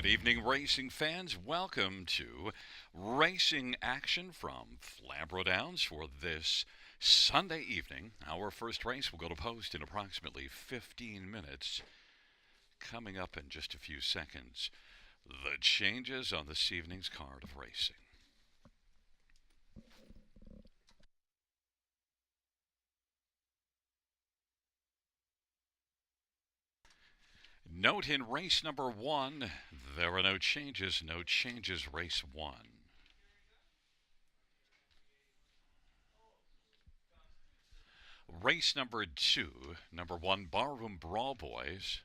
Good evening, racing fans. Welcome to Racing Action from Flamboro Downs for this Sunday evening. Our first race will go to post in approximately 15 minutes. Coming up in just a few seconds, the changes on this evening's card of racing. Note in race number 1, there are no changes. No changes, race 1. Race number 2, number 1, Barroom Brawl Boys,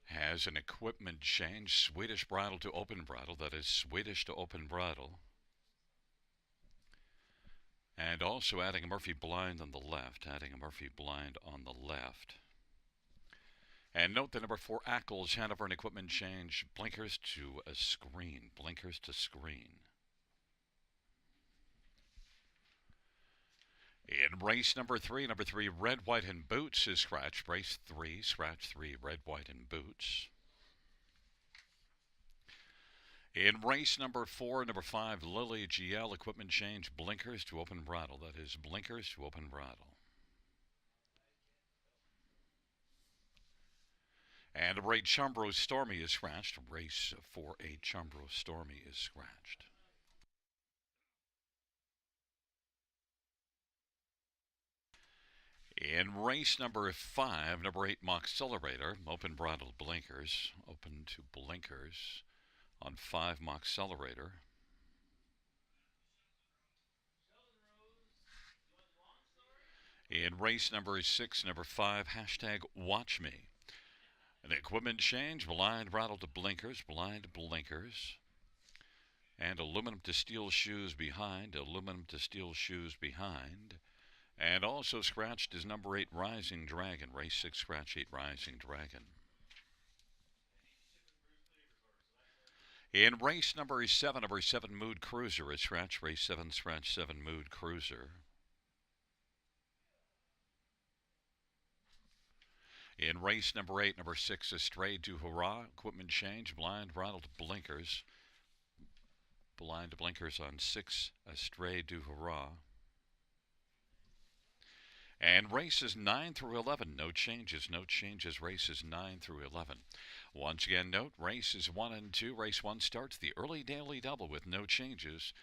has an equipment change, Swedish bridle to open bridle, that is Swedish to open bridle. And also adding a Murphy blind on the left, And note the number 4, Ackles, Hanover, an equipment change, blinkers to a screen, In race number 3, Red, White, and Boots is scratched. Race 3, scratch 3, Red, White, and Boots. In race number 4, number 5, Lily GL, equipment change, blinkers to open bridle. That is blinkers to open bridle. And race Chumbro Stormy is scratched. Race 4, Chumbro Stormy is scratched. In race number 5, number 8, Moxcelerator, open bridle blinkers, open to blinkers on 5 Moxcelerator. In race number 6, number 5, hashtag Watch Me. An equipment change, blind bridle to blinkers, And aluminum to steel shoes behind, And also scratched is number 8, Rising Dragon, race 6, scratch 8, Rising Dragon. In race number 7, Mood Cruiser is scratch, race 7, scratch 7, Mood Cruiser. In race number 8, number 6, Astray du Hurrah, equipment change, blind bridle to blinkers, on 6, Astray du Hurrah. And races 9 through 11, no changes, races 9 through 11. Once again, note, races 1 and 2, race 1 starts the early daily double with no changes.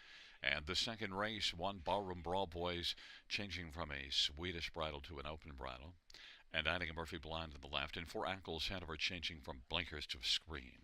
And the second race, 1, Ballroom Brawl Boys, changing from a Swedish bridle to an open bridle, and adding a Murphy blind on the left, and 4, Ackles, Hanover, changing from blinkers to a screen.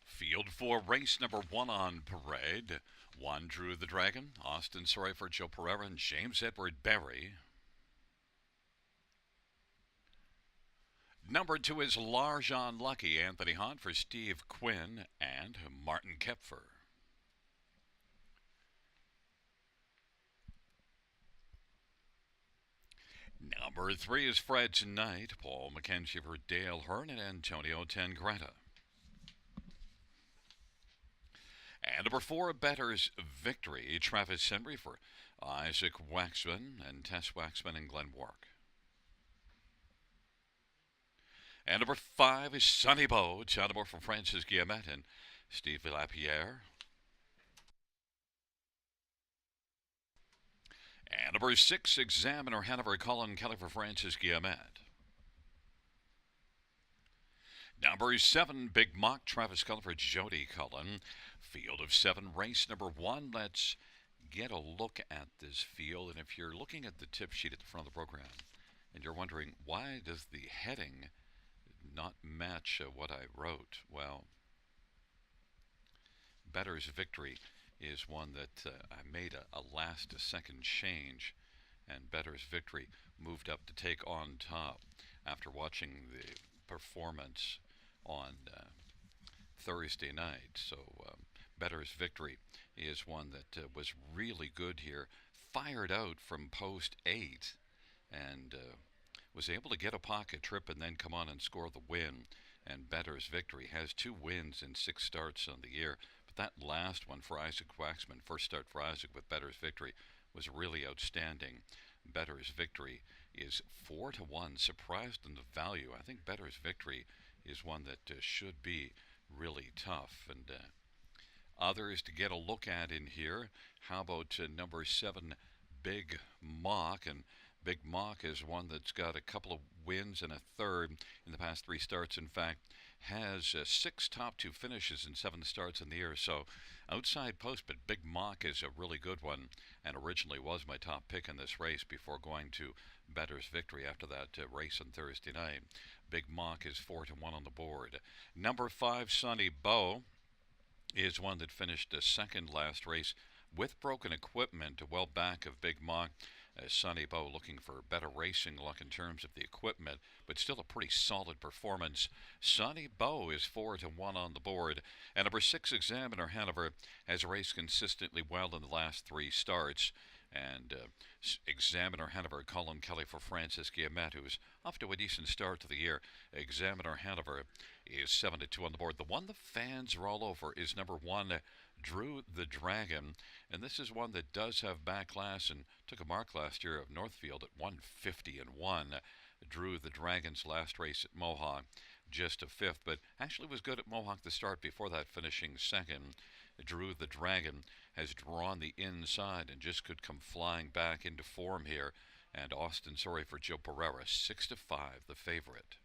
Field for race number 1 on parade. 1, Drew the Dragon, Austin Sorry for Joe Pereira, and James Edward Berry. Number 2 is Larjon Lucky, Anthony Hahn for Steve Quinn and Martin Kepfer. Number 3 is Fred's Knight, Paul McKenzie for Dale Hearn and Antonio Tangretta. And number 4, Better's Victory, Travis Henry for Isaac Waxman and Tess Waxman and Glenn Wark. And number 5 is Sonny Bow, Chattamore for Francis Guillemette and Steve Lapierre. And number 6, Examiner Hanover, Colin Kelly for Francis Guillemette. Number 7, Big Mock, Travis Cullen for Jody Cullen. Field of 7, race number 1. Let's get a look at this field. And if you're looking at the tip sheet at the front of the program and you're wondering, why does the heading not match what I wrote? Well, Better's Victory is one that I made a last-second change, and Better's Victory moved up to take on top after watching the performance on Thursday night. So Better's Victory is one that was really good here, fired out from post 8, and was able to get a pocket trip and then come on and score the win. And Better's Victory has 2 wins in 6 starts on the year. But that last one for Isaac Waxman, first start for Isaac with Better's Victory, was really outstanding. Better's Victory is 4-1, surprised in the value. I think Better's Victory is one that should be really tough. And others to get a look at in here. How about number 7, Big Mock? And Big Mock is one that's got a couple of wins and a third in the past 3 starts. In fact, has 6 top 2 finishes in 7 starts in the year. So outside post, but Big Mock is a really good one, and originally was my top pick in this race before going to Better's Victory after that race on Thursday night. Big Mock is 4-1 on the board. Number 5, Sonny Bow, is one that finished second last race with broken equipment, well back of Big Mock. Sonny Bow looking for better racing luck in terms of the equipment, but still a pretty solid performance. Sonny Bow is 4-1 on the board. And number 6, Examiner Hanover, has raced consistently well in the last 3 starts. And Examiner Hanover, Colin Kelly for Francis Guillemette, who's off to a decent start to the year. Examiner Hanover is 7-2 on the board. The one the fans are all over is number 1, Drew the Dragon, and this is one that does have backlash and took a mark last year of Northfield at 150-1. Drew the Dragon's last race at Mohawk, just a 5th, but actually was good at Mohawk to start, before that finishing 2nd. Drew the Dragon has drawn the inside and just could come flying back into form here. And Austin Sorry for Joe Pereira, 6-5, the favorite.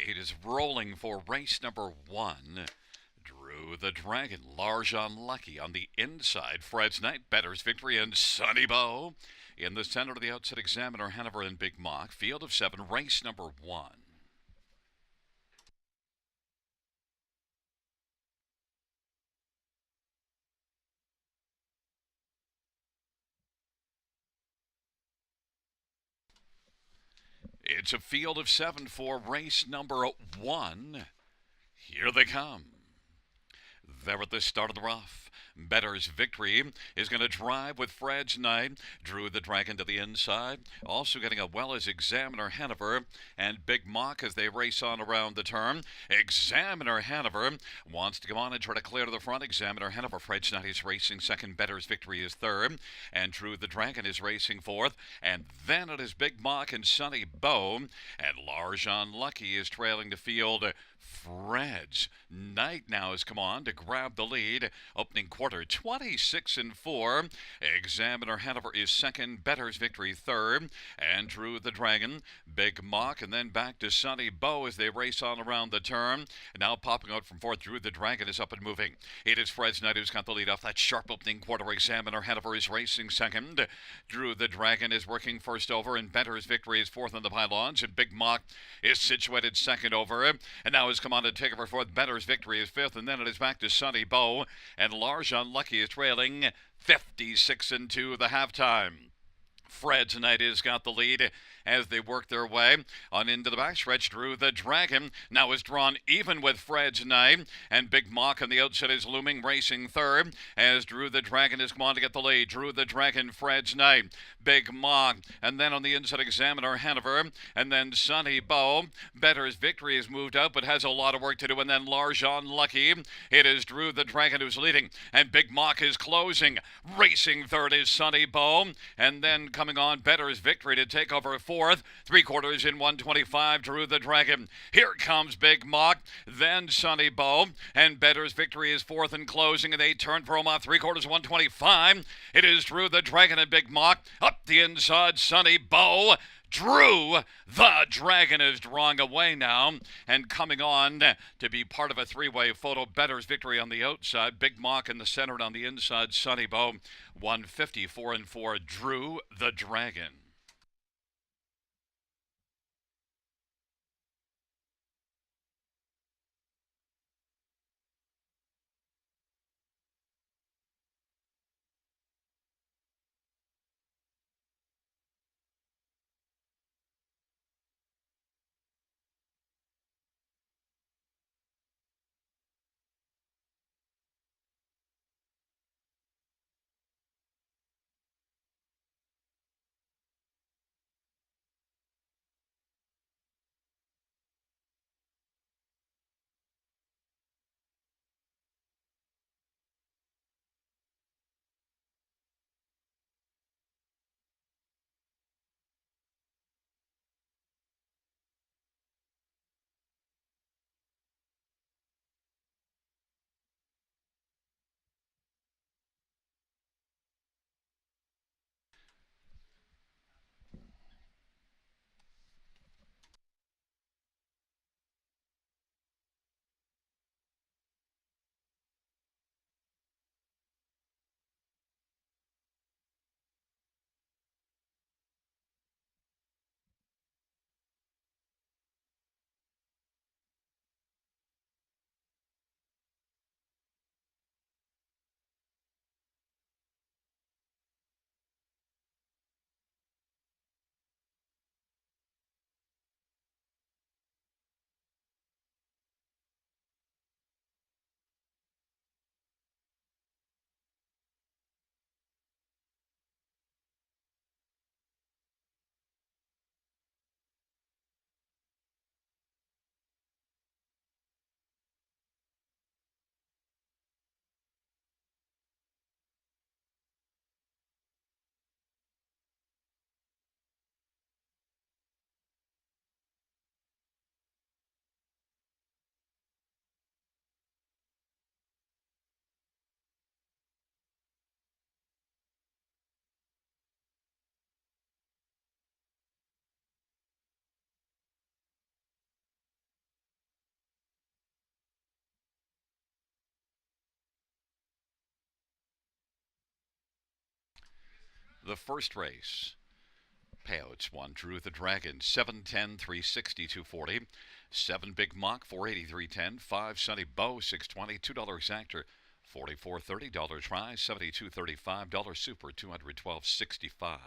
It is rolling for race number 1. Drew the Dragon, Large Unlucky on the inside. Fred's Night, Better's Victory, and Sunny Bow. In the center of the outside, Examiner, Hanover, and Big Mock. Field of 7, race number 1. It's a field of 7 for race number 1. Here they come. There at the start of the rough. Better's Victory is going to drive with Fred's Night. Drew the Dragon to the inside. Also getting a well as Examiner Hanover and Big Mock as they race on around the turn. Examiner Hanover wants to come on and try to clear to the front. Examiner Hanover, Fred's Night is racing second. Better's Victory is third. And Drew the Dragon is racing fourth. And then it is Big Mock and Sunny Bow. And Large Unlucky is trailing the field. Fred's Night now has come on to grab the lead. Opening quarter, 26-4. Examiner Hanover is second. Better's Victory third. And Drew the Dragon, Big Mock, and then back to Sunny Bow as they race on around the turn. Now popping out from fourth, Drew the Dragon is up and moving. It is Fred's Night who's got the lead off that sharp opening quarter. Examiner Hanover is racing second. Drew the Dragon is working first over, and Better's Victory is fourth on the pylons. And Big Mock is situated second over, and now has come on to take over fourth. Better's Victory is fifth, and then it is back to Sunny Bow, and Large Unlucky is trailing 56-2 the halftime. Fred's Night has got the lead as they work their way on into the backstretch. Drew the Dragon now is drawn even with Fred's Night, and Big Mock on the outside is looming, racing third as Drew the Dragon has come on to get the lead. Drew the Dragon, Fred's Night, Big Mock, and then on the inside Examiner Hanover, and then Sunny Bow. Better's Victory has moved out but has a lot of work to do, and then Large Unlucky. It is Drew the Dragon who's leading, and Big Mock is closing. Racing third is Sunny Bow, and then coming on Better's Victory to take over fourth. 3/4 in 125, Drew the Dragon. Here comes Big Mock, then Sunny Bow, and Better's Victory is fourth and closing, and they turn for him off 3/4 125. It is Drew the Dragon and Big Mock. Up the inside, Sunny Bow. Drew the Dragon is drawing away now and coming on to be part of a three-way photo. Better's Victory on the outside, Big Mock in the center, and on the inside, Sunny Bow. 154-4, Drew the Dragon. The first race. Payouts 1 Drew the Dragon, 710, 360, 240. 7 Big Mock, 483, 10. 5 Sunny Bow, 620, $2 exactor, 44.30. $30 try, 72.35. $1 super, 212.65.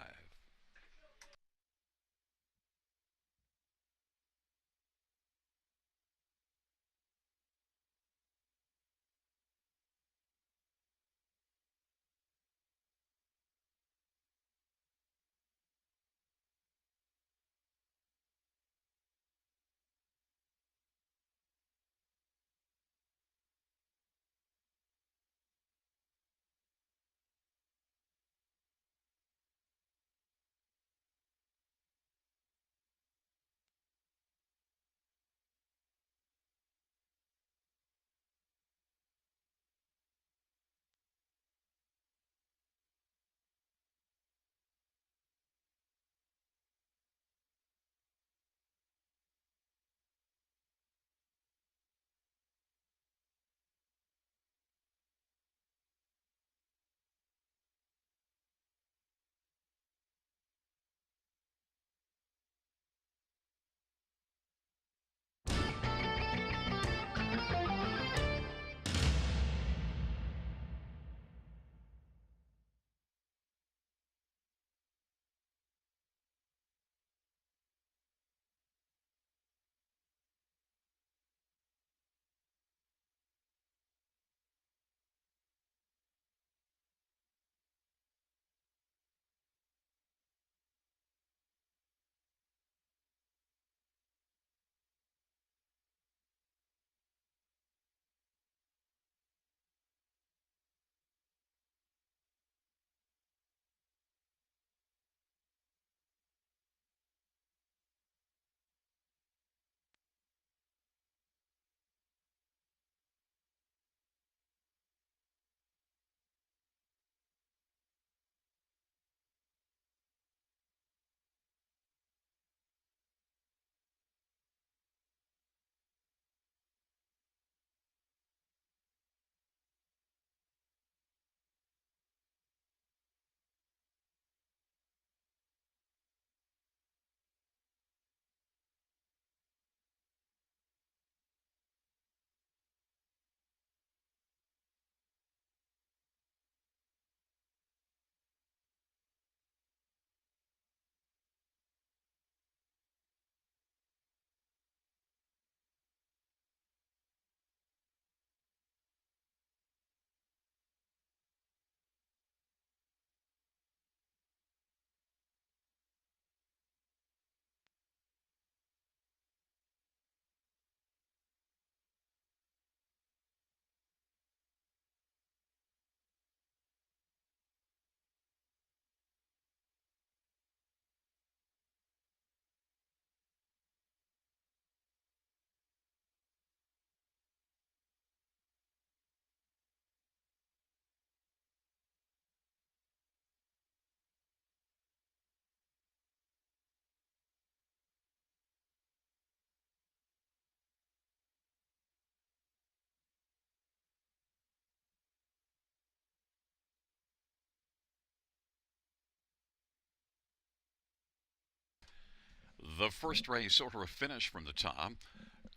The first race order of finish from the top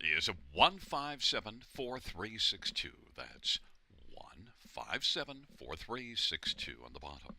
is a 1574362. That's 1574362 on the bottom.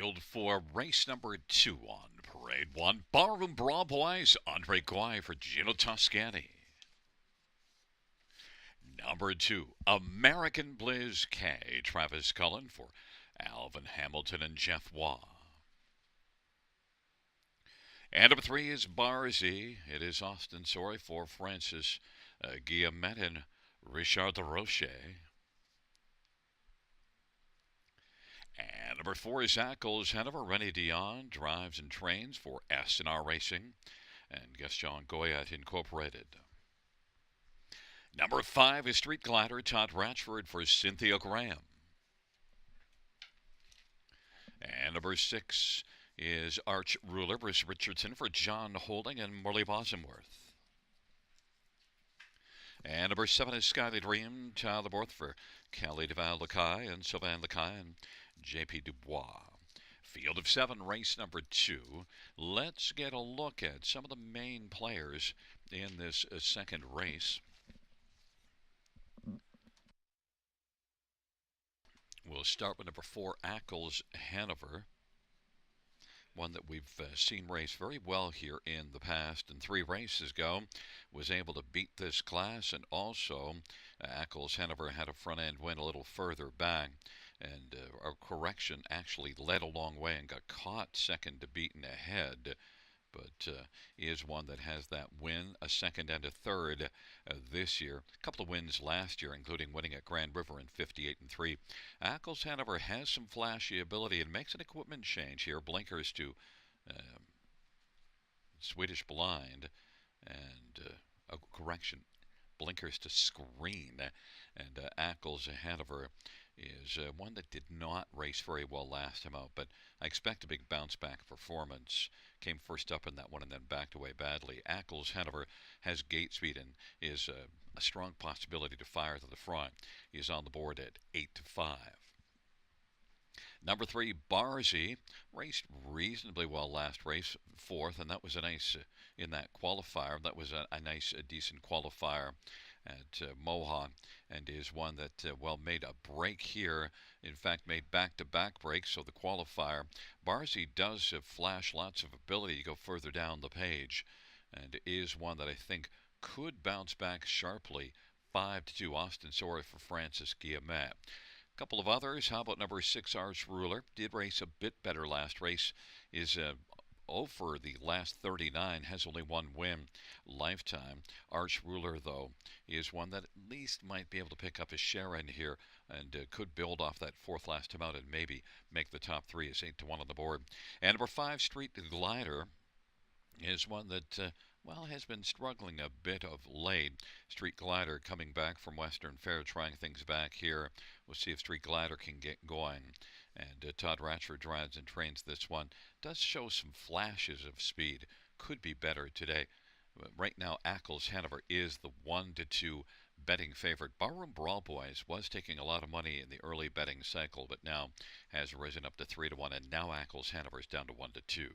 Field for race number 2 on Parade 1. Barroom Brawl Boys, Andre Guay for Gino Toscani. Number 2, American Blizz K, Travis Cullen for Alvin Hamilton and Jeff Waugh. And number 3 is Barzy. It is Austin Sorry for Francis Guillemet and Richard Rocher. And number 4 is Ackles Hanover. Rennie Dion drives and trains for S&R Racing and Gaston Goyette Incorporated. Number 5 is Street Glider, Todd Ratchford for Cynthia Graham. And number 6 is Arch Ruler, Bruce Richardson for John Holding and Morley Bosworth. And number 7 is Skyly Dream, Tyler Borth for Kelly DeVal Lacaille and Sylvain Lacaille and J.P. Dubois. Field of 7, race number 2. Let's get a look at some of the main players in this second race. We'll start with number 4, Ackles Hanover. One that we've seen race very well here in the past, and 3 races ago was able to beat this class, and also Ackles Hanover had a front end win a little further back, and our correction actually led a long way and got caught second to beaten ahead, but is one that has that win, a second and a third this year. A couple of wins last year, including winning at Grand River in 58-3. Ackles Hanover has some flashy ability and makes an equipment change here. Blinkers to Swedish Blind and correction, blinkers to screen. And Ackles Hanover is one that did not race very well last time out, but I expect a big bounce back performance. Came first up in that one and then backed away badly. Ackles Hanover has gate speed and is a strong possibility to fire to the front. He is on the board at 8-5. Number 3, Barzy, raced reasonably well last race, 4th, and that was a nice, in that qualifier, that was a nice, decent qualifier at Mohawk, and is one that, made a break here. In fact, made back-to-back breaks, so the qualifier. Barzy does flash lots of ability to go further down the page, and is one that I think could bounce back sharply. 5-2, Austin Sorry for Francis Guillemet. A couple of others. How about number 6, Arch Ruler? Did race a bit better last race. Is over the last 39, has only 1 win lifetime. Arch Ruler, though, is one that at least might be able to pick up a share in here and could build off that 4th last time out and maybe make the top 3. Is 8-1 on the board. And number 5, Street Glider, is one that has been struggling a bit of late. Street Glider coming back from Western Fair, trying things back here. We'll see if Street Glider can get going. And Todd Ratchford drives and trains this one. Does show some flashes of speed. Could be better today. Right now, Ackles Hanover is the 1-2 betting favorite. Barroom Brawl Boys was taking a lot of money in the early betting cycle, but now has risen up to 3-1, and now Ackles Hanover is down to 1-2.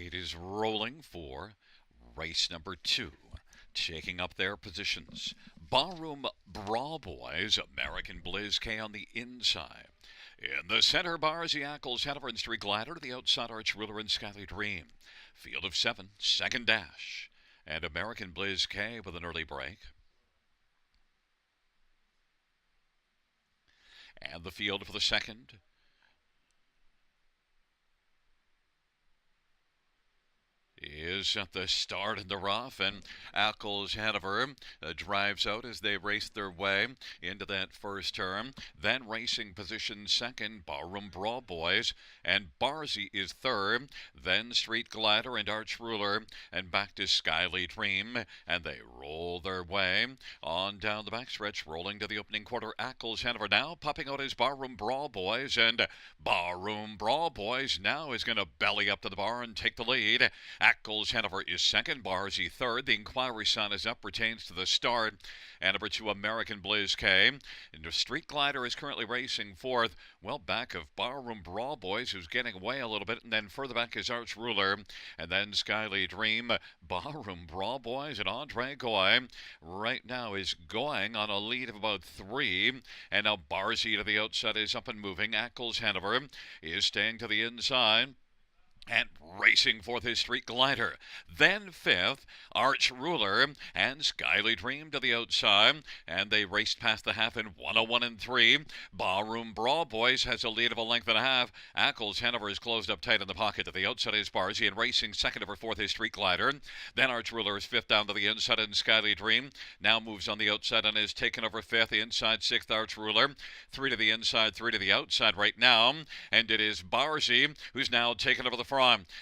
It is rolling for race number 2. Taking up their positions, Barroom Brawl Boys, American Blizz K on the inside. In the center, bars, the Ackles, Hanover, and Street Glider. To the outside, Arch Ruler and Skyly Dream. Field of 7, second dash. And American Blizz K with an early break. And the field for the second. Is at the start in the rough, and Ackles Hanover drives out as they race their way into that first turn. Then racing position second, Barroom Brawl Boys, and Barzy is third. Then Street Glider and Arch Ruler, and back to Skyly Dream, and they roll their way on down the backstretch, rolling to the opening quarter. Ackles Hanover now popping out his Barroom Brawl Boys, and Barroom Brawl Boys now is going to belly up to the bar and take the lead. Ackles Hanover is second, Barzy third. The inquiry sign is up, pertains to the start. And number 2, American Blizz K. And the Street Glider is currently racing fourth, well back of Barroom Brawl Boys, who's getting away a little bit. And then further back is Arch Ruler. And then Skyly Dream. Barroom Brawl Boys and Andre Goy right now is going on a lead of about 3. And now Barzy to the outside is up and moving. Ackles Hanover is staying to the inside and racing fourth is Street Glider. Then fifth, Arch Ruler and Skyly Dream to the outside, and they raced past the half in 101 and 3. Barroom Brawl Boys has a lead of a length and a half. Ackles Hanover is closed up tight in the pocket. To the outside is Barzy, and racing second over fourth is Street Glider. Then Arch Ruler is fifth down to the inside, and Skyly Dream now moves on the outside and is taken over fifth. Inside sixth, Arch Ruler. 3 to the inside, 3 to the outside right now, and it is Barzy who's now taken over the front.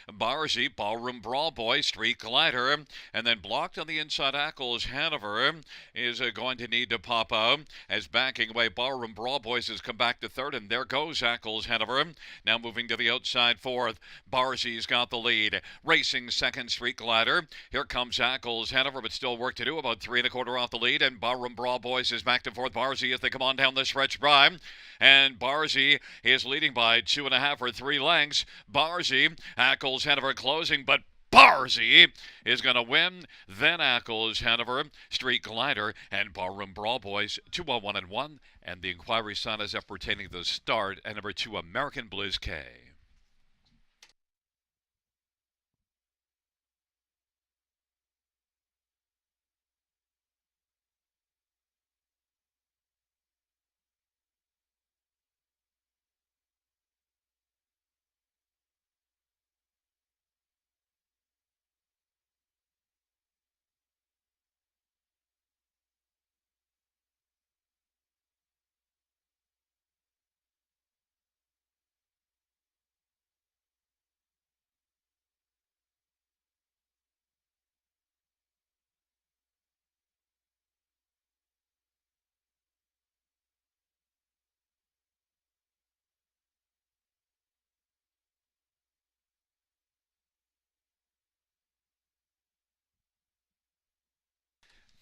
Barzy, Barroom Brawl Boy, Street Glider, and then blocked on the inside. Ackles Hanover is going to need to pop out as backing away. Barroom Brawl Boys has come back to third, and there goes Ackles Hanover. Now moving to the outside fourth. Barzy's got the lead. Racing second, Street Glider. Here comes Ackles Hanover, but still work to do. About 3 1/4 off the lead, and Barroom Brawl Boys is back to fourth. Barzy as they come on down the stretch by. And Barzy is leading by 2.5 or 3 lengths. Barzy, Ackles Hanover closing, but Barzy is going to win. Then Ackles Hanover, Street Glider, and Barroom Brawl Boys, 201 and 1. And the inquiry sign is up pertaining to the start, and number 2, American Blizz K.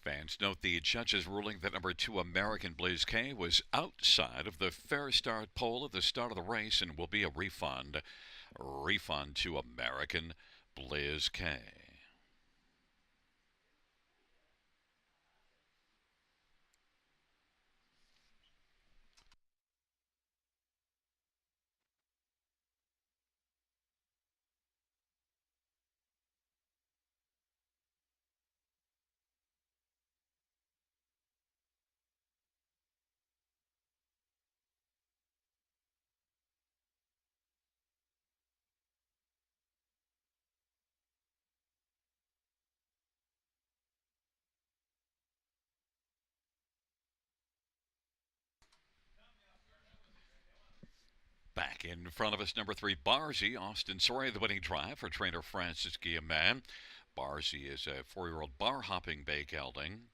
Fans note the judges ruling that number 2, American Blizz K, was outside of the fair start pole at the start of the race and will be a refund. Refund to American Blizz K. Back in front of us, number 3, Barzy, Austin Soria, the winning drive for trainer Francis Guillemin. Barzy is a 4-year-old bar hopping bay gelding.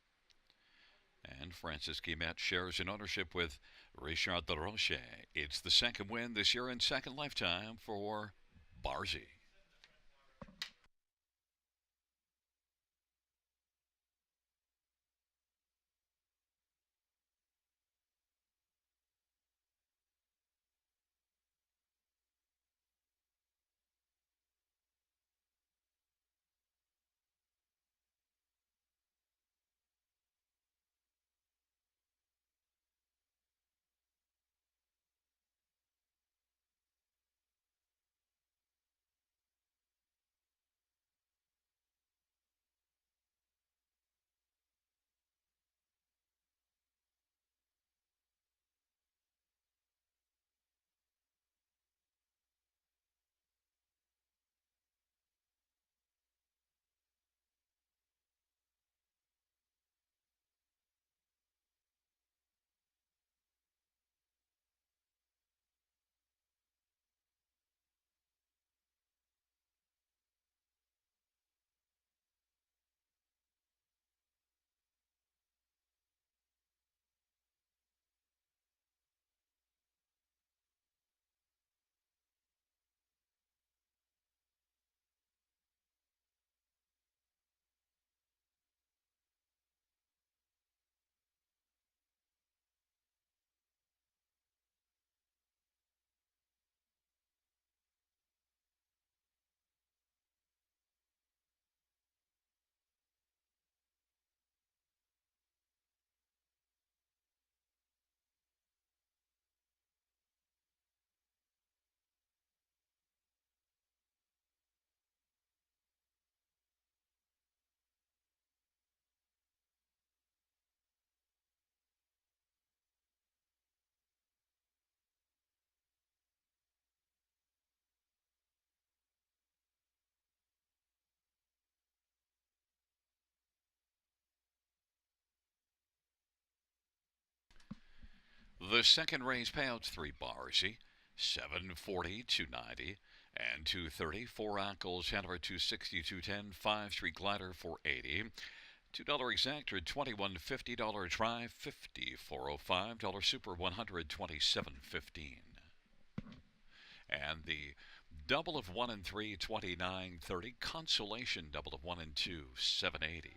And Francis Guillemin shares in ownership with Richard de Roche. It's the second win this year and second lifetime for Barzy. The second race payouts 3 Barsi, 740, 290, and 230. 4 Ackles, Hanover 260, 210, 5 Street Glider 480. $2 exactor, $21.50, try 50, $405, super 127.15. And the double of 1 and 3, 29.30. Consolation double of 1 and 2, 780.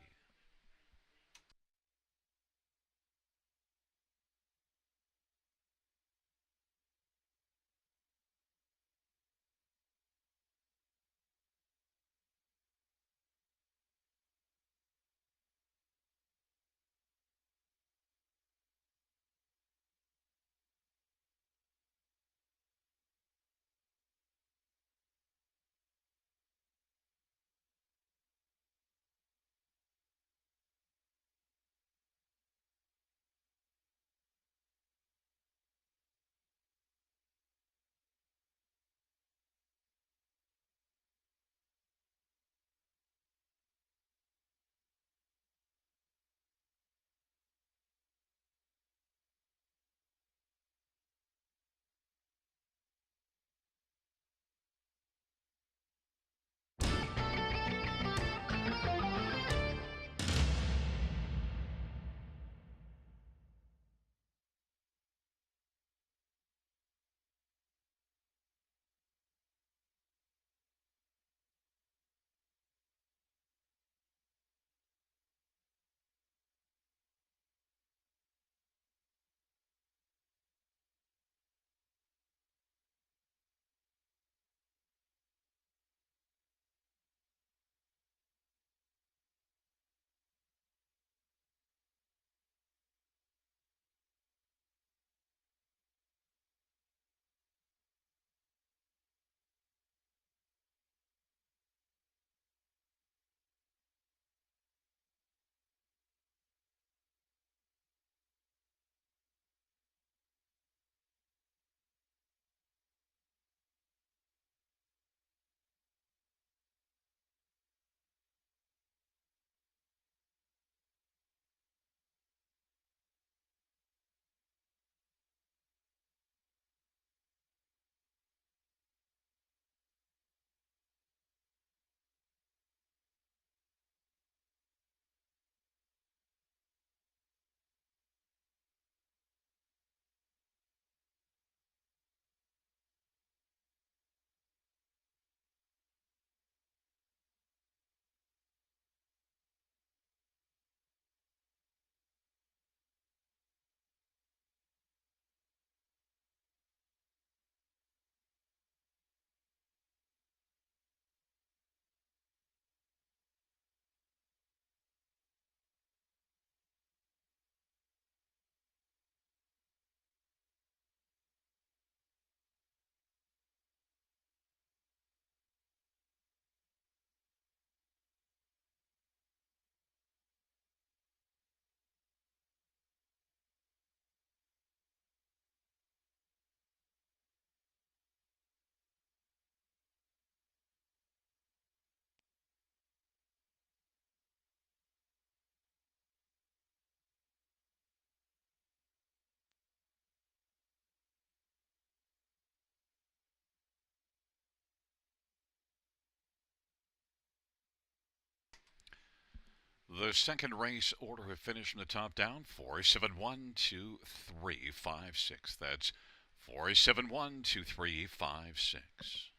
The second race order of finish from the top down: 4, 7, 1, 2, 3, 5, 6. That's 4, 7, 1, 2, 3, 5, 6.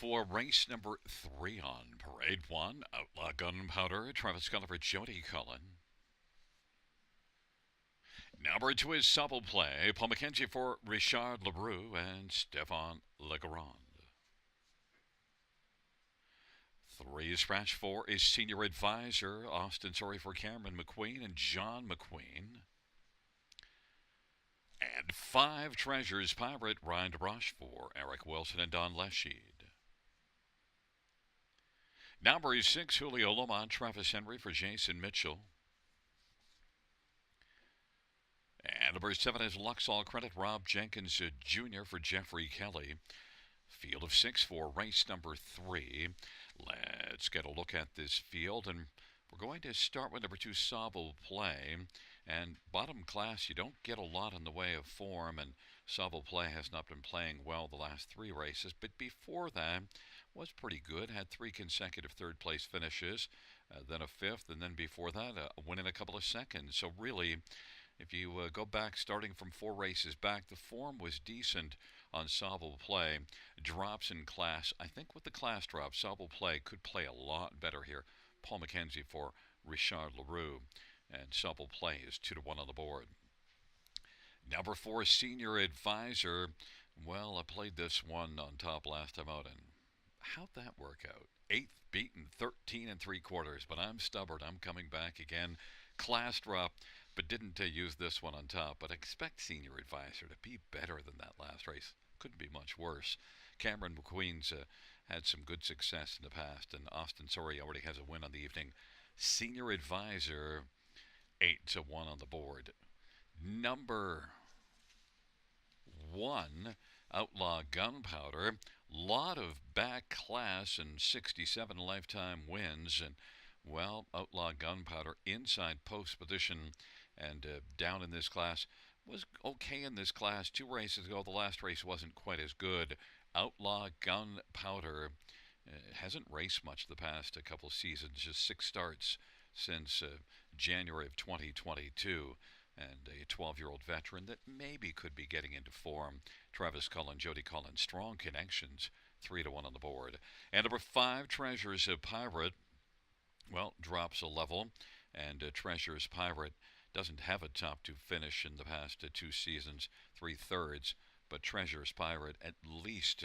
for race number 3 on Parade 1. Outlaw Gunpowder, Travis Gulliver, Jody Cullen. Number 2 is Supple Play, Paul McKenzie for Richard LaRue and Stefan Legrand. 3 is Scratch 4 is Senior Advisor, Austin Sorry for Cameron McQueen and John McQueen. And 5 Treasures Pirate, Ryan DeBrush for Eric Wilson and Don Lesheed. Number 6, Julio Lomont, Travis Henry for Jason Mitchell. And number 7 is Luxall Credit, Rob Jenkins Jr. for Jeffrey Kelly. Field of 6 for race number 3. Let's get a look at this field, and we're going to start with number 2, Sauble Play. And bottom class, you don't get a lot in the way of form, and Sauble Play has not been playing well the last 3 races, but before that was pretty good. Had 3 consecutive third-place finishes, then a 5th, and then before that a win in a couple of seconds. So really, if you go back starting from 4 races back, the form was decent on Sauble Play. Drops in class. I think with the class drop, Sauble Play could play a lot better here. Paul McKenzie for Richard LaRue. And Sauble Play is 2-1 on the board. Number 4, Senior Advisor. Well, I played this one on top last time out, and how'd that work out? 8th beaten, 13 3/4, but I'm stubborn. I'm coming back again. Class drop, but didn't use this one on top. But expect Senior Advisor to be better than that last race. Couldn't be much worse. Cameron McQueen's had some good success in the past, and Austin Sorry already has a win on the evening. Senior Advisor, 8-1 on the board. Number 1, Outlaw Gunpowder. Lot of back class and 67 lifetime wins. And, well, Outlaw Gunpowder inside post position and down in this class. Was okay in this class 2 races ago. The last race wasn't quite as good. Outlaw Gunpowder hasn't raced much the past couple seasons. Just 6 starts since January of 2022, and a 12-year-old veteran that maybe could be getting into form. Travis Cullen, Jody Cullen, strong connections, 3-1 on the board. And number 5, Treasures Pirate, well, drops a level, and Treasures Pirate doesn't have a top 2 finish in the past 2 seasons, 3/3, but Treasures Pirate at least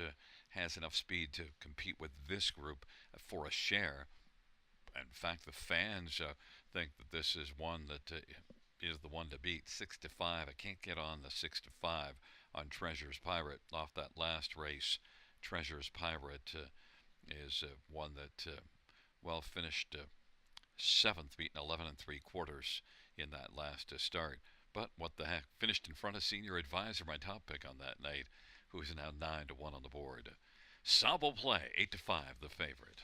has enough speed to compete with this group for a share. In fact, the fans think that this is one that is the one to beat. 6-5. I can't get on the 6-5 on Treasures Pirate off that last race. Treasures Pirate is one that, well, finished 7th, beaten 11 3/4 in that last start. But what the heck? Finished in front of Senior Advisor, my top pick on that night, who is now 9-1 on the board. Sauble Play, 8-5, the favorite.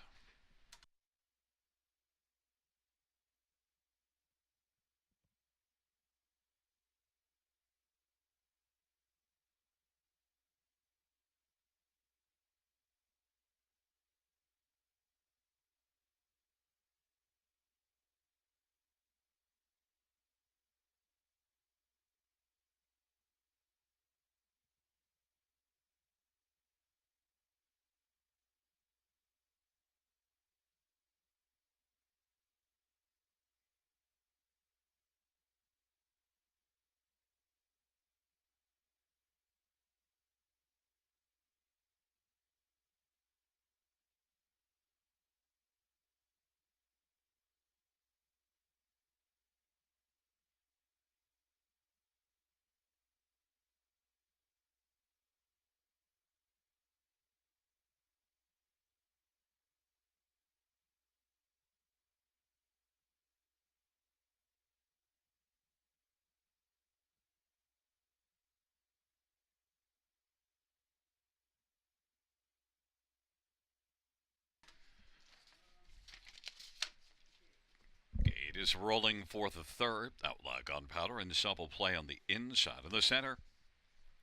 It is rolling for the 3rd. Outlaw Gunpowder and Sauble Play on the inside. In the center,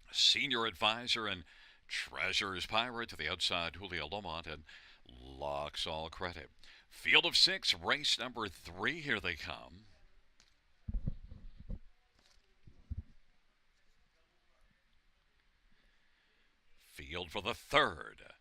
Senior Advisor and Treasures Pirate. To the outside, Julio Lomont and Luxall Credit. Field of 6, race number 3. Here they come. Field for the 3rd.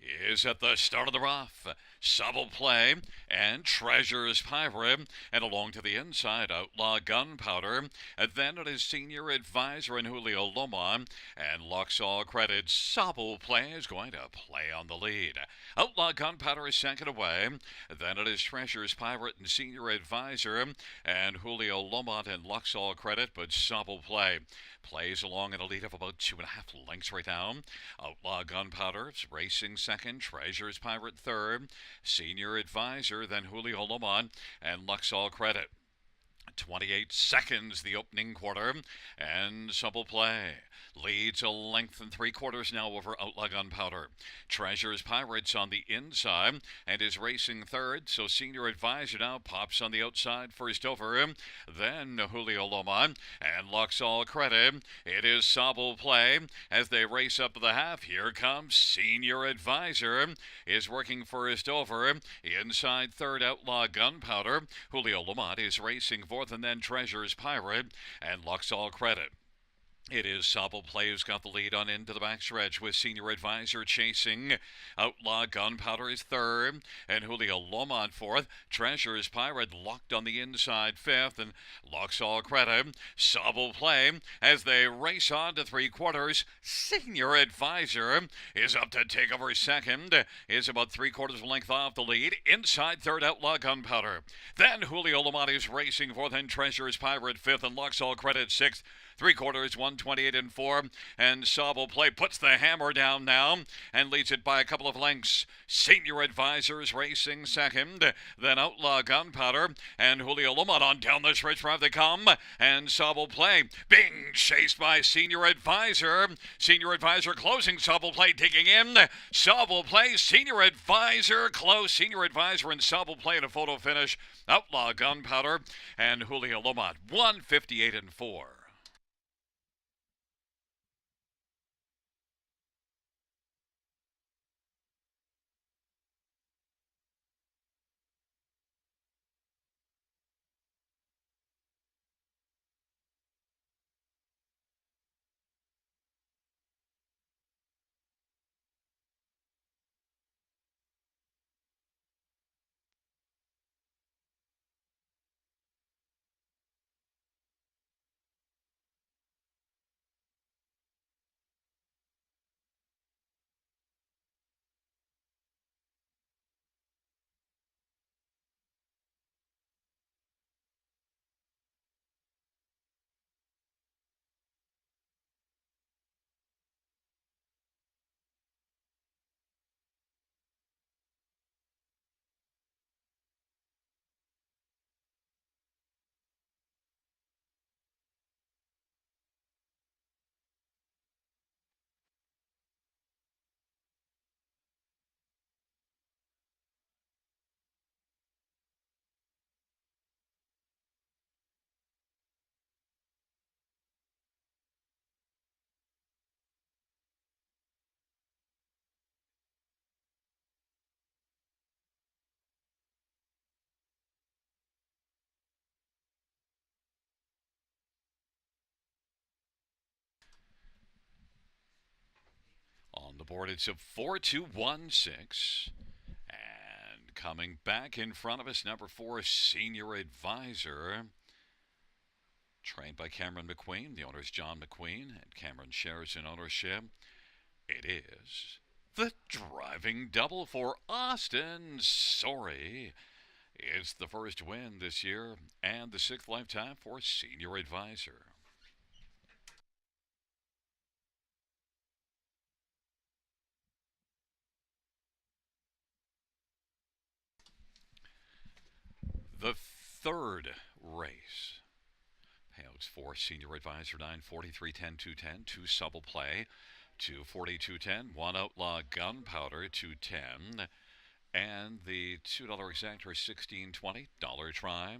is at the start of the rough. Subtle play and Treasure's Pirate, and along to the inside, Outlaw Gunpowder. And then it is Senior Advisor and Julio Loma, and Luxall Credit. Subtle play is going to play on the lead. Outlaw Gunpowder is second away. Then it is Treasure's Pirate and Senior Advisor, and Julio Lomont and Luxall Credit, but Subtle play plays along in a lead of about 2.5 lengths right now. Outlaw Gunpowder is racing second, Treasure's Pirate third, Senior Advisor, then Julio Lomont and Luxall Credit. 28 seconds the opening quarter, and Subtle Play leads a length and 3/4 now over Outlaw Gunpowder. Treasure's Pirates on the inside and is racing third, so Senior Advisor now pops on the outside first over, then Julio Loma and Luxall Credit. It is Subtle Play as they race up to the half. Here comes Senior Advisor, is working first over, inside third Outlaw Gunpowder. Julio Loma is racing fourth, and then Treasure's Pirate and Luxall Credit. It is Subtle Play who's got the lead on into the backstretch, with Senior Advisor chasing. Outlaw Gunpowder is third, and Julio Lomont fourth. Treasure's Pirate locked on the inside fifth, and Luxall Credit. Subtle Play as they race on to 3/4. Senior Advisor is up to take over second, is about 3/4 length off the lead. Inside third, Outlaw Gunpowder. Then Julio Lomont is racing fourth, and Treasure's Pirate fifth, and Luxall Credit sixth. 3/4, 128 and 4, and Subtle Play puts the hammer down now and leads it by a couple of lengths. Senior Advisors racing second, then Outlaw Gunpowder and Julio Lomont on down the stretch drive they come, and Subtle Play being chased by Senior Advisor. Senior Advisor closing, Subtle Play digging in. Subtle Play, Senior Advisor close. Senior Advisor and Subtle Play in a photo finish. Outlaw Gunpowder and Julio Lomont, 158 and 4. On the board, it's a 4-2-1-6. And coming back in front of us, number 4, Senior Advisor. Trained by Cameron McQueen. The owner is John McQueen, and Cameron shares in ownership. It is the driving double for Austin Sorry. It's the first win this year and the 6th lifetime for Senior Advisor. The third race. Payouts for Senior Advisor 943 10 210, 2 Subtle Play, 240 210, 1 Outlaw Gunpowder 210, and the $2 exactor $16.20, dollar try,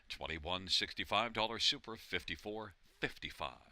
$21.65, super $54.55.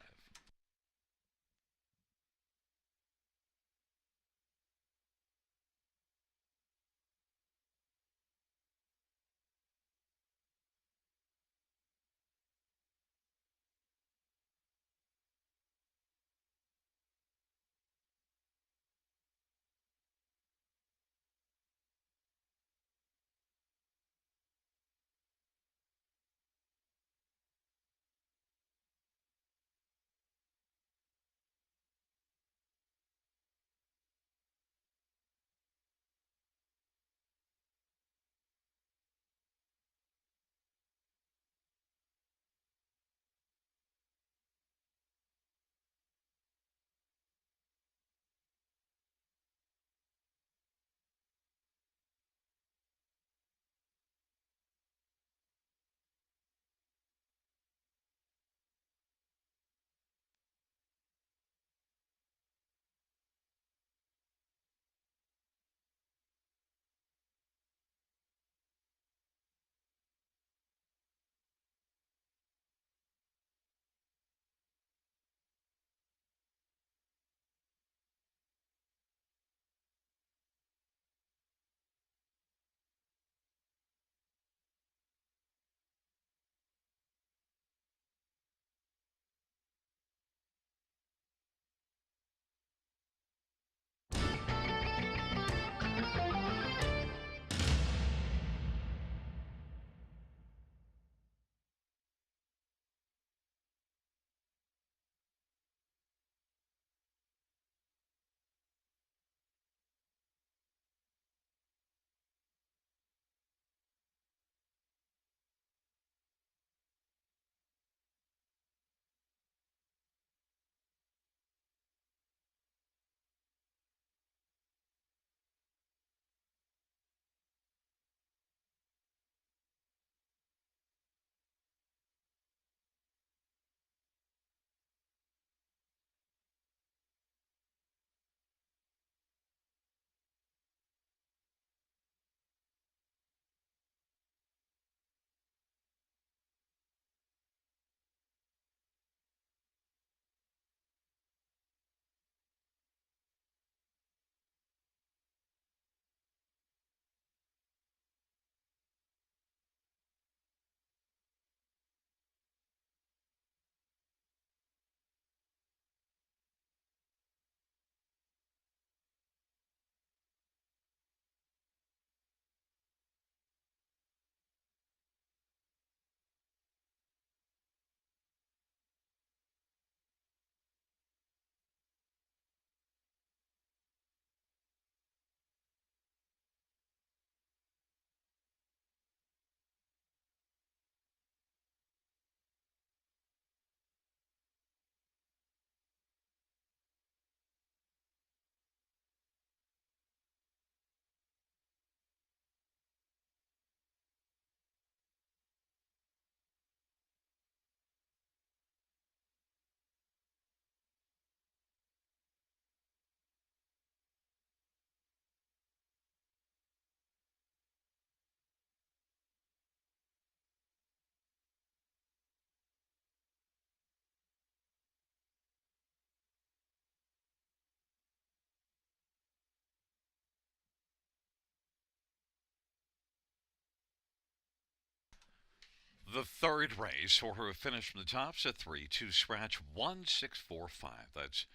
The third race for her finish from the top's a 3-2 scratch 1645. That's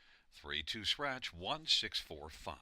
3-2 scratch 1645.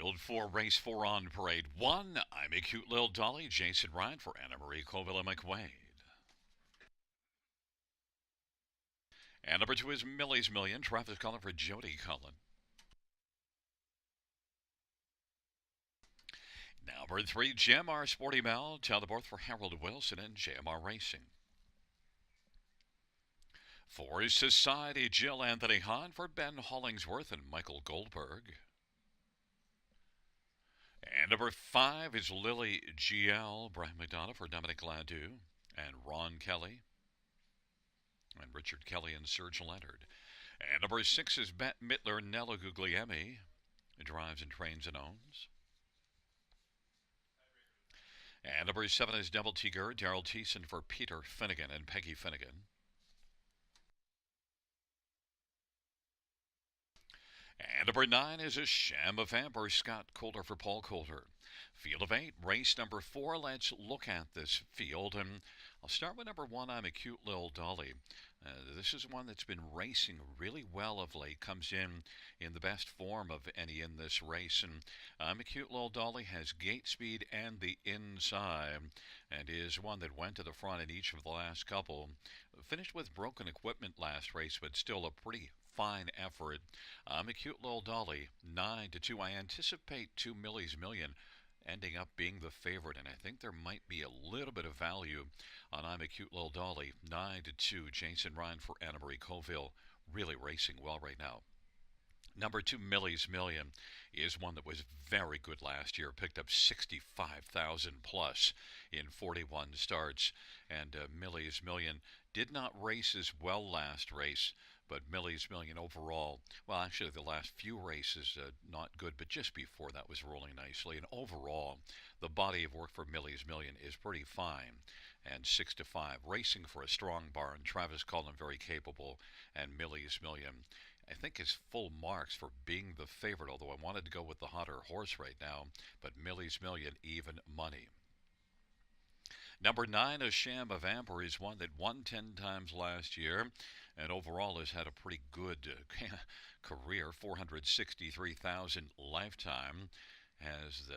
Field 4, Race 4 on Parade 1. I'm a cute little dolly, Jason Ryan for Anna Marie Colville and McQuaid. And number 2 is Millie's Million, Travis Cullen for Jody Cullen. Number 3, JMR Sporty Mel, Teleport for Harold Wilson and JMR Racing. 4 is Society, Jill Anthony Hahn for Ben Hollingsworth and Michael Goldberg. And number 5 is Lily GL, Brian McDonough for Dominic Ladew and Ron Kelly. And Richard Kelly and Serge Leonard. And number 6 is Bette Midler, Nella Guglielmi, drives and trains and owns. And number 7 is Devil T. Gerd, Daryl Thiessen for Peter Finnegan and Peggy Finnegan. And number 9 is a Sham of Amber, Scott Coulter for Paul Coulter. Field of 8, race number 4. Let's look at this field. And I'll start with number 1, I'm a Cute Little Dolly. This is one that's been racing really well of late. Comes in the best form of any in this race. And I'm a Cute Little Dolly has gate speed and the inside. And is one that went to the front in each of the last couple. Finished with broken equipment last race, but still a pretty fine effort. I'm a Cute Little Dolly, 9-2. I anticipate 2 Millie's Million ending up being the favorite, and I think there might be a little bit of value on I'm a Cute Little Dolly, 9-2. Jason Ryan for Anna Marie Colville, really racing well right now. Number 2, Millie's Million, is one that was very good last year. Picked up 65,000 plus in 41 starts. And Millie's Million did not race as well last race, but Millie's Million overall, well, actually the last few races, not good, but just before that was rolling nicely. And overall, the body of work for Millie's Million is pretty fine. And 6-5, racing for a strong barn. Travis Cullen very capable, and Millie's Million, I think, is full marks for being the favorite, although I wanted to go with the hotter horse right now, but Millie's Million, even money. Number 9, a Sham of Amber, is one that won 10 times last year and overall has had a pretty good career, 463,000 lifetime, has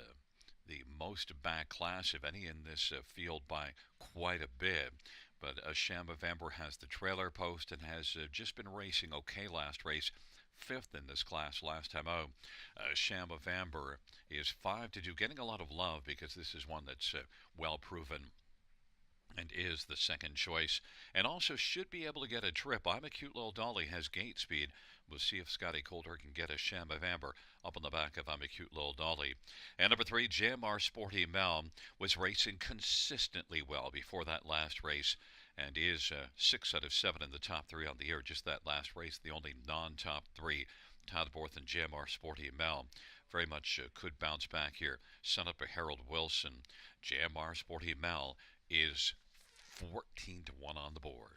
the most back class of any in this field by quite a bit. But a Sham of Amber has the trailer post and has just been racing okay last race. 5th in this class last time out. Sham of Amber is 5-2, getting a lot of love because this is one that's well proven and is the second choice, and also should be able to get a trip. I'm a Cute Little Dolly has gate speed. We'll see if Scotty Coulter can get a Sham of Amber up on the back of I'm a Cute Little Dolly. And number 3, JMR Sporty Mel, was racing consistently well before that last race and is 6 out of 7 in the top 3 on the year. Just that last race, the only non-top 3, Todborth and JMR Sporty Mel. Very much could bounce back here. Son up a Harold Wilson. JMR Sporty Mel is 14-1 on the board.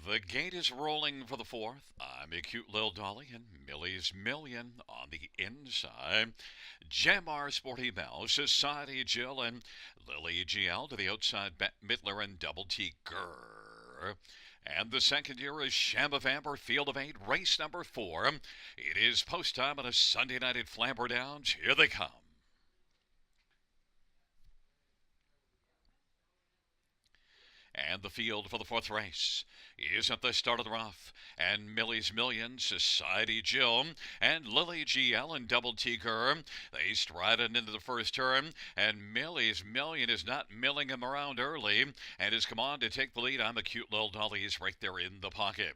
The gate is rolling for the fourth. I'm a cute little dolly and Millie's Million on the inside. Jamar Sporty Bell, Society Jill, and Lily GL to the outside. Bette Midler and Double T Gurr. And the second year is Sham of Amber, Field of Eight, race number 4. It is post time on a Sunday night at Flamboro Downs. Here they come. And the field for the fourth race is at the start of the rough. And Millie's Million, Society Jill, and Lily GL and Double T Gurr. They strided into the first turn, and Millie's Million is not milling him around early and has come on to take the lead. I'm a cute little dolly. He's right there in the pocket.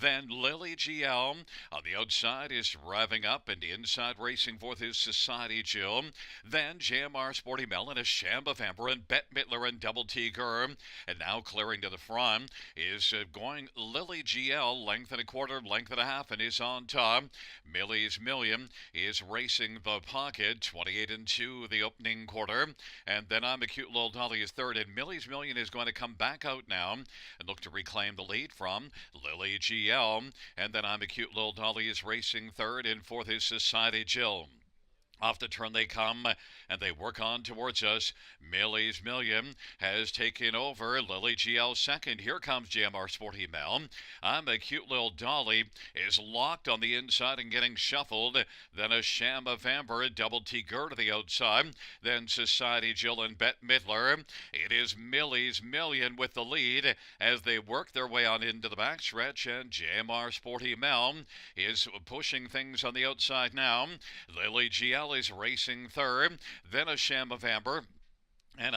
Then Lily GL on the outside is revving up, and inside racing forth is Society Jill. Then JMR Sporty Mel and a Sham of Amber and Bette Midler and Double T Gurr. And now clearing to the front is going Lily GL, length and a quarter, length and a half, and is on top. Millie's Million is racing the pocket, 28 and 2 the opening quarter. And then I'm a cute little dolly is third, and Millie's Million is going to come back out now and look to reclaim the lead from Lily GL. And then I'm a cute little dolly is racing third, and fourth is Society Jill. Off the turn they come, and they work on towards us. Millie's Million has taken over. Lily GL second. Here comes JMR Sporty Mel. I'm a cute little dolly is locked on the inside and getting shuffled. Then a Sham of Amber, Double T Gurr to the outside. Then Society Jill and Bette Midler. It is Millie's Million with the lead as they work their way on into the backstretch, and JMR Sporty Mel is pushing things on the outside now. Lily GL is racing third, then a Sham of Amber. And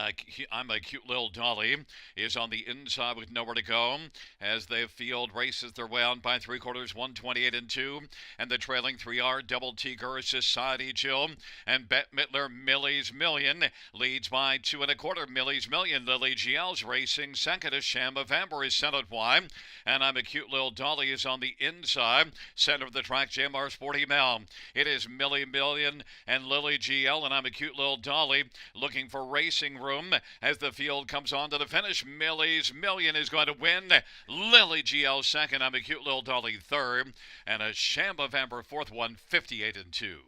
I'm a cute little dolly is on the inside with nowhere to go as the field races their way on by 3/4, 128 and 2. And the trailing 3R, Double T Gurr, Society Jill, and Bette Midler. Millie's Million leads by 2 1/4. Millie's Million. Lily GL's racing second. A Sham of Amber is sent it wide. And I'm a cute little dolly is on the inside. Center of the track, JMR Sporty Mel. It is Millie Million and Lily GL, and I'm a cute little dolly looking for racing room as the field comes on to the finish. Millie's Million is going to win. Lily GL second. I'm a cute little dolly third, and a Sham of Amber fourth, 158 and 2.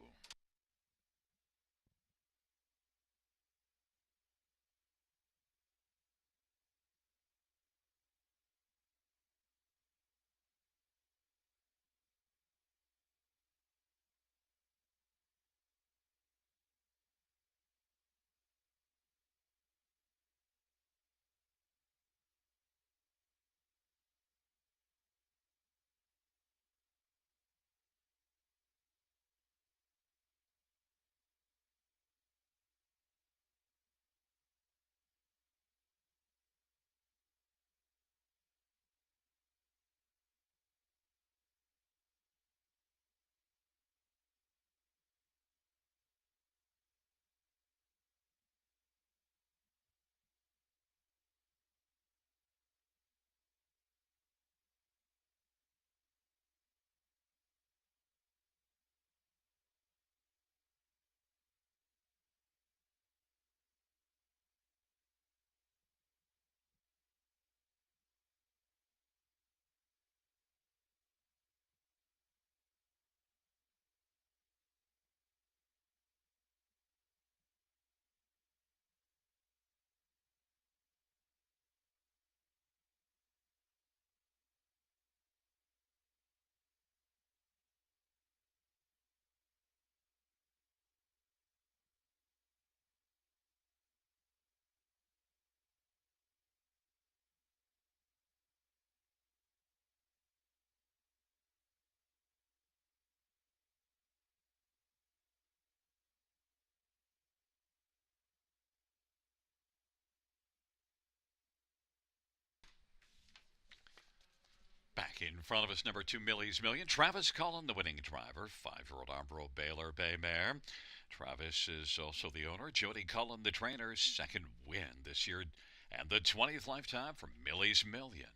Back in front of us, number 2, Millie's Million. Travis Cullen, the winning driver. 5-year-old Arboro Baylor Bay mare. Travis is also the owner. Jody Cullen, the trainer. Second win this year, and the 20th lifetime for Millie's Million.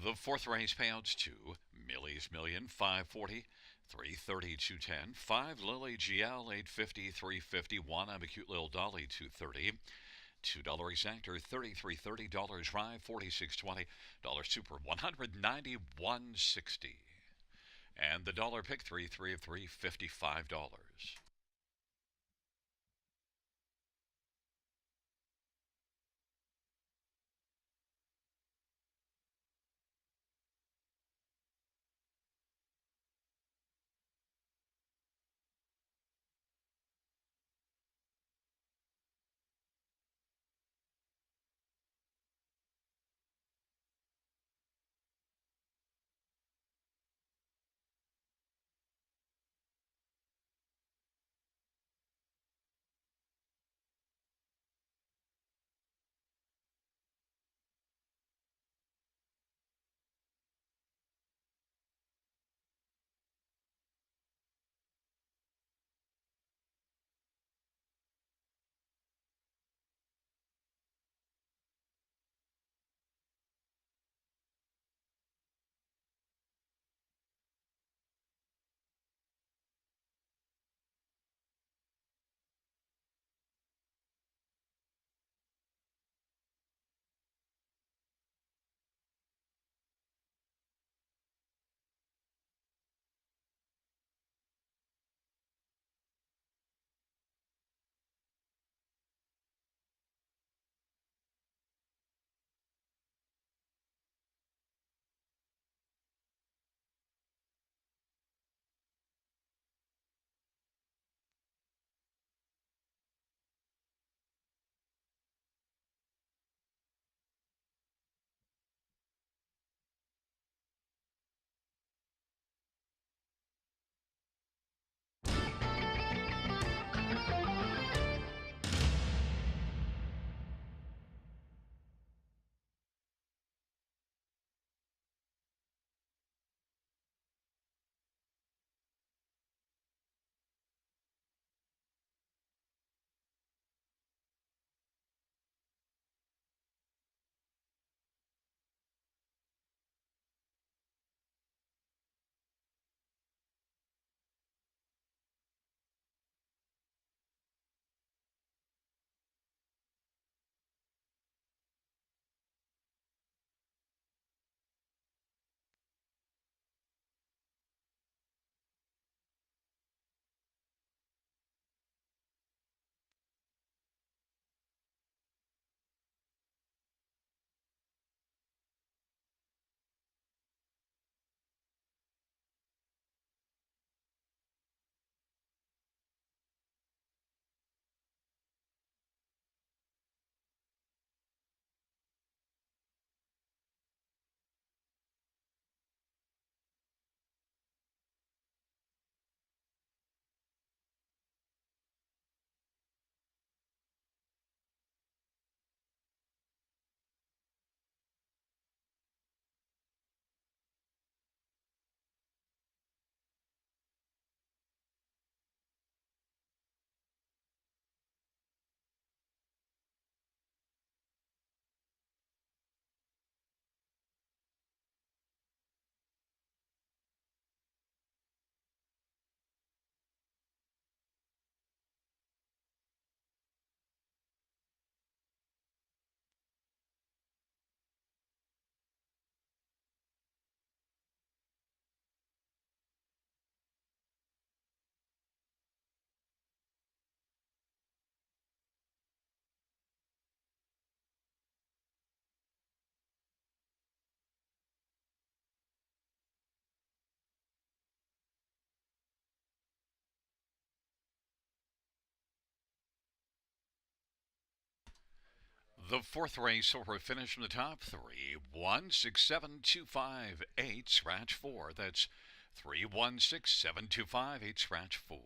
The fourth race payouts to Millie's Million 540, 330, 210, 5 Lily GL 850, 350, 1 I'm a Cute Little Dolly 230, $2 exactor 33.30, dollars rye 46.20, dollar super 191.60, and the dollar pick 3 of 3 $55. The fourth race over a finish from the top 3 1 6 7 2 5 8 scratch 4. That's 3 1 6 7 2 5 8 scratch 4.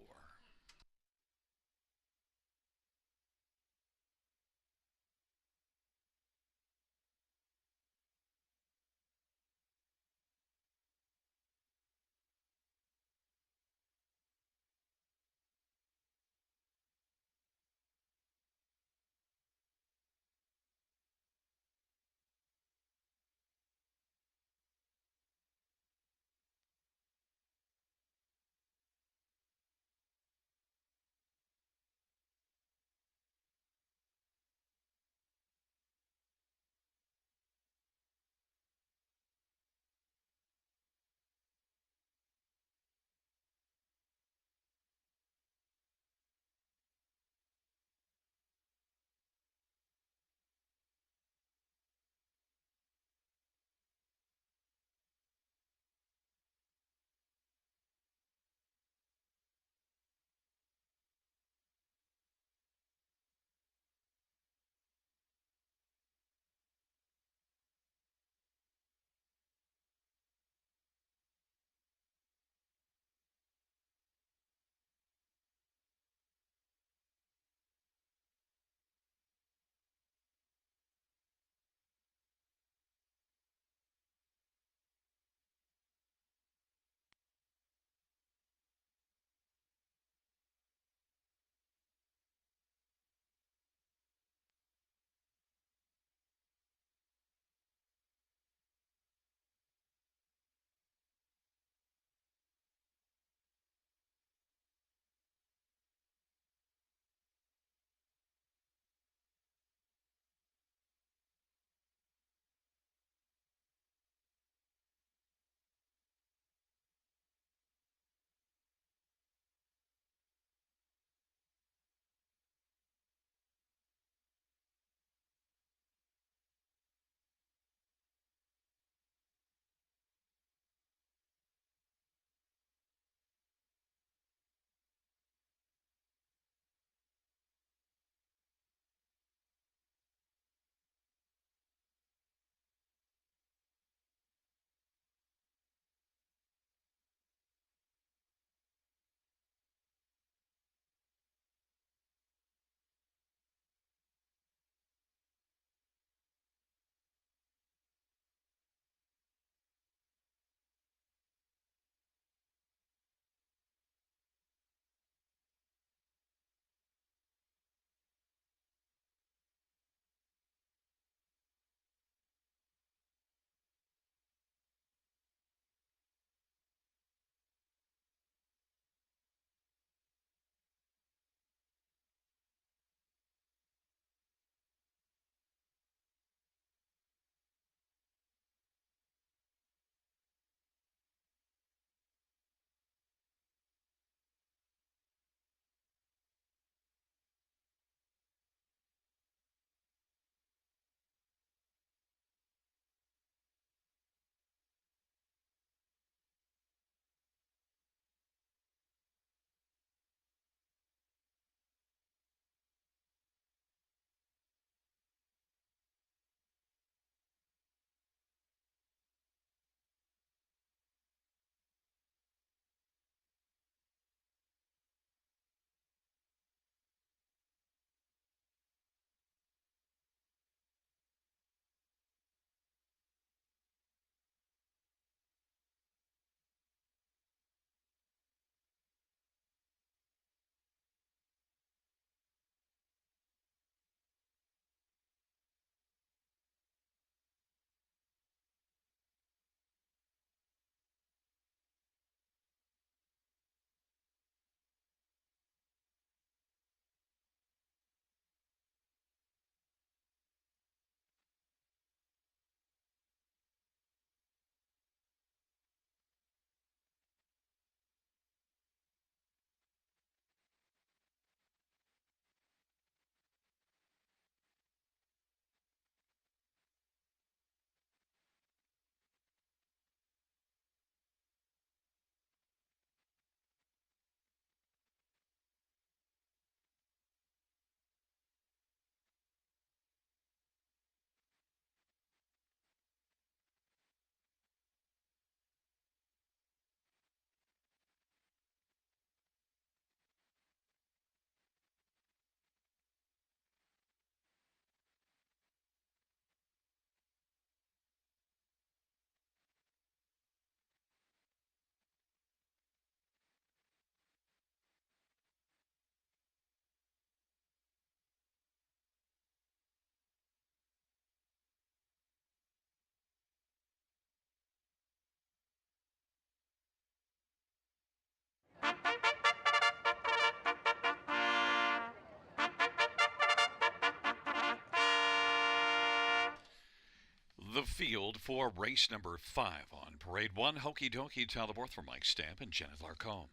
The field for race number 5 on Parade 1, Hokey Dokey, Teleworth for Mike Stamp and Janet Larcombe.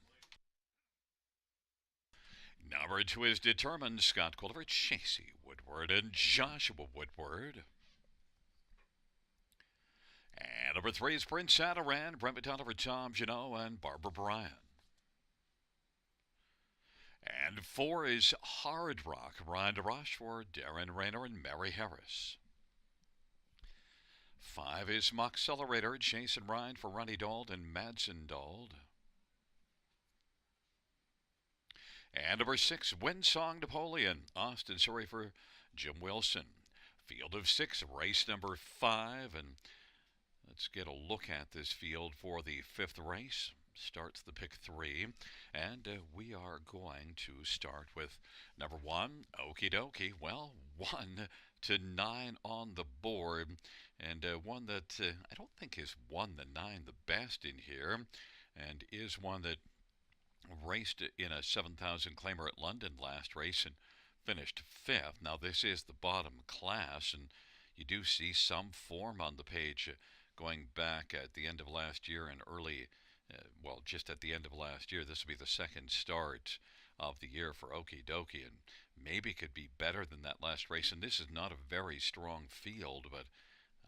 Number 2 is Determined, Scott Quilliver, Chasey Woodward, and Joshua Woodward. And number 3 is Prince Adaran, Brent McDonald for Tom Janot and Barbara Bryan. And 4 is Hard Rock, Ryan DeRoche for Darren Rayner and Mary Harris. 5 is Moxcelerator, Jason Ryan for Ronnie Dauld and Madsen Dauld. And number 6, Windsong Napoleon, Austin Surrey for Jim Wilson. Field of 6, race number 5, and let's get a look at this field for the 5th race. Starts the pick 3, and we are going to start with number 1, Okie Dokie. Well, 1 to 9 on the board, and one that I don't think has won the 9 the best in here, and is one that raced in a 7,000 claimer at London last race and finished 5th. Now this is the bottom class, and you do see some form on the page going back at the end of last year and early, well, just at the end of last year. This will be the 2nd start of the year for Okie Dokie, and maybe could be better than that last race. And this is not a very strong field, but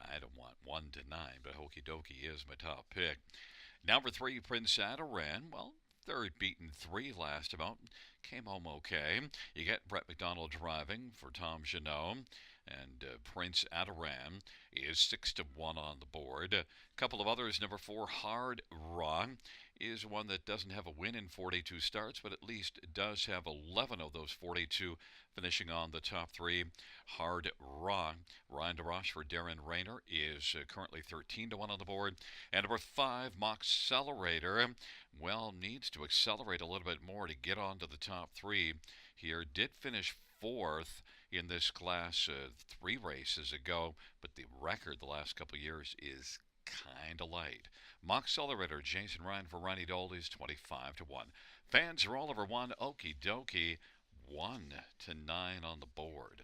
I don't want 1 to 9, but Okie Dokie is my top pick. Number 3, Prince Adaran. Well, 3rd beaten 3 last about. Came home okay. You get Brett McDonald driving for Tom Janot, and Prince Adaran is 6 to 1 on the board. A couple of others. Number 4, Hard Rock, is one that doesn't have a win in 42 starts, but at least does have 11 of those 42 finishing on the top 3. Hard Rock, Ryan DeRoche for Darren Rayner, is currently 13 to 1 on the board. And number 5, Moxcelerator, well, needs to accelerate a little bit more to get onto the top 3 here. Did finish 4th in this class 3 races ago, but the record the last couple of years is kind of light. Moxcelerator, Jason Ryan for Ronnie Dauld is 25 to 1. Fans are all over 1. Okie Dokie, 1 to 9 on the board.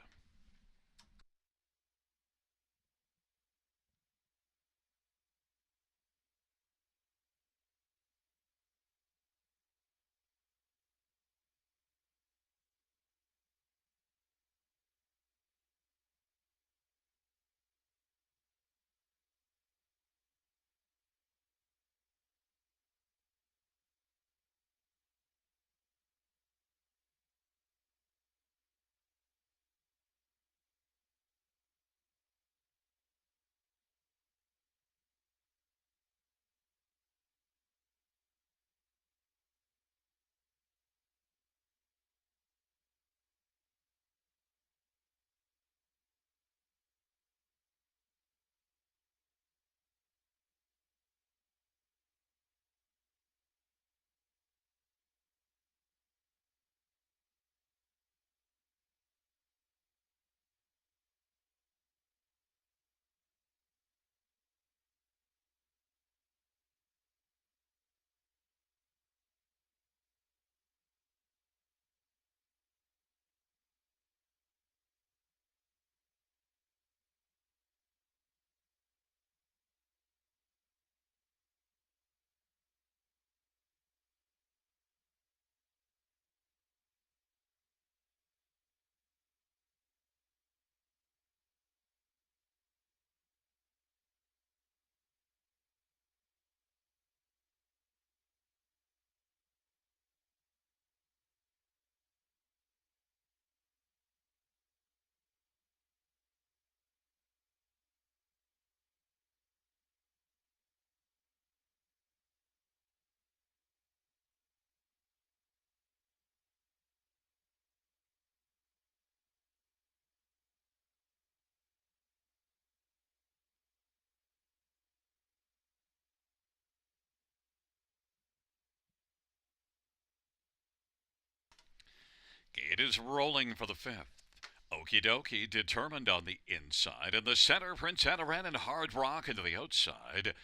It is rolling for the 5th. Okie Dokie, Determined on the inside. In the center, Prince Adaran and Hard Rock into the outside.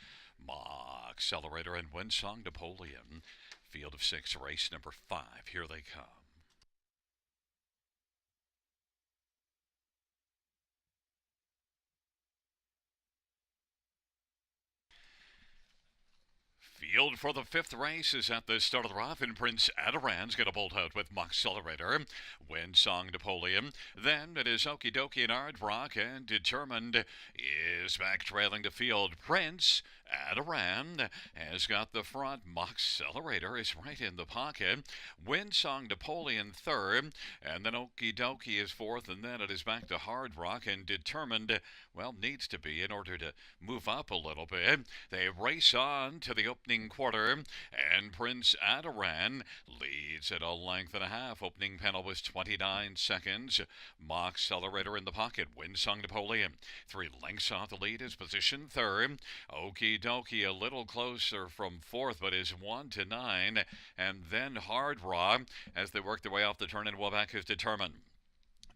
Moxcelerator and Windsong Napoleon. Field of 6, race number 5. Here they come. Field for the 5th race is at the start of the rough, and Prince Adaran's going to bolt out with Accelerator, Wind Song Napoleon. Then it is Okie Dokie and Ardrock, and Determined is back trailing the field. Prince Adaran has got the front. Accelerator is right in the pocket. Wind Song Napoleon third, and then Okie Dokie is fourth, and then it is back to Hard Rock, and Determined, well, needs to be in order to move up a little bit. They race on to the opening quarter, and Prince Adaran leads at a length and a half. Opening panel was 29 seconds. Accelerator in the pocket. Windsong Napoleon 3 lengths off the lead is position third. Okie Dokie a little closer from fourth, but is 1 to 9. And then Hard Raw as they work their way off the turn, and Welbeck is Determined.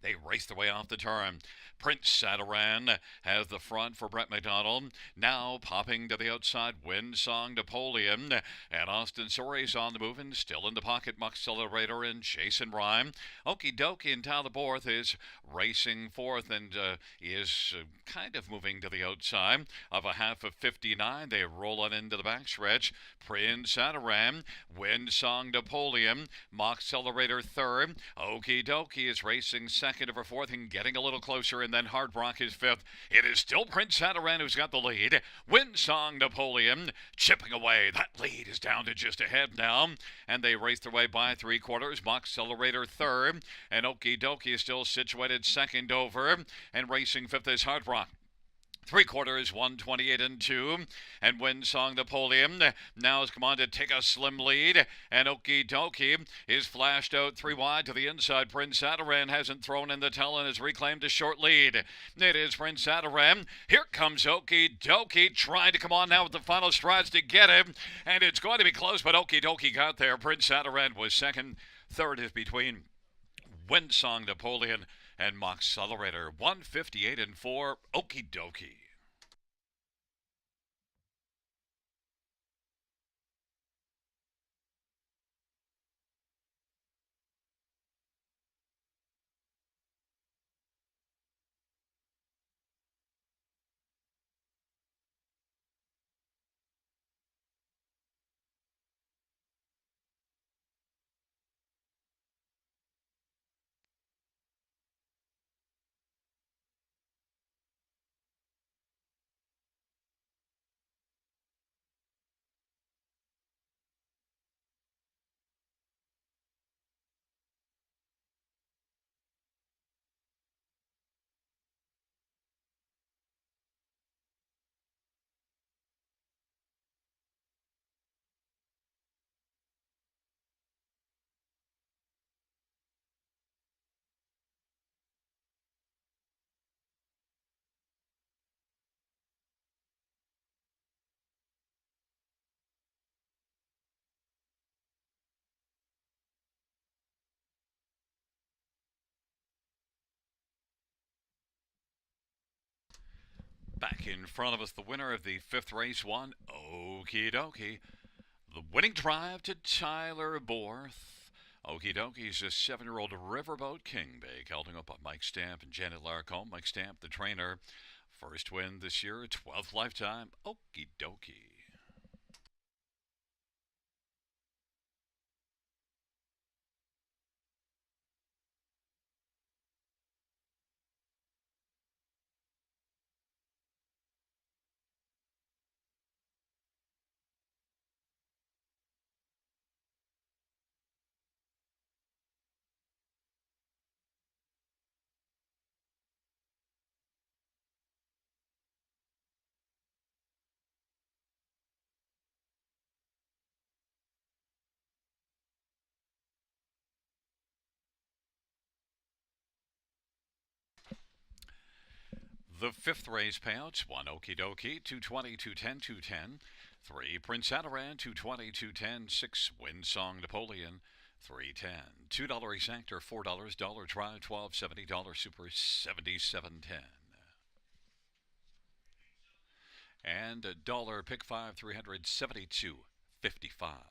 They race their way off the turn. Prince Adaran has the front for Brett McDonald. Now popping to the outside, Windsong Napoleon. And Austin Soares on the move and still in the pocket. Accelerator and Jason Rhyme. Okie Dokie and Tyler Borth is racing fourth and is kind of moving to the outside of a half of 59. They roll on into the backstretch. Prince Adaran, Windsong Napoleon, Accelerator third. Okie Dokie is racing second over fourth and getting a little closer, and then Hard Rock is fifth. It is still Prince Adaran who's got the lead. Windsong Napoleon chipping away. That lead is down to just ahead now, and they race their way by 3/4. Accelerator third, and Okie Dokie is still situated second over, and racing fifth is Hard Rock. 3/4, 128 and 2, and Windsong Napoleon now has come on to take a slim lead, and Okie Dokie is flashed out 3 wide to the inside. Prince Adaran hasn't thrown in the towel and has reclaimed a short lead. It is Prince Adaran. Here comes Okie Dokie trying to come on now with the final strides to get him, and it's going to be close, but Okie Dokie got there. Prince Adaran was second. Third is between Windsong Napoleon and Accelerator. 158 and 4. Okie Dokie. Back in front of us, the winner of the 5th race won. Okie Dokie. The winning drive to Tyler Borth. Okie Dokie's a 7-year-old Riverboat King Bake, holding up on Mike Stamp and Janet Larcombe. Mike Stamp, the trainer. First win this year, 12th lifetime. Okie Dokie. The 5th race payouts: 1 Okie Dokie, 220, 210, 210. 3 Prince Adaran, 220, 210. 6 Windsong Napoleon, 310. $2 exactor, $4 dollar try, $12.70 super, 77.10. And a dollar pick 5, 372.55.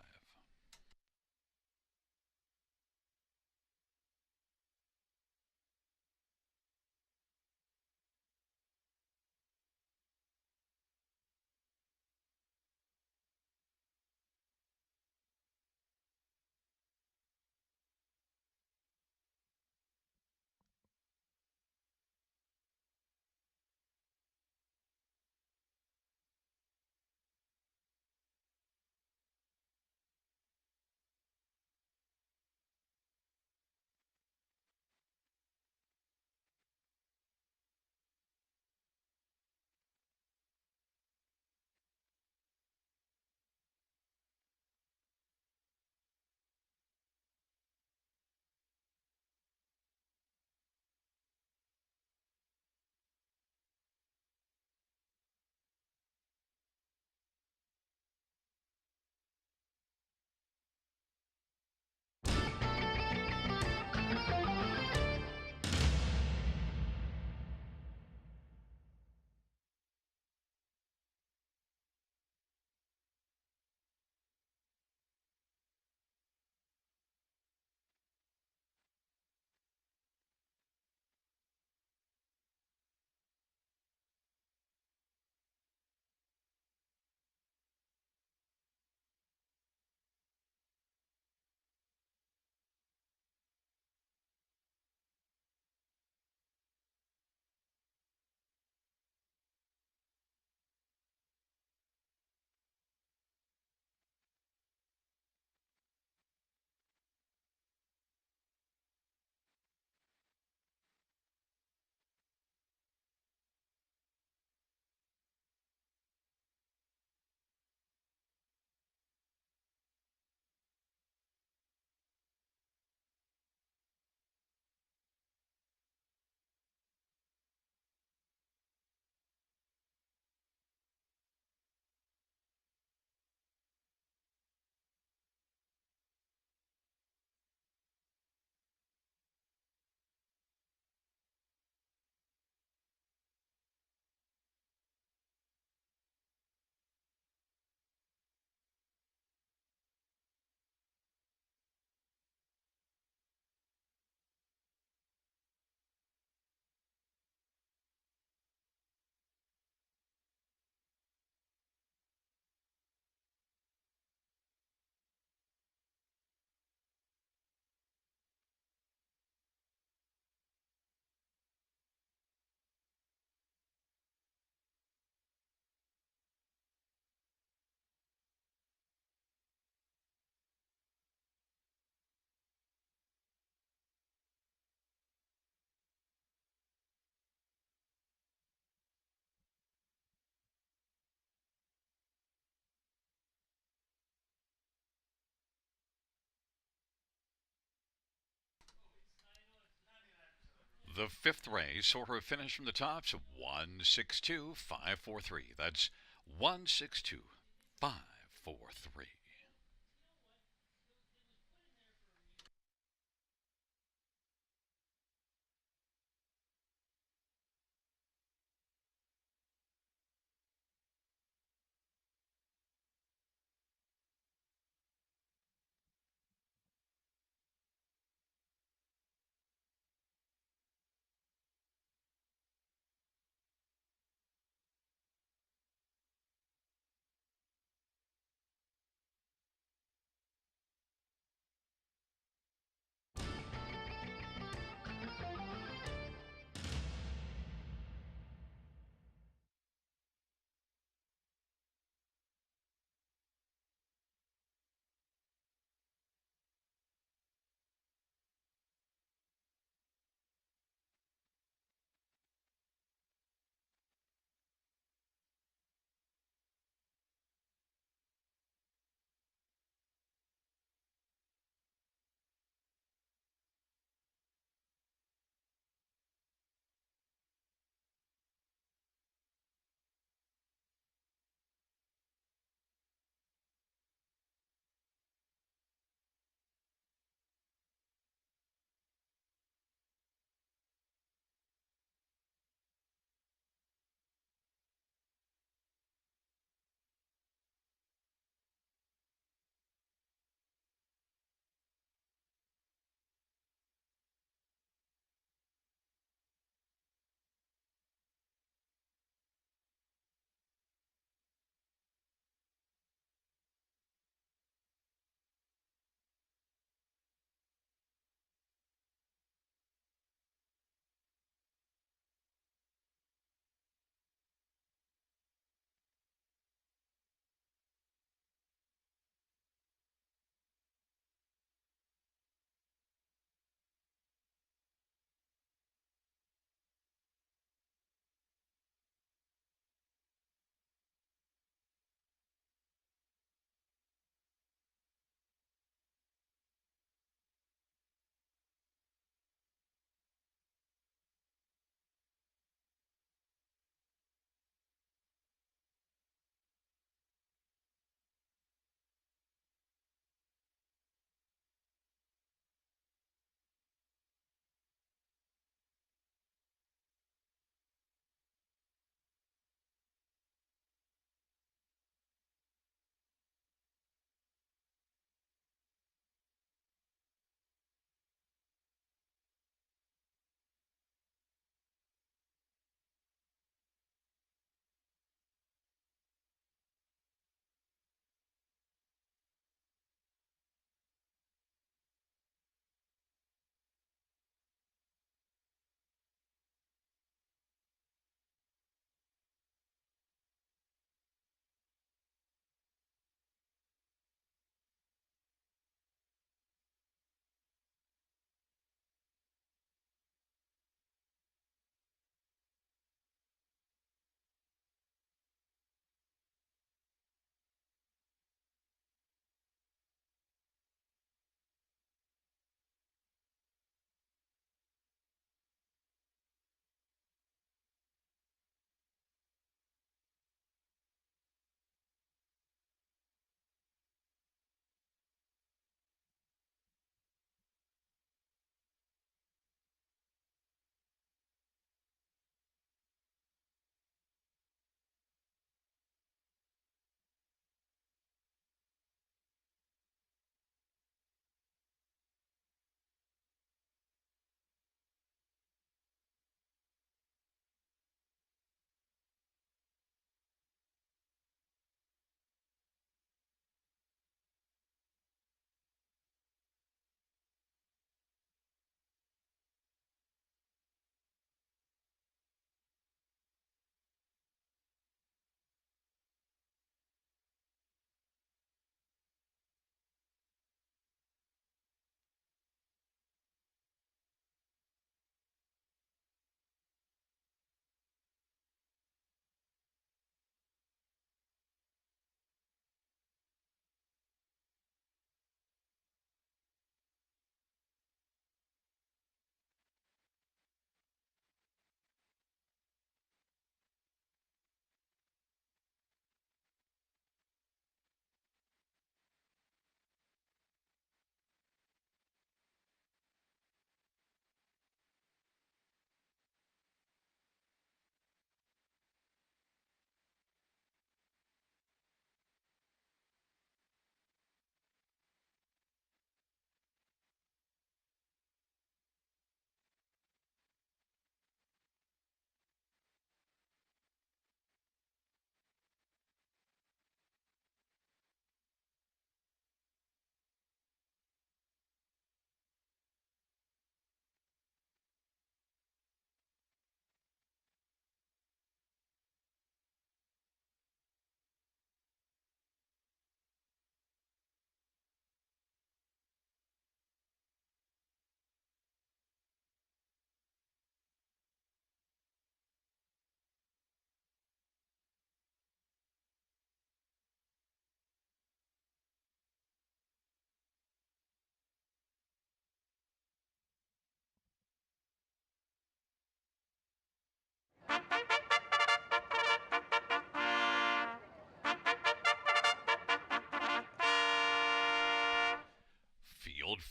The fifth race, order of finish from the tops, 162543. That's 162543.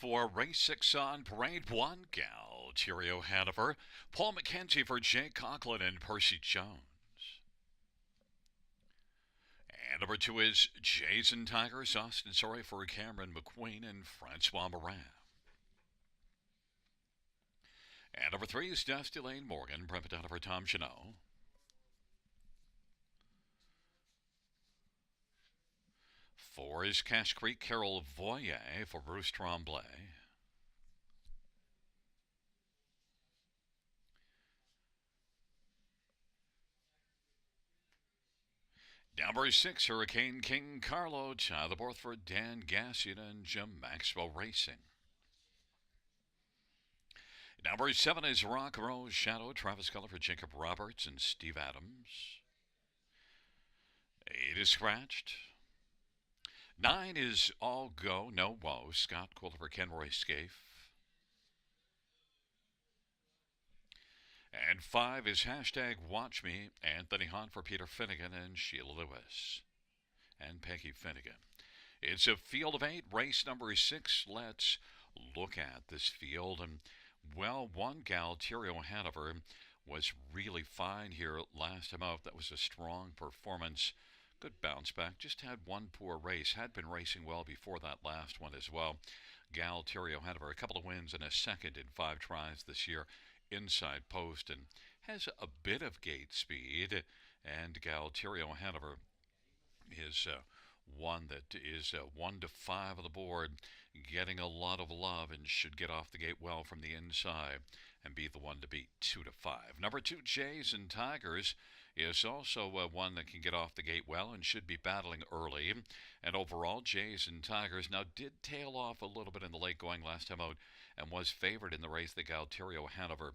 for race 6 on parade 1, Galterio Hanover, Paul McKenzie for Jay Conklin and Percy Jones. And number 2 is Jason Tigers, Austin Sorry for Cameron McQueen and Francois Morin. And number 3 is Dusty Lane Morgan, Bremerton for Tom Chanot. 4 is Cash Creek Carol Voyer for Bruce Tremblay. Number 6, Hurricane King Carlo, child of birth for Dan Gassian and Jim Maxwell Racing. Number 7 is Rock Rose Shadow, Travis Keller for Jacob Roberts and Steve Adams. 8 is Scratched. 9 is All Go, No Woe, Scott Coulter for Kenroy Scaife. And 5 is hashtag Watch Me, Anthony Hahn for Peter Finnegan and Sheila Lewis. And Peggy Finnegan. It's a field of 8, race number 6. Let's look at this field. And, well, one Galterio Hanover was really fine here last time out. That was a strong performance. Good bounce back. Just had one poor race. Had been racing well before that last one as well. Galterio Hanover, a couple of wins and a second in 5 tries this year. Inside post and has a bit of gate speed. And Galterio Hanover is one that is 1 to 5 on the board, getting a lot of love and should get off the gate well from the inside and be the one to beat 2 to 5. Number 2, Jays and Tigers, is also one that can get off the gate well and should be battling early. And overall, Jays and Tigers now did tail off a little bit in the late going last time out and was favored in the race that Galterio Hanover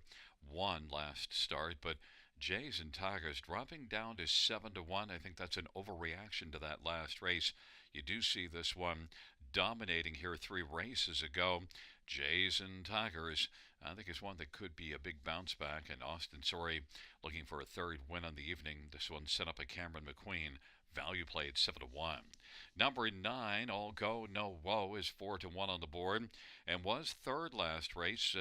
won last start. But Jays and Tigers dropping down to 7 to 1. I think that's an overreaction to that last race. You do see this one dominating here 3 races ago. Jays and Tigers, I think, is one that could be a big bounce back. And Austin Sorry looking for a 3rd win on the evening. This one set up a Cameron McQueen. Value played 7 to 1. Number 9, All Go No Woe, is 4 to 1 on the board and was 3rd last race.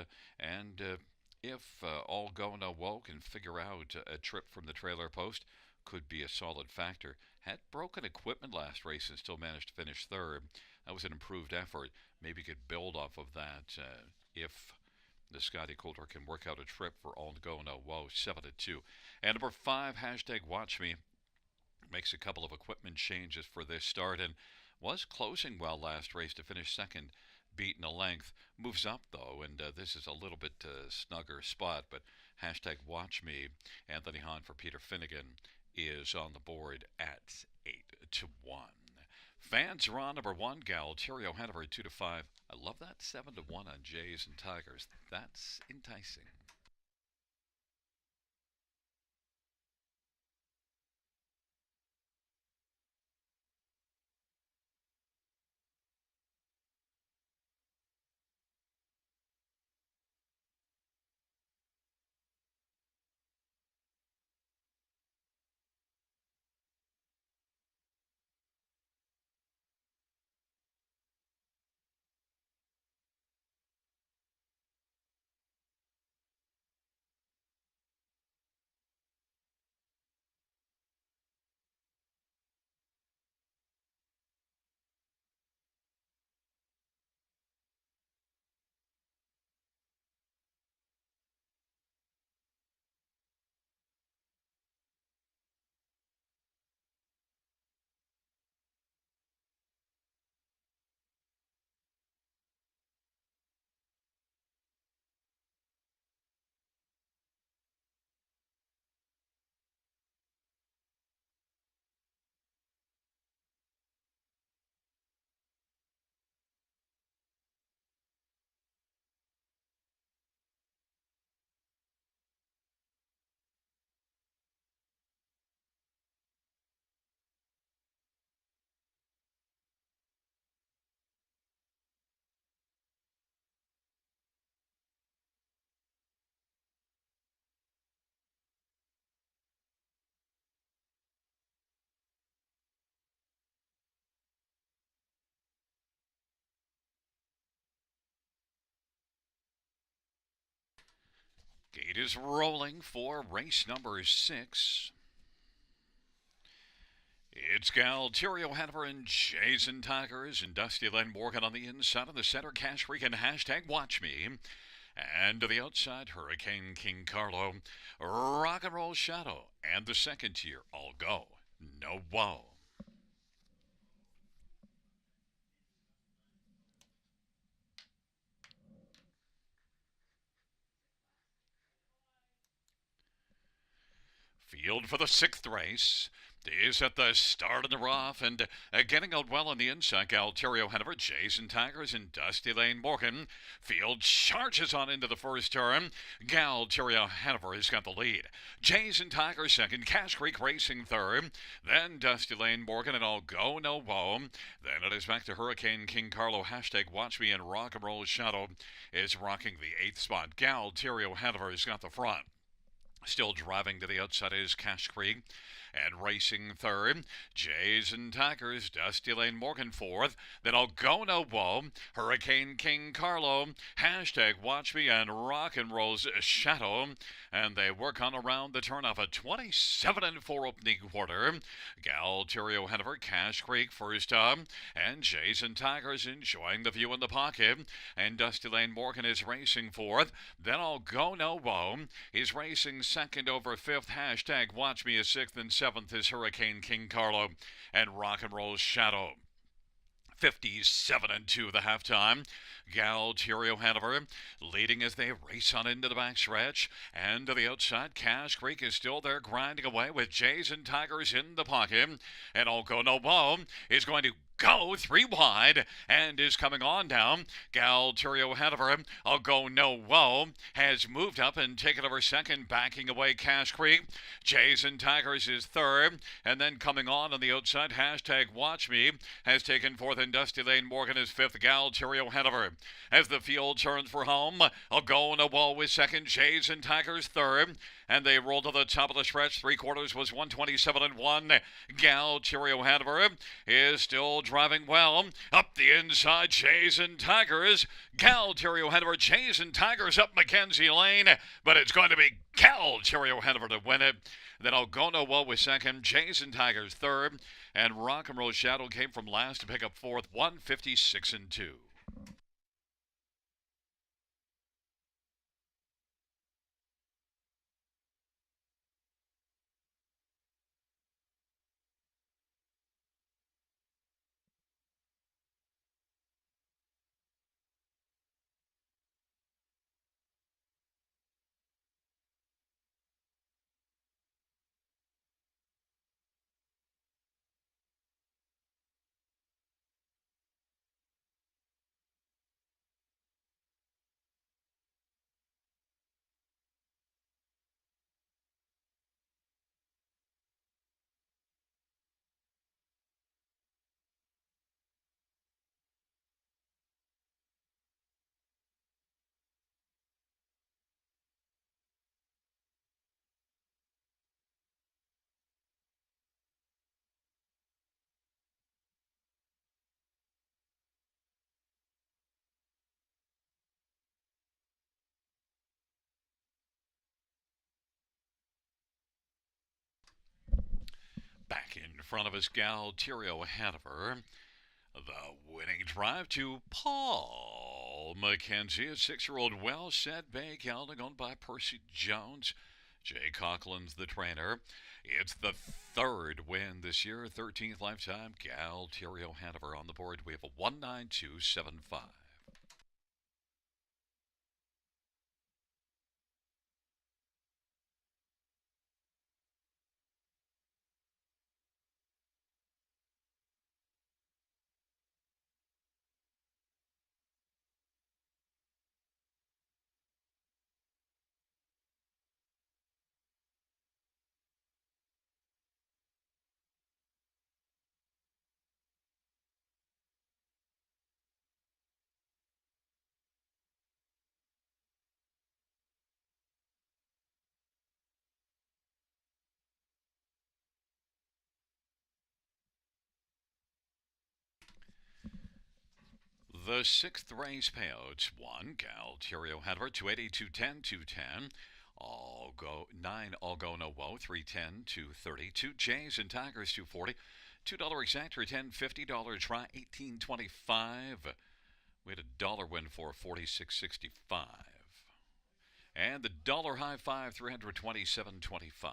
If All Go No Woe can figure out a trip from the trailer post, could be a solid factor. Had broken equipment last race and still managed to finish 3rd. That was an improved effort. Maybe could build off of that if the Scotty Coulter can work out a trip for All Go No Woe. 7 to 2. And number 5, hashtag Watch Me, makes a couple of equipment changes for this start and was closing well last race to finish 2nd, beaten a length. Moves up though, and this is a little bit snugger spot, but hashtag Watch Me, Anthony Hahn for Peter Finnegan, is on the board at 8 to 1. Fans are on number 1, Galterio Hanover, 2 to 5. I love that 7 to 1 on Jays and Tigers. That's enticing. Gate is rolling for race number 6. It's Galterio Hanover and Jason Tigers and Dusty Len Morgan on the inside of the center. Cash Freak and hashtag Watch Me. And to the outside, Hurricane King Carlo, Rock and Roll Shadow, and the second tier all go. No woe. Field for the 6th race. Is at the start of the rough and getting out well on the inside. Galterio Hanover, Jason Tigers, and Dusty Lane Morgan. Field charges on into the first turn. Galterio Hanover has got the lead. Jason Tigers second. Cash Creek Racing third. Then Dusty Lane Morgan, and I'll go no woe. Then it is back to Hurricane King Carlo. Hashtag Watch Me, and Rock and Roll Shadow is rocking the 8th spot. Galterio Hanover has got the front. Still driving to the outside is Cash Creek. And racing third, Jason Tigers, Dusty Lane Morgan fourth. Then I'll go no woe, Hurricane King Carlo, hashtag Watch Me, and Rock and Roll's Shadow. And they work on around the turn of a 27-4 opening quarter. Galterio Hanover, Cash Creek first up, and Jason Tigers enjoying the view in the pocket. And Dusty Lane Morgan is racing fourth. Then I'll go no woe. He's racing second over fifth. Hashtag Watch Me is sixth, and seventh is Hurricane King Carlo and Rock and Roll Shadow. 57-2 the halftime. Galterio Hanover leading as they race on into the backstretch. And to the outside, Cash Creek is still there grinding away with Jason Tigers in the pocket. And I'll go no woe is going to go 3 wide and is coming on down. Galterio Hanover, I'll go no woe, has moved up and taken over second, backing away Cash Creek. Jason Tigers is third, and then coming on the outside, hashtag Watch Me, has taken fourth, and Dusty Lane Morgan is fifth. Galterio Hanover, as the field turns for home, I'll go no woe with second, Jason Tigers third, and they roll to the top of the stretch. 3/4 was 127-1. Galterio Hanover is still driving well. Up the inside, Jason Tigers. Galterio Hanover, Jason Tigers up Mackenzie Lane, but it's going to be Galterio Hanover to win it. Then I'll go no woe with second, Jason Tigers third, and Rock and Roll Shadow came from last to pick up fourth, 156-2. Back in front of us, Galterio Hanover. The winning drive to Paul McKenzie, a 6-year-old well-set bay gelding owned by Percy Jones. Jay Coughlin's the trainer. It's the 3rd win this year, 13th lifetime. Galterio Hanover on the board. We have a 19275. The 6th race payouts: 1, Galterio Hanover, 280, 210, 210. All go 9 all go no woe 310 230 2 Jays and Tigers 240 $2 exactor 10.50 dollar try 18.25. We had a dollar win for 46.65. And the dollar high five 327.25.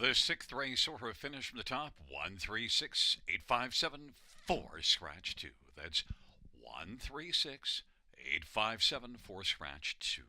The sixth race order finish from the top 136,857 scratch 2. That's 136,857 scratch 2.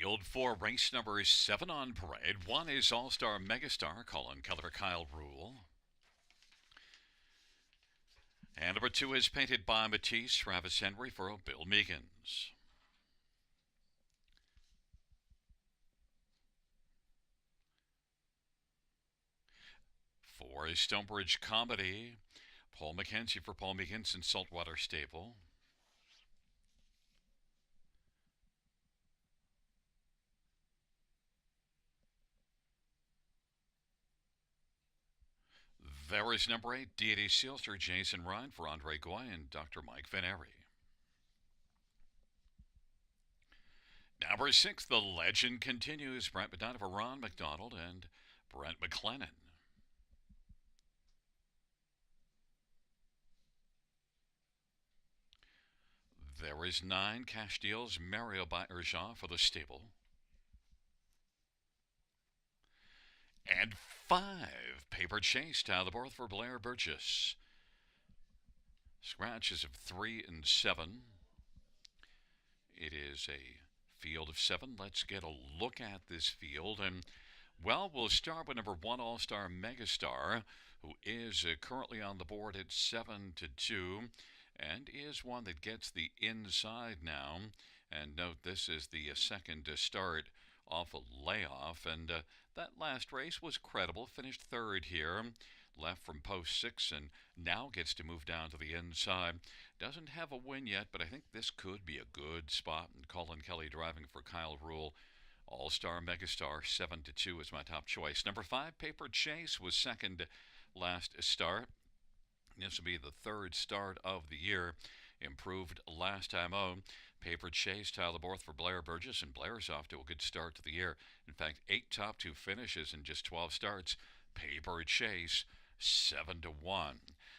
Field 4, race number 7 on parade. 1 is All-Star Megastar, Colin Keller, Kyle Rule. And number 2 is Painted by Matisse, Travis Henry for Bill Meekins. Four is Stonebridge Comedy, Paul McKenzie for Paul Meekins and Saltwater Stable. There is number 8, Deity Sealster, Jason Ryan for Andre Goy and Dr. Mike Veneri. Number 6, The Legend Continues, Brent Madonna for Ron McDonald and Brent McLennan. There is 9, Cash Deals, Mario by Urjan for the stable. And 5, Paper Chase, Tyler Borth for Blair Burgess. Scratches of 3 and 7. It is a field of 7. Let's get a look at this field. And, well, we'll start with number 1, All-Star Megastar, who is currently on the board at 7-2, and is one that gets the inside now. And note, this is the second start off a layoff, and that last race was credible. Finished third here, left from post 6, and now gets to move down to the inside. Doesn't have a win yet, but I think this could be a good spot. And Colin Kelly driving for Kyle Rule. All-Star Megastar 7-2 is my top choice. Number 5, Paper Chase, was second last start. This will be the third start of the year. Improved last time out. Paper Chase, Tyler Borth for Blair Burgess, and Blair's off to a good start to the year. In fact, 8 top 2 finishes in just 12 starts. Paper Chase 7-1.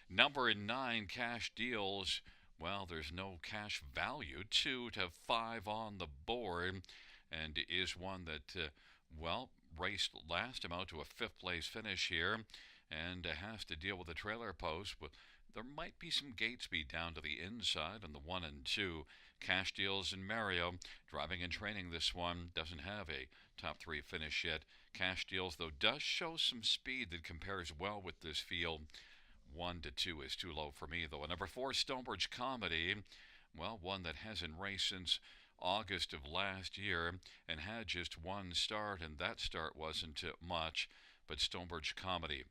Number 9, Cash Deals. Well, there's no cash value. 2-5 on the board, and is one that, raced last time out to a 5th place finish here, and has to deal with a trailer post. But there might be some gate speed down to the inside on the 1 and 2. Cash Deals and Mario driving and training this one. Doesn't have a top 3 finish yet. Cash Deals, though, does show some speed that compares well with this field. 1-2 is too low for me, though. And number 4, Stonebridge Comedy. Well, one that hasn't raced since August of last year and had just 1 start, and that start wasn't much. But Stonebridge Comedy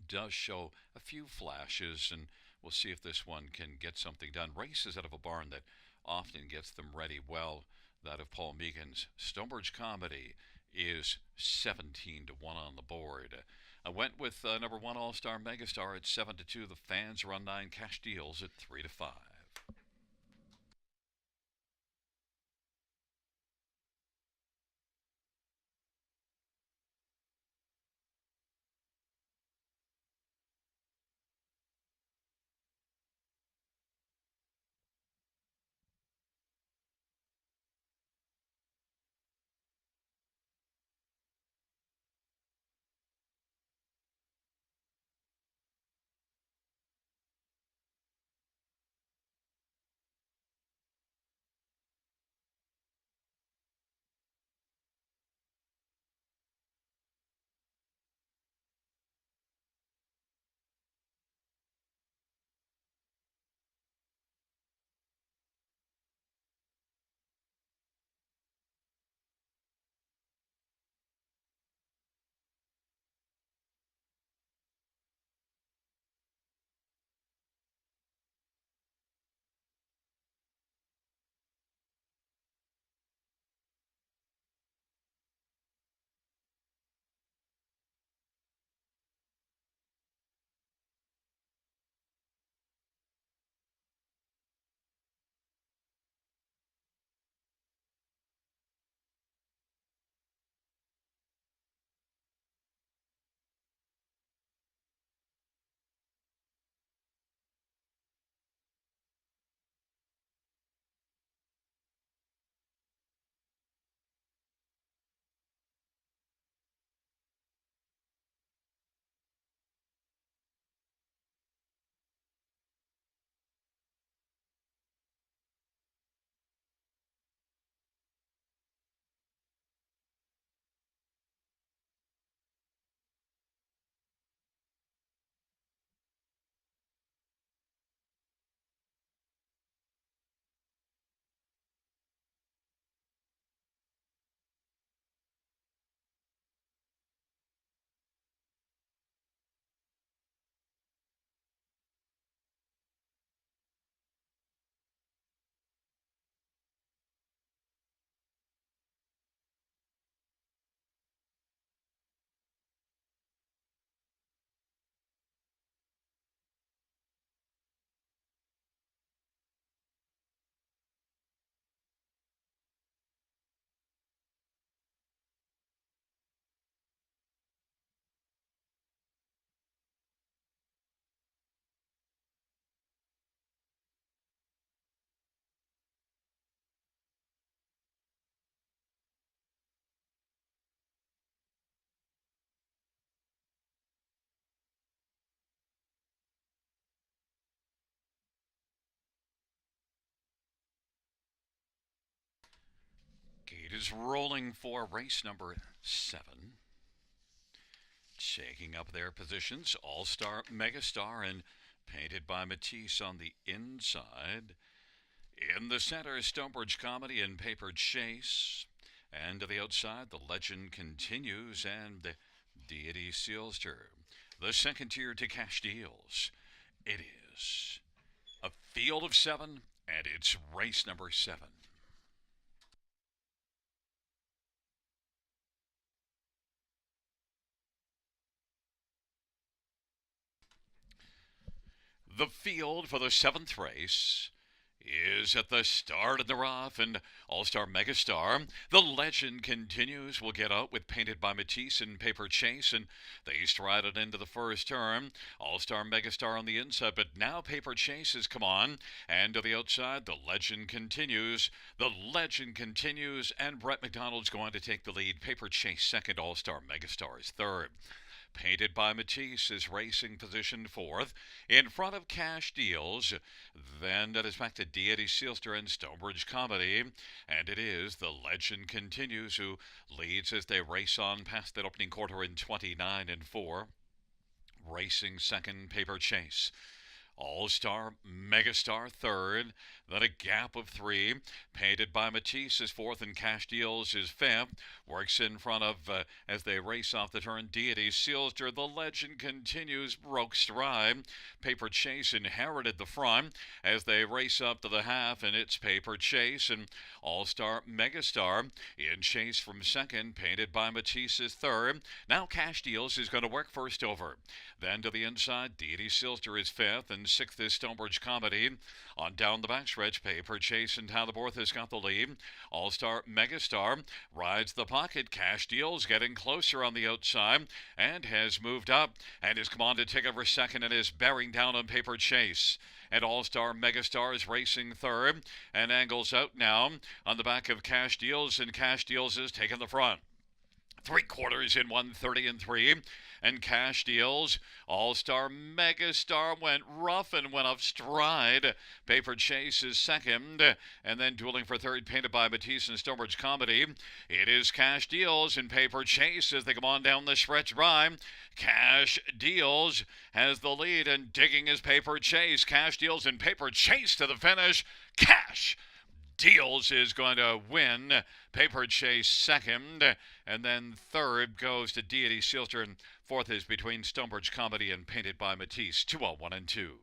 does show a few flashes, and we'll see if this one can get something done. Races out of a barn that often gets them ready well. That of Paul Meekins. Stonebridge Comedy is 17-1 on the board. I went with number 1, All-Star Megastar at 7-2. The fans are on 9. Cash Deals at 3-5. is rolling for race number 7. Shaking up their positions, All Star, Megastar, and Painted by Matisse on the inside. In the center, Stonebridge Comedy and Paper Chase. And to the outside, the legend continues and the deity Sealster. The second tier to cash deals. It is a field of 7, and it's race number 7. The field for the 7th race is at the start of the rough, and All-Star Megastar. The legend continues. Will get out with Painted by Matisse and Paper Chase, and they stride it into the first turn. All-Star Megastar on the inside, but now Paper Chase has come on, and to the outside, the legend continues. The legend continues, and Brett McDonald's going to take the lead. Paper Chase second, All-Star Megastar is third. Painted by Matisse is racing position 4th in front of Cash Deals. Then that is back to Deity Sealster and Stonebridge Comedy. And it is the legend continues who leads as they race on past that opening quarter in 29 and 4. Racing second, Paper Chase. All-Star Megastar third, then a gap of 3. Painted by Matisse is fourth, and Cash Deals is fifth. Works in front of, as they race off the turn, Deity Sealster. The legend continues, broke stride. Paper Chase inherited the front as they race up to the half, and it's Paper Chase and All-Star Megastar in chase from second. Painted by Matisse is third. Now Cash Deals is going to work first over. Then to the inside, Deity Sealster is fifth, and sixth is Stonebridge Comedy. On down the backstretch, Paper Chase and Tyler Borth has got the lead. All-Star Megastar rides the pocket. Cash Deals getting closer on the outside and has moved up and has come on to take over second and is bearing down on Paper Chase. And All-Star Megastar is racing third and angles out now on the back of Cash Deals, and Cash Deals is taking the front. 3/4 in 1:30 and 3. And Cash Deals, All-Star Megastar went rough and went off stride. Paper Chase is second, and then dueling for third, Painted by Matisse and Stonebridge Comedy. It is Cash Deals and Paper Chase as they come on down the stretch by. Cash Deals has the lead, and digging is Paper Chase. Cash Deals and Paper Chase to the finish. Cash Deals is going to win. Paper Chase second, and then third goes to Deity Sealster, and fourth is between Stonebridge Comedy and Painted by Matisse. 2-1 and 2.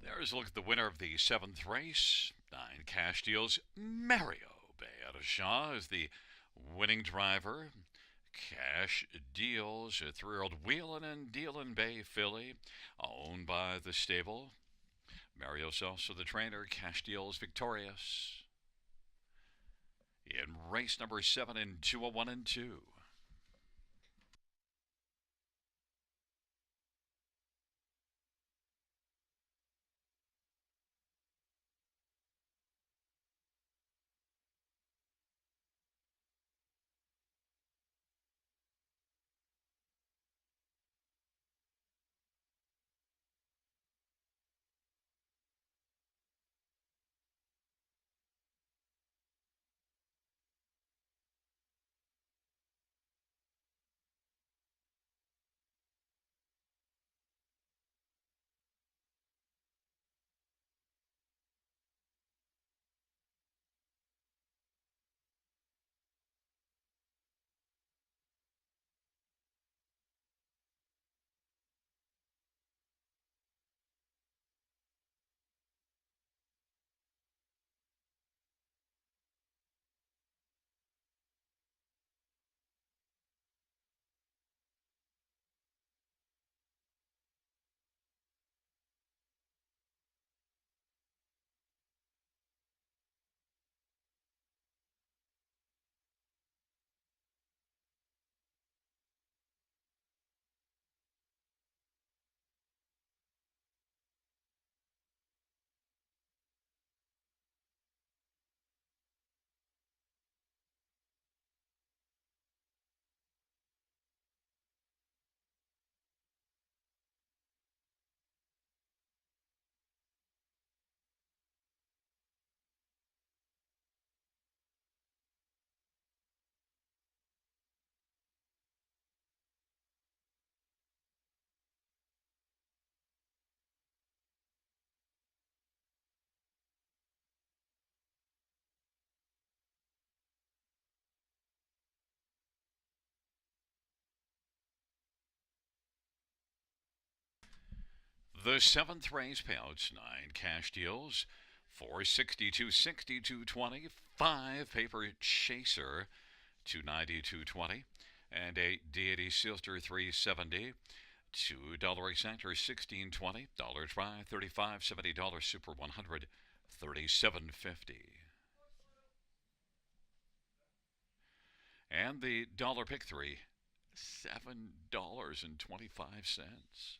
There's a look at the winner of the 7th race. 9 Cash Deals. Mario Beatashaw is the winning driver. Cash Deals, a 3-year-old Wheelin' and Dealin' Bay filly, owned by the stable. Mario's also the trainer. Cash Deals victorious in race number 7 in 2-1 and 2. The seventh race payouts 9 cash deals, 462, 62, 20, 5 paper chaser, 290, 220, and 8 deity sister 370. $2 exactor 16.20, dollar try 35, $70 super 100, 37.50. And the dollar pick three, $7.25.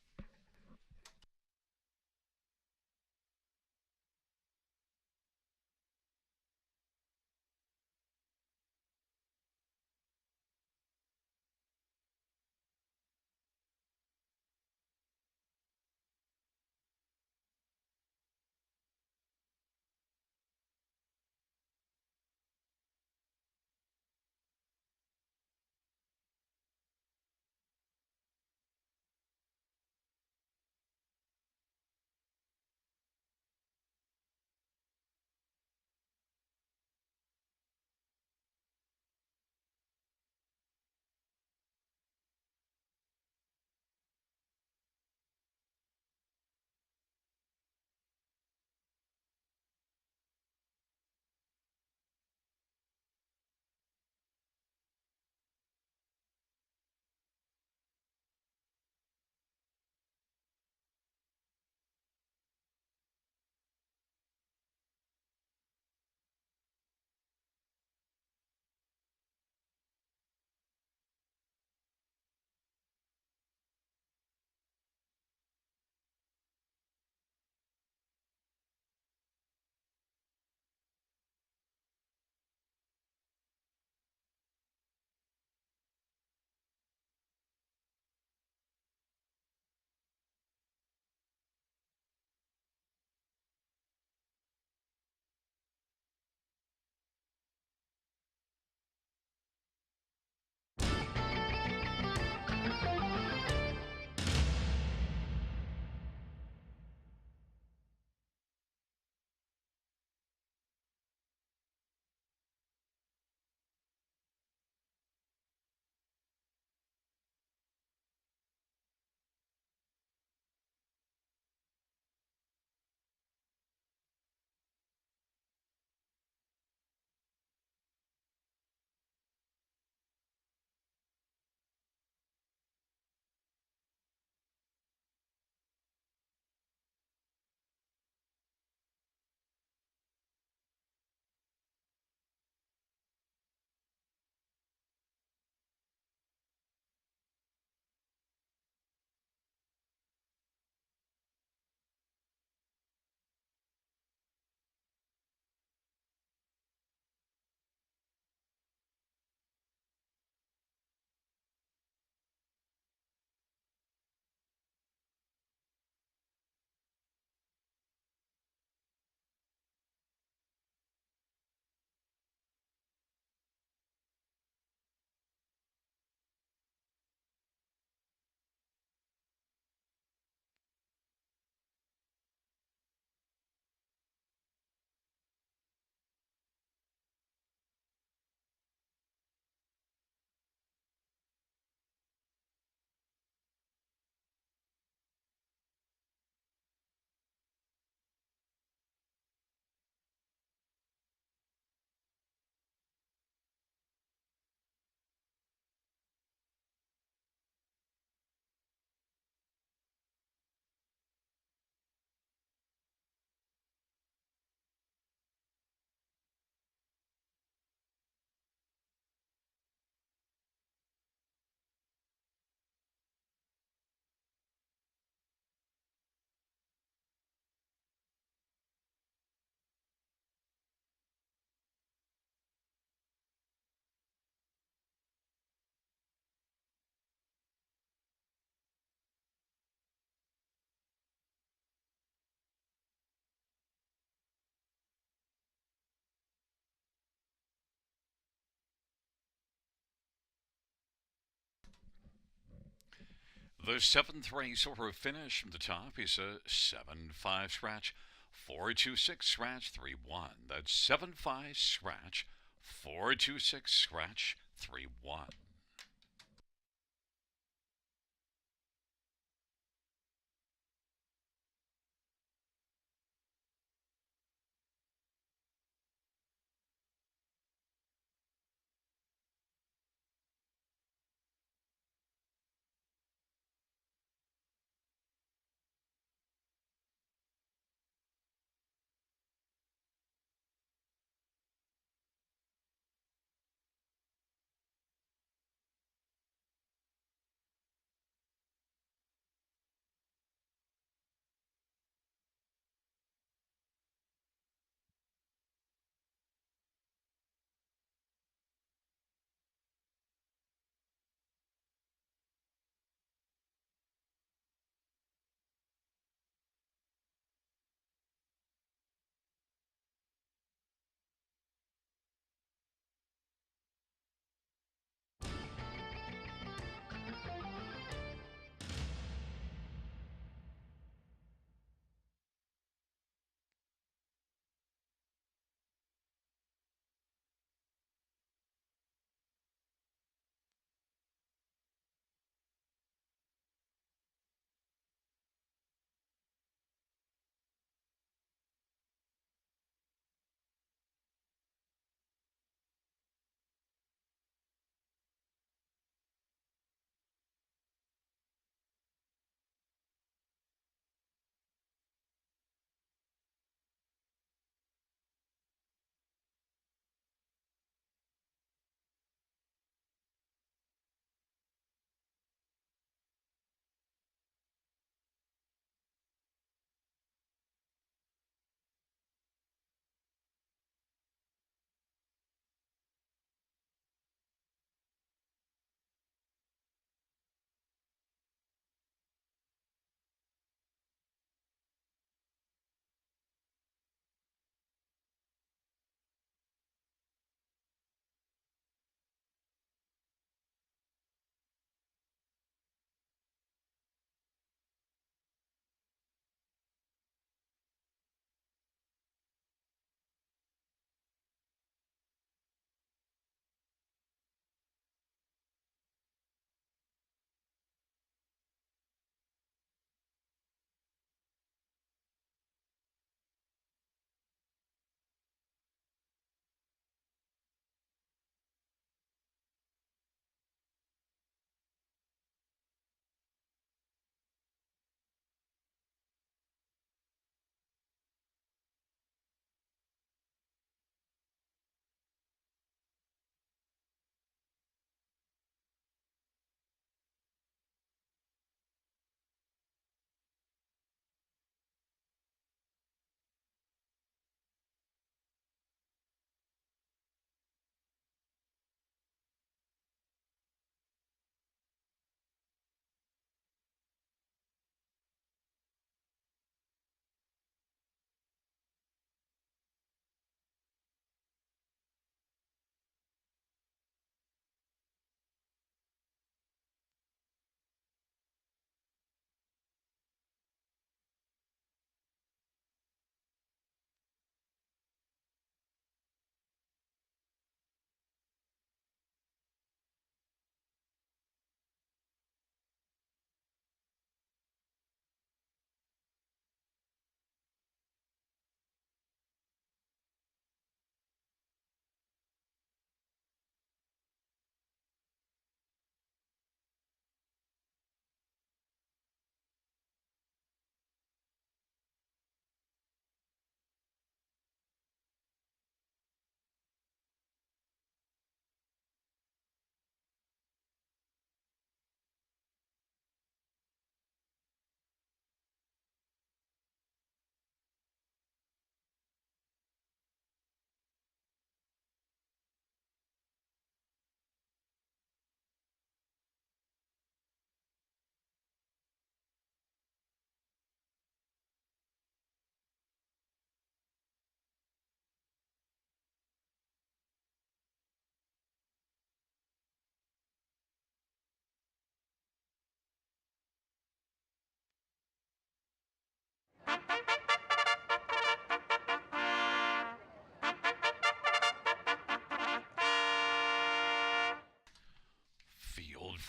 The seventh race over finish from the top is a 7-5 scratch, 426 scratch 3-1. That's 7-5 scratch, 426 scratch 3-1.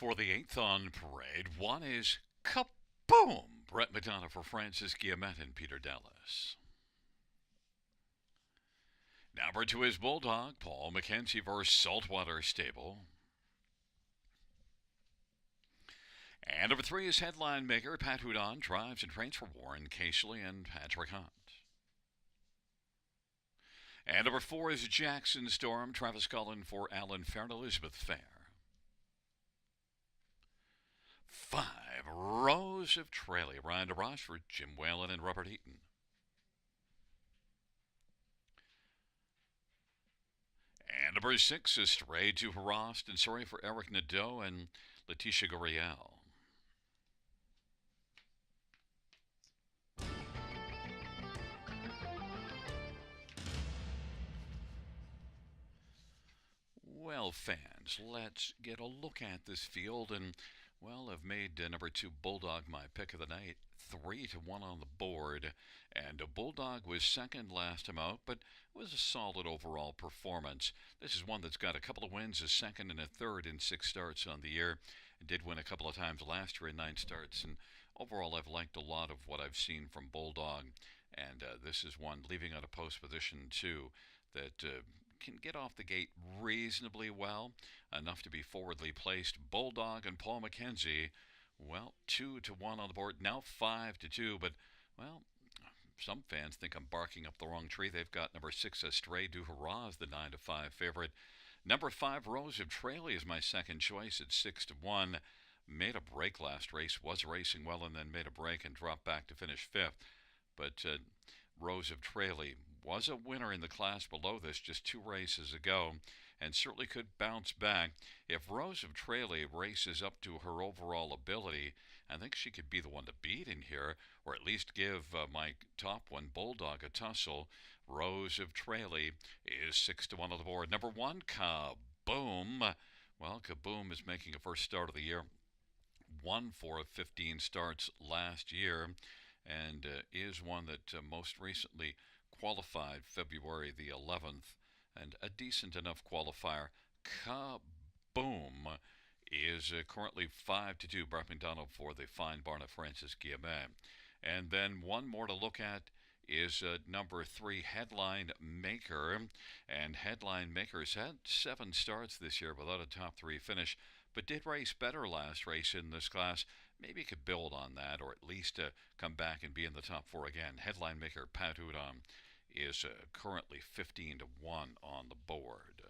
for the 8th on parade. One is Kaboom! Brett McDonough for Francis Guillemette and Peter Dallas. Number 2 is Bulldog, Paul McKenzie versus Saltwater Stable. And number 3 is Headline Maker, Pat Houdon, drives and trains for Warren Casely and Patrick Hunt. And number 4 is Jackson Storm, Travis Cullen for Alan Fair and Elizabeth Fair. 5, Rose of Tralee, Ryan DeRoche for Jim Whalen and Robert Eaton. And number 6 is Stray to Hrost and Sorry for Eric Nadeau and Letitia Guriel. Well, fans, let's get a look at this field, and well, I've made number 2 Bulldog my pick of the night, 3-1 on the board, and Bulldog was second last time out, but it was a solid overall performance. This is one that's got a couple of wins, a second and a third in 6 starts on the year, and did win a couple of times last year in 9 starts, and overall I've liked a lot of what I've seen from Bulldog, and this is one leaving out a post position too that can get off the gate reasonably well, enough to be forwardly placed. Bulldog and Paul McKenzie, well, 2-1 on the board, now 5-2, but, well, some fans think I'm barking up the wrong tree. They've got number 6, Stray du Haraz, the 9-5 favorite. Number 5, Rose of Tralee is my second choice at 6-1. Made a break last race, was racing well, and then made a break and dropped back to finish 5th. But Rose of Tralee was a winner in the class below this just 2 races ago, and certainly could bounce back. If Rose of Tralee races up to her overall ability, I think she could be the one to beat in here, or at least give my top one, Bulldog, a tussle. Rose of Tralee is 6-1 on the board. Number 1, Kaboom. Well, Kaboom is making a first start of the year. 1 for 15 starts last year, and is one that most recently qualified February the 11th, and a decent enough qualifier. Kaboom is currently 5-2. Brett McDonald for the fine barn of Francis Guillemette. And then one more to look at is number 3, Headline Maker. And Headline Maker's had 7 starts this year without a top 3 finish, but did race better last race in this class. Maybe could build on that, or at least come back and be in the top 4 again. Headline Maker Pat Houdon is currently 15-1 on the board.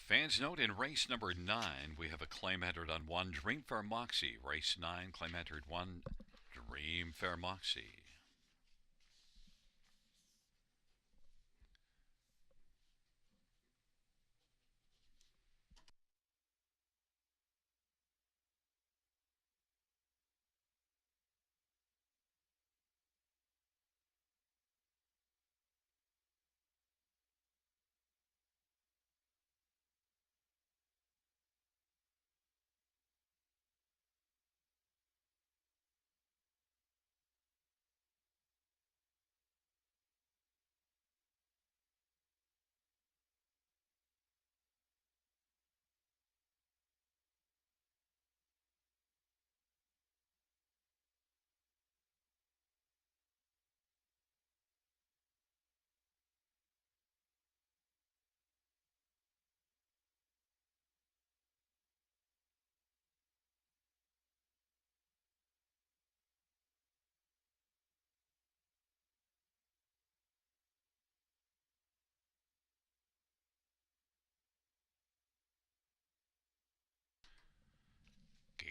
Fans note, in race number 9, we have a claim entered on 1, Dreamfair Moxie. Race 9, claim entered 1, Dreamfair Moxie.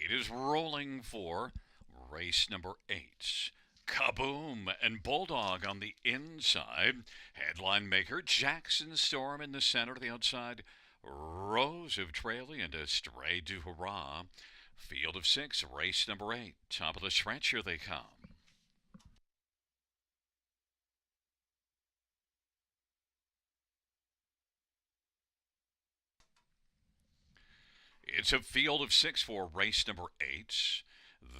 It is rolling for race number 8. Kaboom and Bulldog on the inside. Headline maker Jackson Storm in the center to the outside. Rows of Trailing and Estray du Hurrah. Field of 6, race number 8. Top of the stretch, here they come. It's a field of 6 for race number 8.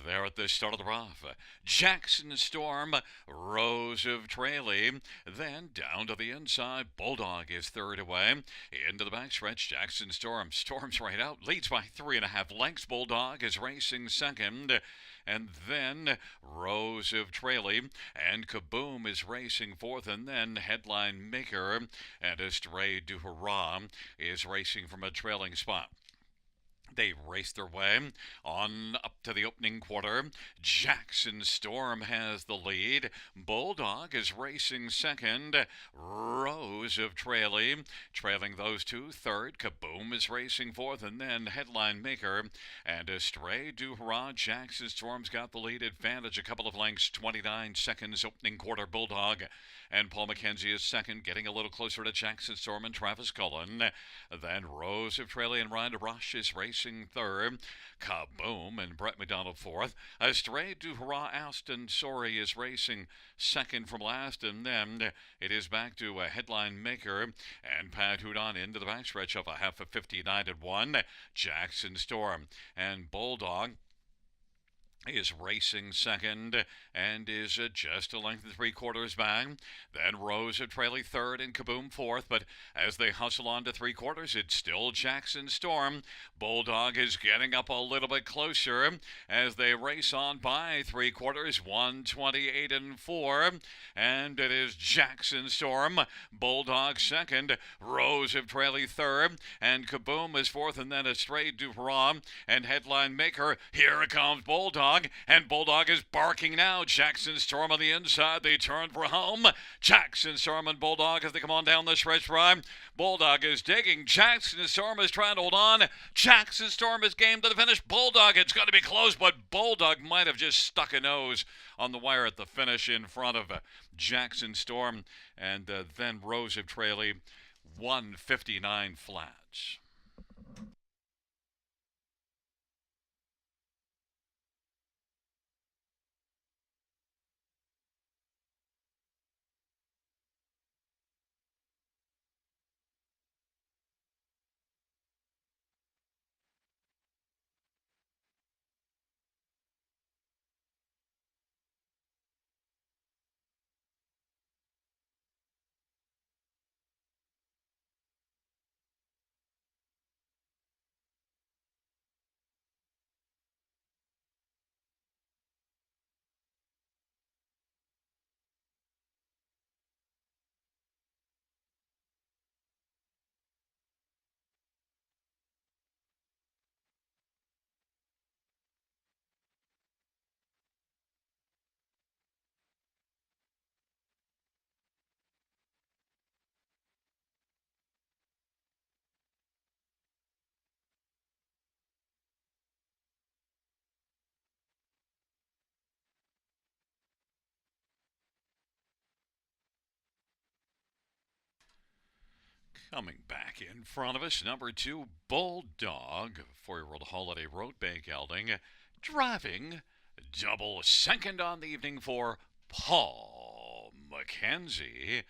There at the start of the rough, Jackson Storm, Rose of Tralee, then down to the inside, Bulldog is third away, into the backstretch, Jackson Storm, storms right out, leads by 3.5 lengths, Bulldog is racing second, and then Rose of Tralee and Kaboom is racing fourth, and then Headline Maker and Estray du Hurrah is racing from a trailing spot. They race their way on up to the opening quarter. Jackson Storm has the lead. Bulldog is racing second. Rose of Tralee trailing those two. Third, Kaboom is racing fourth. And then Headline Maker and Estray du Hurrah. Jackson Storm's got the lead advantage. A couple of lengths, 29 seconds opening quarter. Bulldog and Paul McKenzie is second, getting a little closer to Jackson Storm and Travis Cullen. Then Rose of Tralee and Ryan Rush is racing third. Kaboom and Brett McDonald fourth. Estray du Hurrah Aston Sorry is racing second from last, and then it is back to a Headline Maker and Pat Houdon into the backstretch of a half of 59-1. Jackson Storm and Bulldog is racing second and is just a length and 3/4 back. Then Rose of Tralee third and Kaboom fourth, but as they hustle on to 3/4, it's still Jackson Storm. Bulldog is getting up a little bit closer as they race on by 3/4, 128-4, and it is Jackson Storm, Bulldog second, Rose of Tralee third, and Kaboom is fourth, and then Estray du Hurrah and Headline Maker. Here comes Bulldog, and Bulldog is barking now. Jackson Storm on the inside. They turn for home. Jackson Storm and Bulldog as they come on down the stretch ride. Bulldog is digging. Jackson Storm is trying to hold on. Jackson Storm is game to the finish. Bulldog, it's going to be close, but Bulldog might have just stuck a nose on the wire at the finish in front of Jackson Storm. And then Rose of Tralee, 159 flats. Coming back in front of us, number 2, Bulldog, 4-year-old Holiday Road Bank gelding, driving double second on the evening for Paul McKenzie.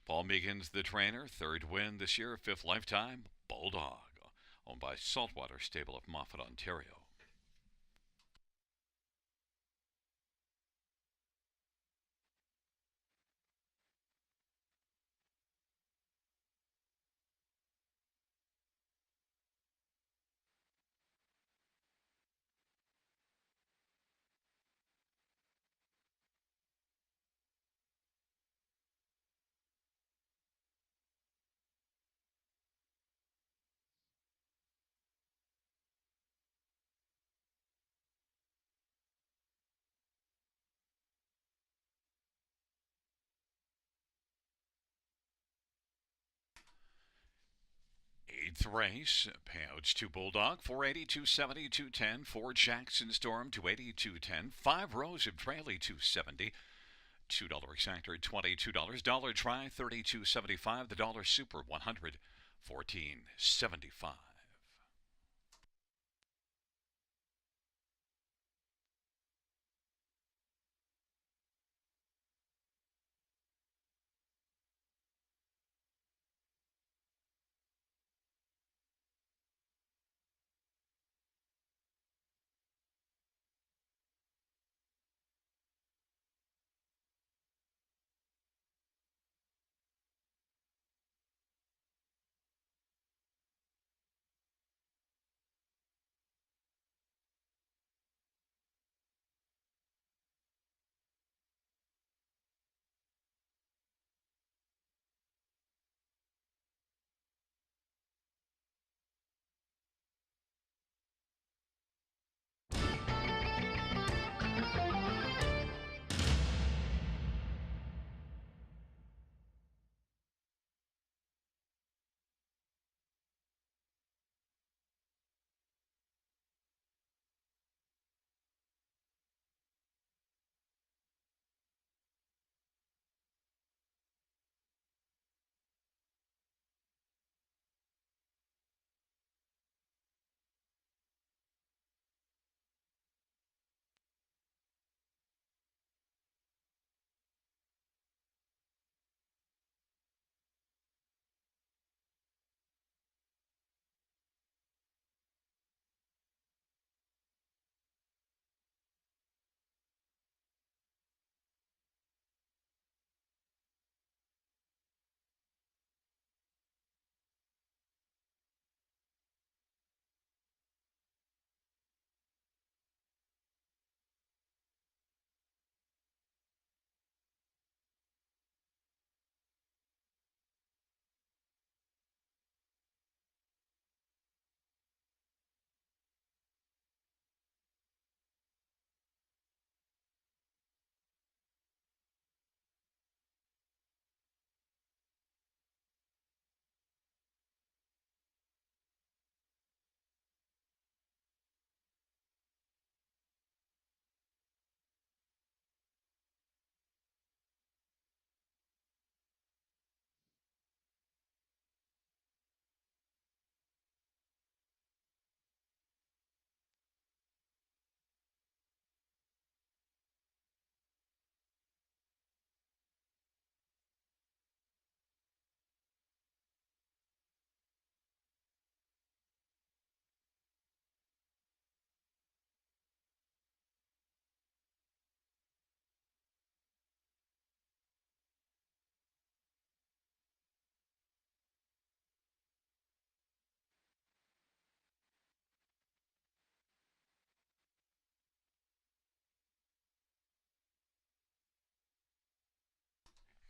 Paul Megan's the trainer, third win this year, 5th lifetime. Bulldog, owned by Saltwater Stable of Moffat, Ontario. Eighth race, payouts to Bulldog 480, 270, 210. For Jackson Storm 280, 210. 5 rows of Trailey 270. $2 exactor $22. Dollar try 32.75. The dollar super 100 14.75.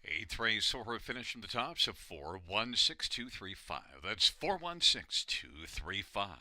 Eighth race, Sora finished from the top, so 416235. That's 416235.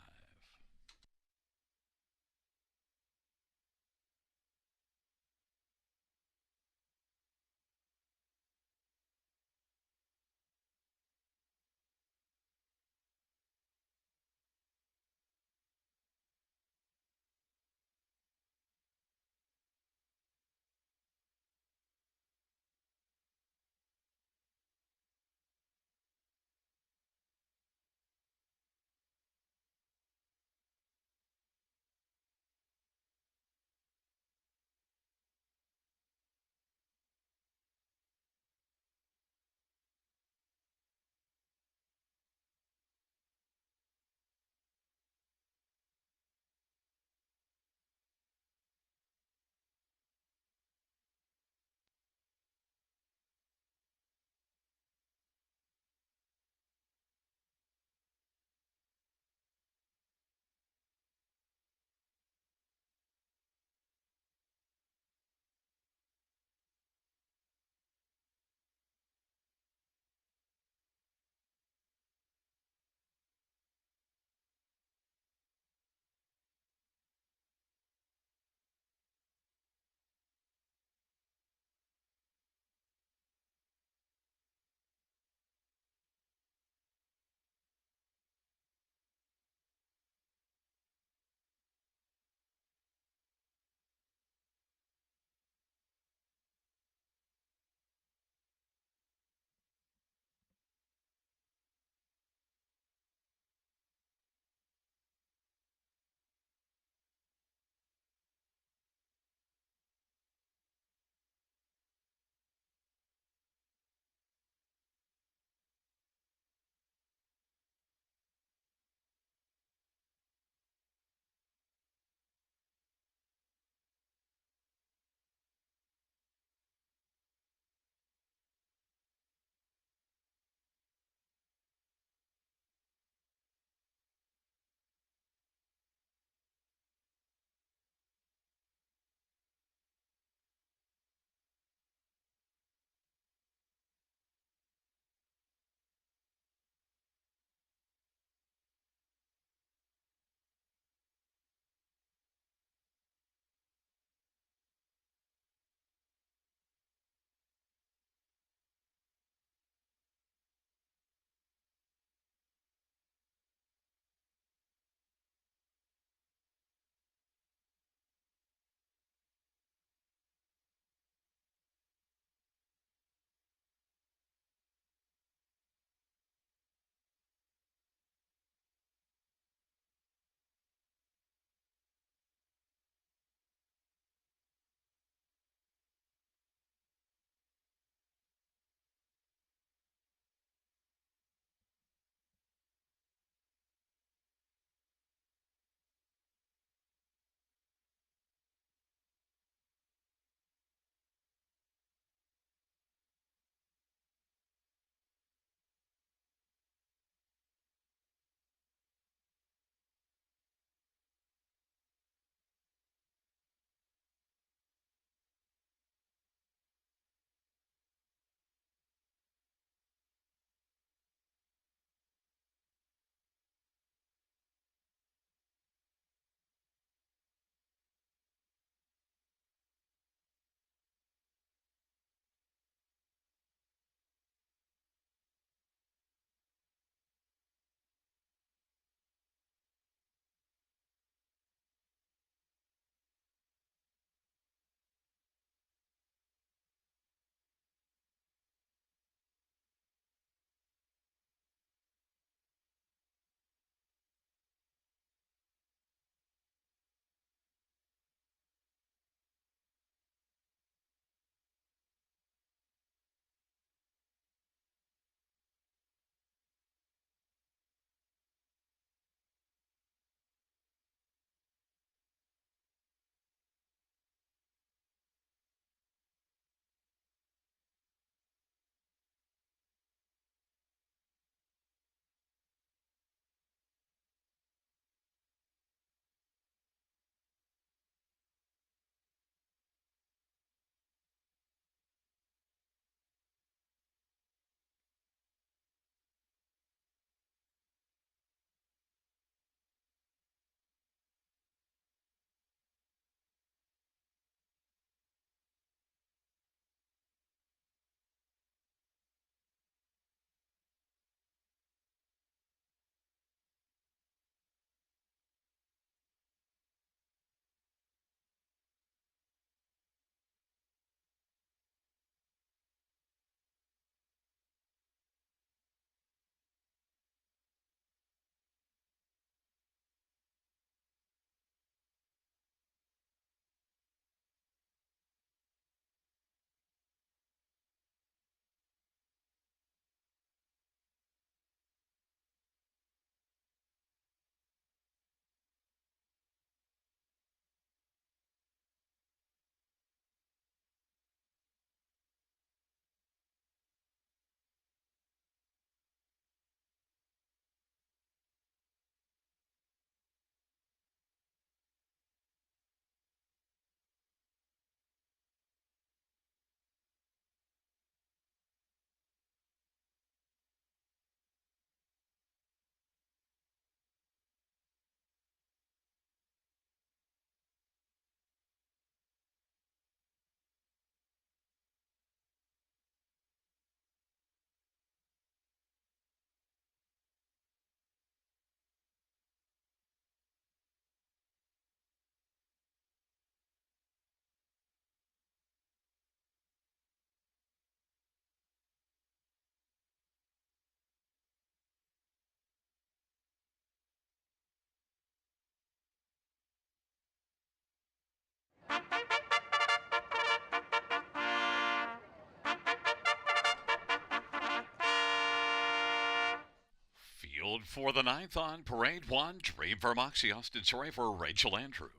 Field for the ninth on Parade 1. Dream for Moxie. Austin Sorry for Rachel Andrew.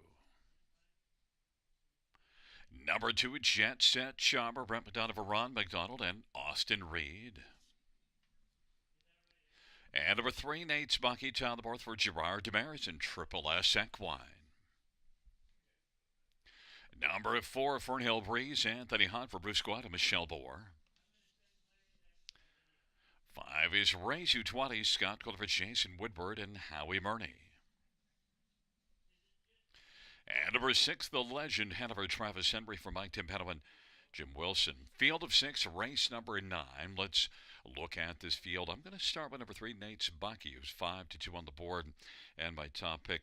Number 2, Jet Set Charmer, Brent McDonough, Ron McDonald, and Austin Reed. And number 3, Nate Spucky, Tyler Barth for Gerard Demaris and Triple S Equine. Number 4, Fernhill Breeze, Anthony Hunt for Bruce Squad and Michelle Bohr. 5 is Race U20, Scott Golder for Jason Woodward and Howie Murney. And number 6, the Legend, Hanover Travis Henry for Mike Timpano and Jim Wilson. Field of 6, race number 9. Let's look at this field. I'm going to start with number 3, Nate Spucky, who's 5-2 on the board. And my top pick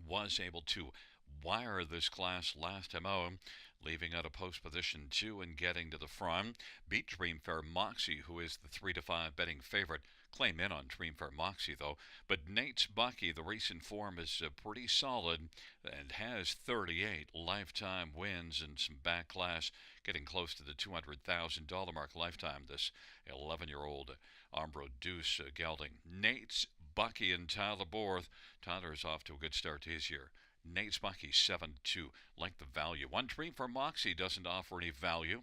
was able to wire this class last MO, leaving out a post position 2 and getting to the front. Beat Dreamfair Moxie, who is the 3-5 betting favorite. Claim in on Dreamfair Moxie, though. But Nate Spucky, the recent form is pretty solid and has 38 lifetime wins and some back class, getting close to the $200,000 mark lifetime. This 11-year-old Armbro Deuce gelding. Nate Spucky and Tyler Borth. Tyler's off to a good start this year. Nate Spucky 7-2, like the value. One Dream for Moxie doesn't offer any value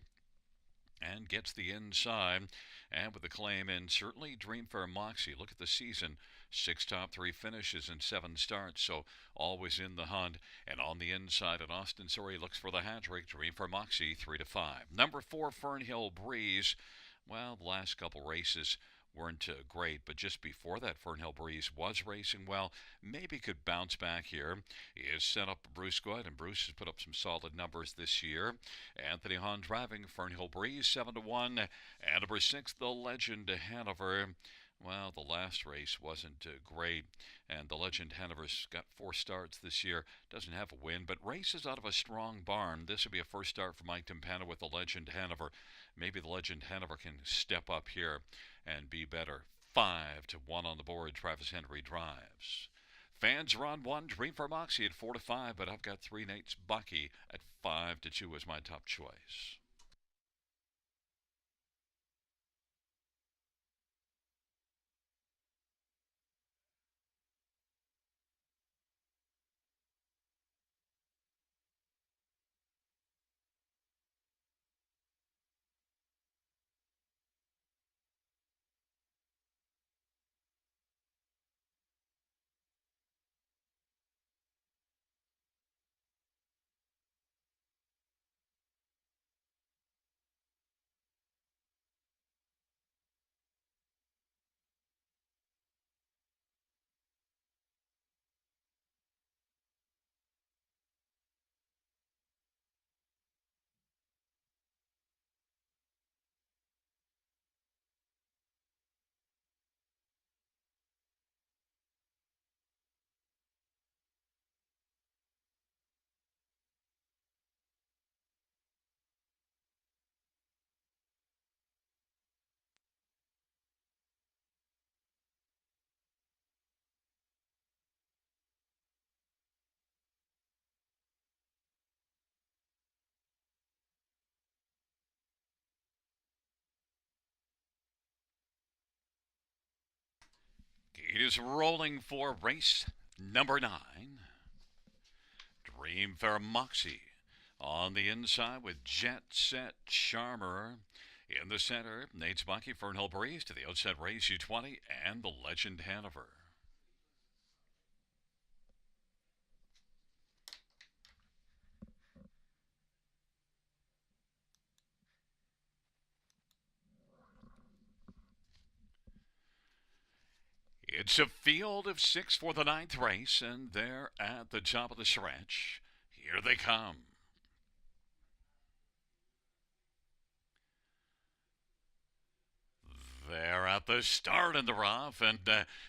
and gets the inside. And with the claim in, certainly Dreamfair Moxie. Look at the season. 6 top 3 finishes and 7 starts, so always in the hunt. And on the inside, and Austin Sorry looks for the hat-trick. Dreamfair Moxie 3-5. Number 4, Fernhill Breeze. Well, the last couple races weren't great, but just before that, Fernhill Breeze was racing well. Maybe could bounce back here. He is set up Bruce Good, and Bruce has put up some solid numbers this year. Anthony Hahn driving Fernhill Breeze 7-1, and number 6, the Legend Hanover. Well, the last race wasn't great, and the Legend Hanover's got 4 starts this year. Doesn't have a win, but races out of a strong barn. This would be a first start for Mike Timpano with the Legend Hanover. Maybe the Legend Hanover can step up here and be better. 5-1 on the board. Travis Henry drives. Fans are on 1. Dream for Moxie at 4-5, but I've got 3 Nate Spucky at 5-2 as my top choice. It is rolling for race number 9. Dreamfair Moxie on the inside with Jet Set Charmer. In the center, Nate Spucky, Fernhill Breeze. To the outside, Race U20 and the Legend Hanover. It's a field of 6 for the 9th race, and they're at the top of the stretch. Here they come. They're at the start in the rough and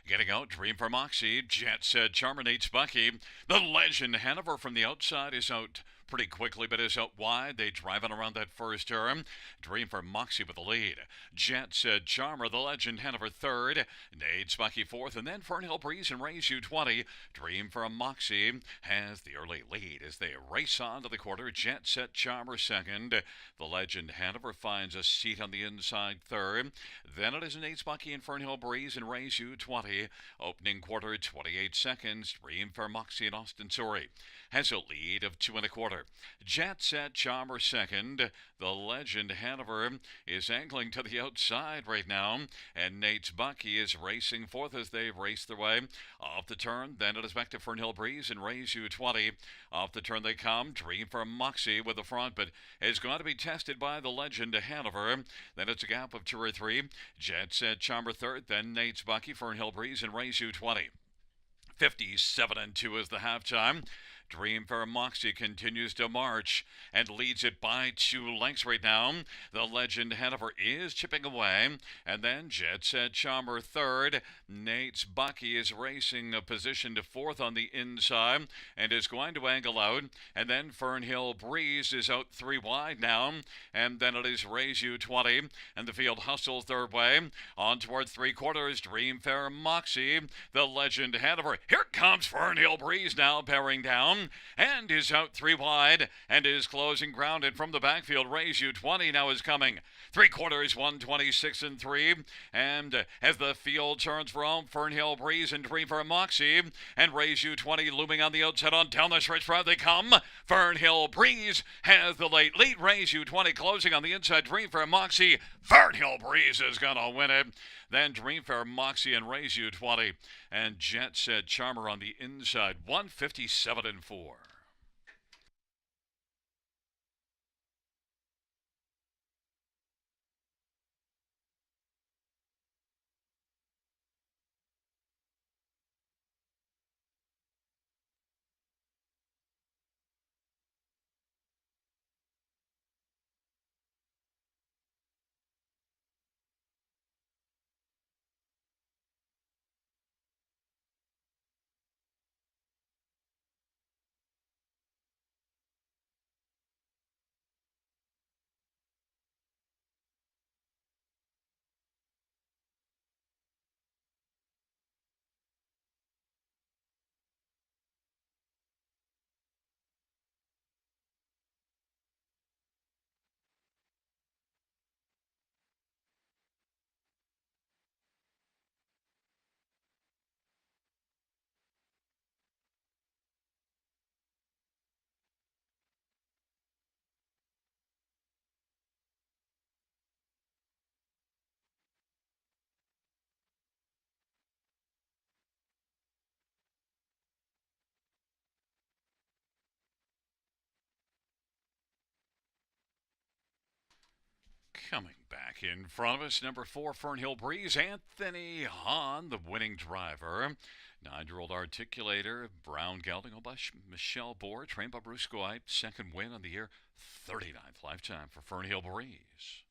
getting out. Dream for Moxie. Jet Set Charmer, Nate Spucky. The Legend Hanover from the outside is out pretty quickly, but is out wide. They driving around that first turn. Dream for Moxie with the lead. Jet Set Charmer, the legend, Hanover third. Nate Spucky fourth, and then Fernhill Breeze and Raise You 20. Dream for Moxie has the early lead as they race on to the quarter. Jet Set Charmer second. The legend Hanover finds a seat on the inside third. Then it is Nate Spucky and Fernhill Breeze and Raise You 20. Opening quarter, 28 seconds. Dream for Moxie and Austin Surrey has a lead of 2 1/4. Jet Set Charmer second. The legend Hanover is angling to the outside right now, and Nate Bucky is racing fourth as they race their way off the turn. Then it is back to Fernhill Breeze and Raise You 20. Off the turn they come. Dream for Moxie with the front, but is going to be tested by the legend Hanover. Then it's a gap of 2 or 3. Jet Set Charmer third. Then Nate Bucky, Fernhill Breeze and Raise You 20. 57-2 is the halftime. Dream for Moxie continues to march and leads it by 2 lengths right now. The legend Hanover is chipping away. And then Jet Set Charmer third. Nate's Bucky is racing a position to fourth on the inside and is going to angle out. And then Fernhill Breeze is out 3 wide now. And then it is Raise You 20. And the field hustles their way on towards 3/4. Dream for Moxie. The legend Hanover. Here comes Fernhill Breeze now bearing down and is out 3 wide and is closing ground. And from the backfield, Raise You 20 now is coming. 3/4, 126 and 3. And as the field turns for home, Fernhill Breeze and Dream for Moxie and Raise You 20 looming on the outside on down the stretch route they come. Fernhill Breeze has the late lead. Raise You 20 closing on the inside. Dream for Moxie. Fernhill Breeze is gonna win it. Then Dream for Moxie and Raise You 20. And Jet Set Charmer on the inside, 157 and 4. Coming back in front of us, number 4, Fernhill Breeze, Anthony Hahn, the winning driver. 9-year-old articulator, Brown Gelding, Obush, Michelle Bohr, trained by Bruce Goy, second win on the year, 39th lifetime for Fernhill Breeze.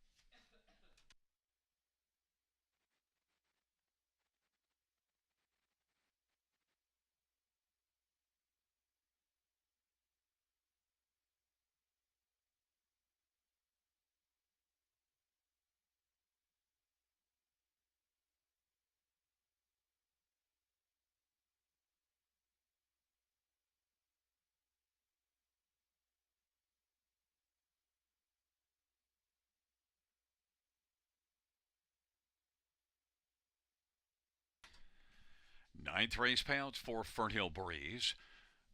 Ninth race payouts for Fernhill Breeze.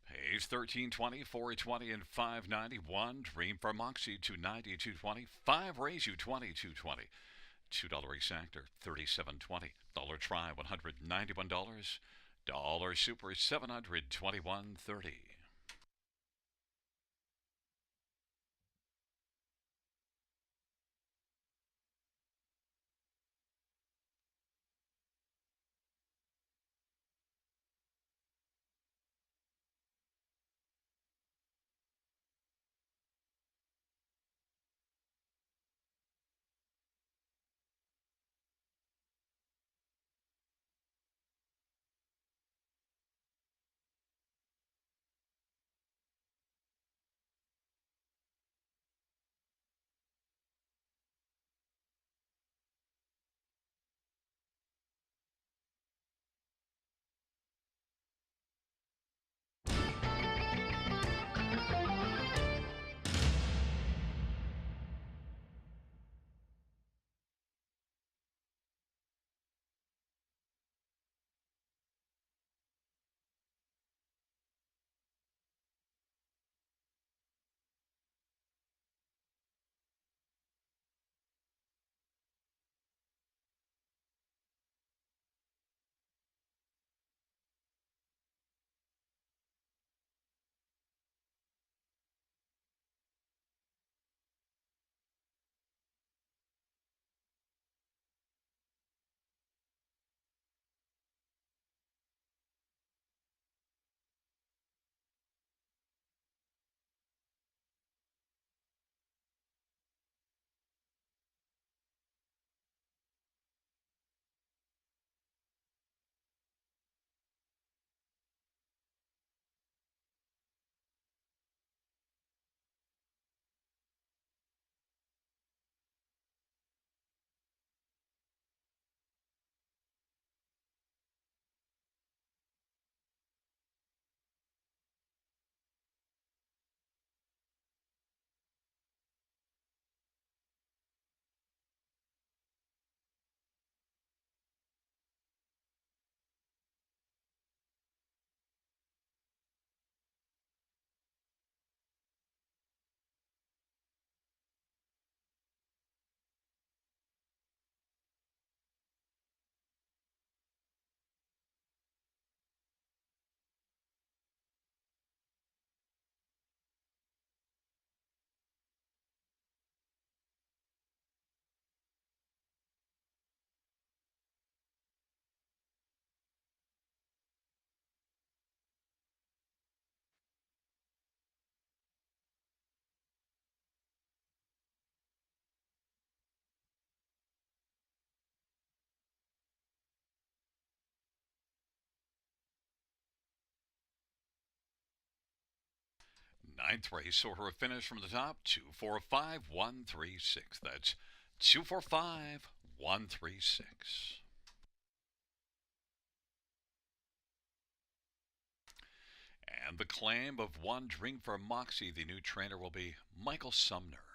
Pays 1320, 420, and 591. Dream for Moxie 290, 220. 5 Raise You 20, 220. $2 exactor 37.20. Dollar try $191. Dollar super 721.30. Ninth race, or her finish from the top, 245136. That's 245136. And the claim of one drink for Moxie, the new trainer, will be Michael Sumner.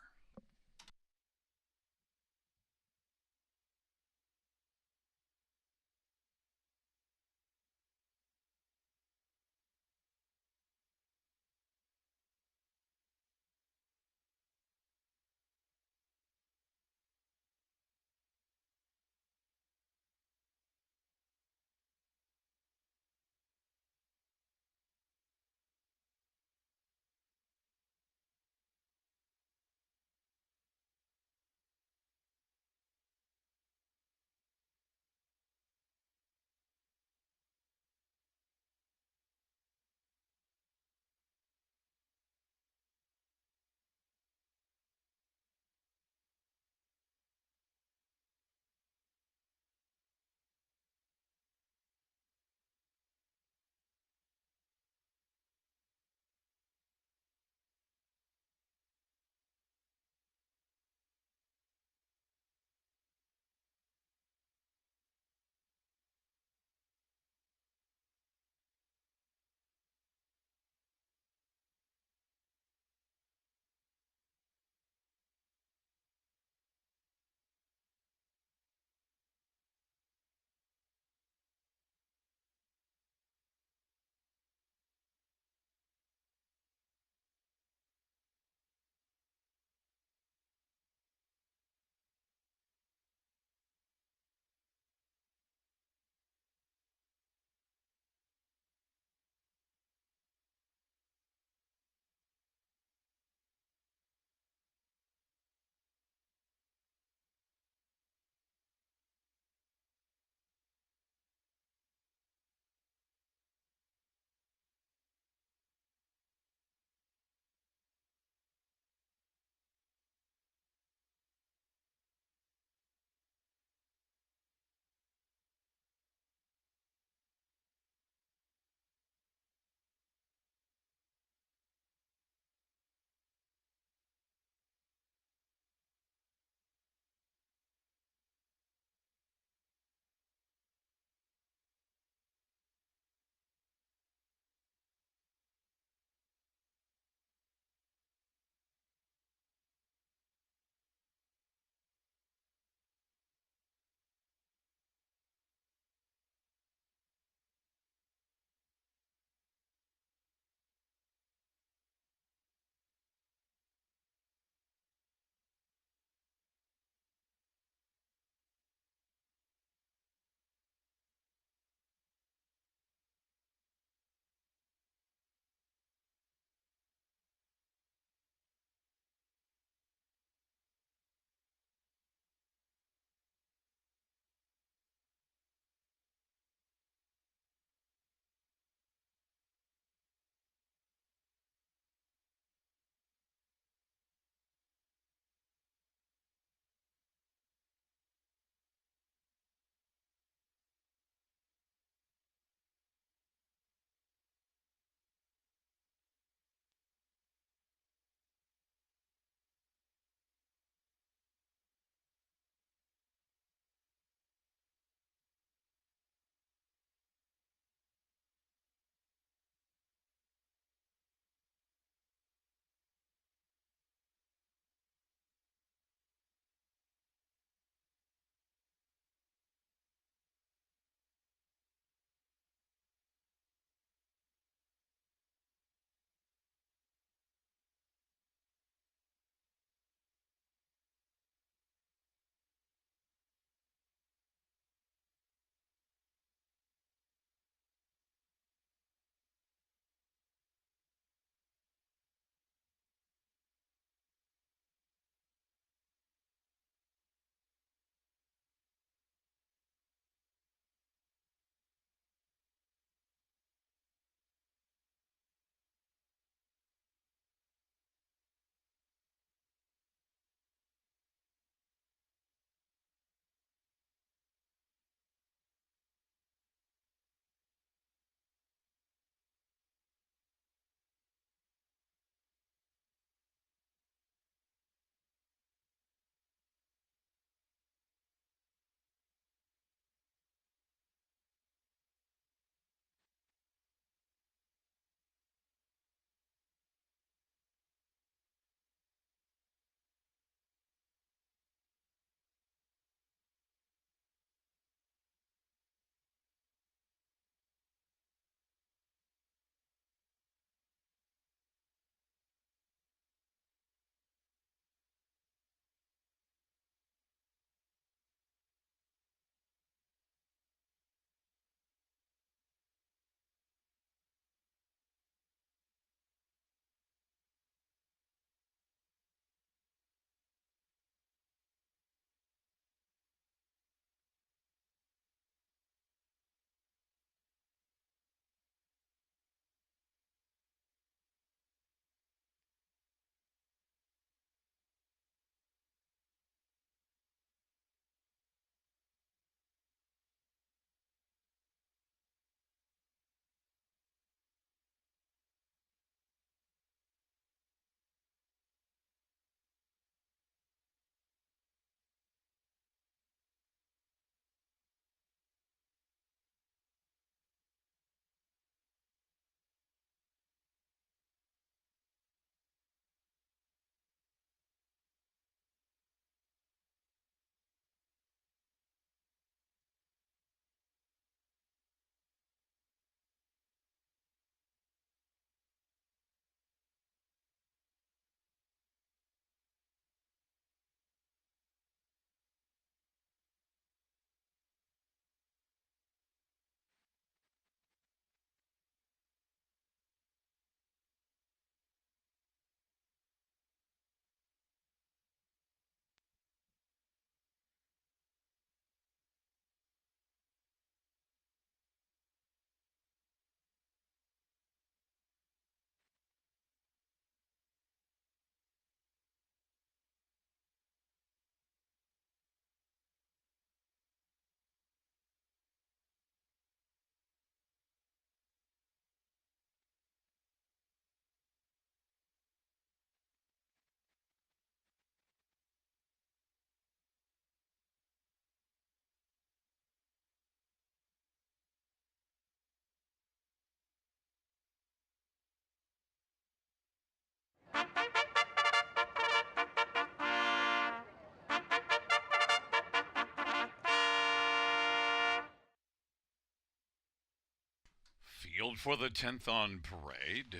Out for the 10th on parade.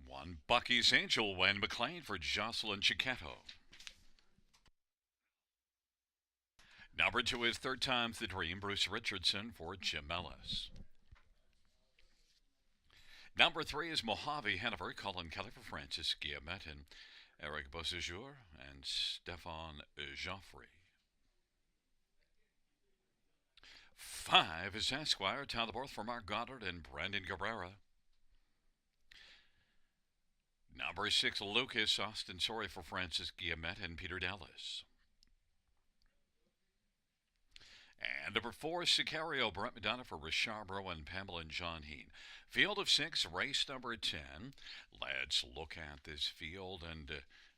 1 Bucky's Angel, Wayne McLean for Jocelyn Chiquetto. Number 2 is Third Time's the Dream, Bruce Richardson for Jim Ellis. Number 3 is Mojave Hanover, Colin Kelly for Francis Guillemette and Eric Beausejour and Stefan Joffrey. 5 is Esquire, Talborth for Mark Goddard and Brandon Guerrera. Number 6, Lucas Austin Sorry for Francis Guillemette and Peter Dallas. And number 4, Sicario, Brett Madonna for Richard Bro and Pamela and John Heen. Field of 6, race number 10. Let's look at this field, and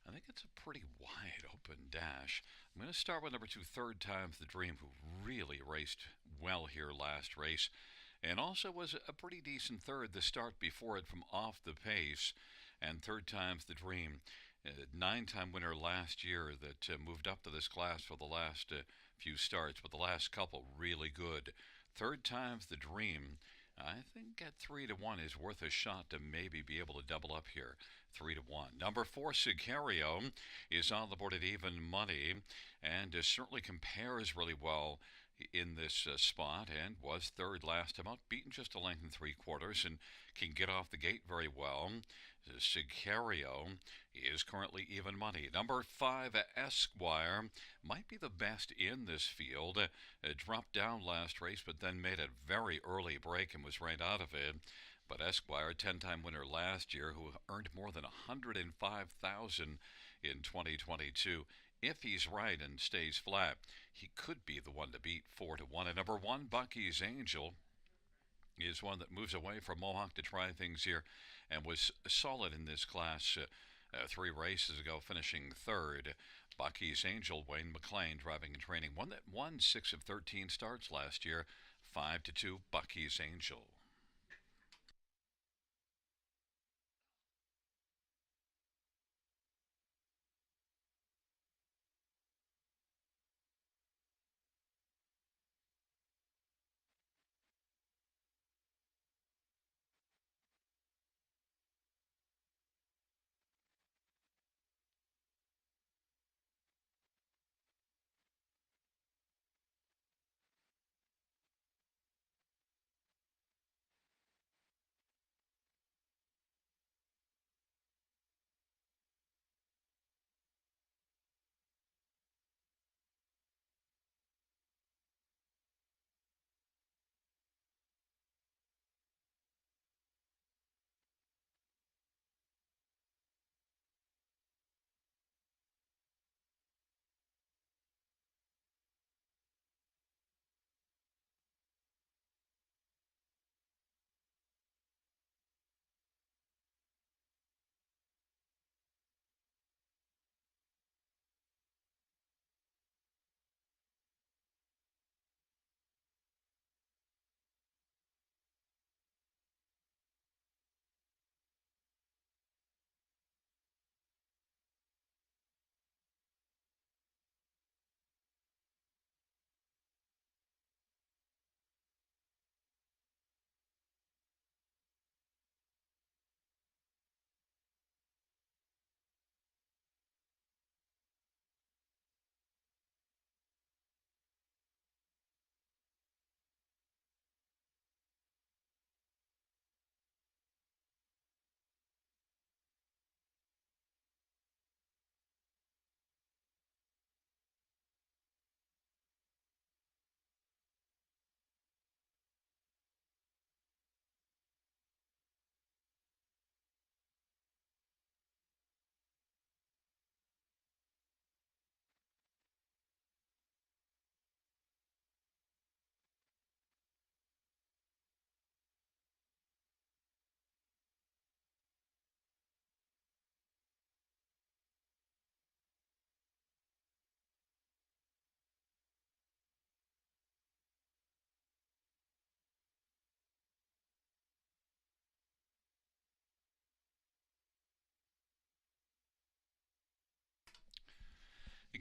I think it's a pretty wide open dash. I'm going to start with number 2, Third Time's the Dream, who really raced well here last race, and also was a pretty decent third the start before it from off the pace. And Third Time's the Dream, 9-time winner last year that moved up to this class for the last few starts, but the last couple really good. Third Time's the Dream, I think at 3-1 is worth a shot to maybe be able to double up here. 3-1. Number 4, Sicario, is on the board at even money and certainly compares really well in this spot and was third last time out, beaten just a length and 3/4 and can get off the gate very well. Sicario is currently even money. Number 5, Esquire, might be the best in this field. Dropped down last race, but then made a very early break and was right out of it. But Esquire, 10-time winner last year, who earned more than $105,000 in 2022. If he's right and stays flat, he could be the one to beat 4-1. And number 1, Bucky's Angel, is one that moves away from Mohawk to try things here and was solid in this class 3 races ago, finishing third. Bucky's Angel, Wayne McLean, driving and training, one that won 6 of 13 starts last year. 5-2, Bucky's Angel.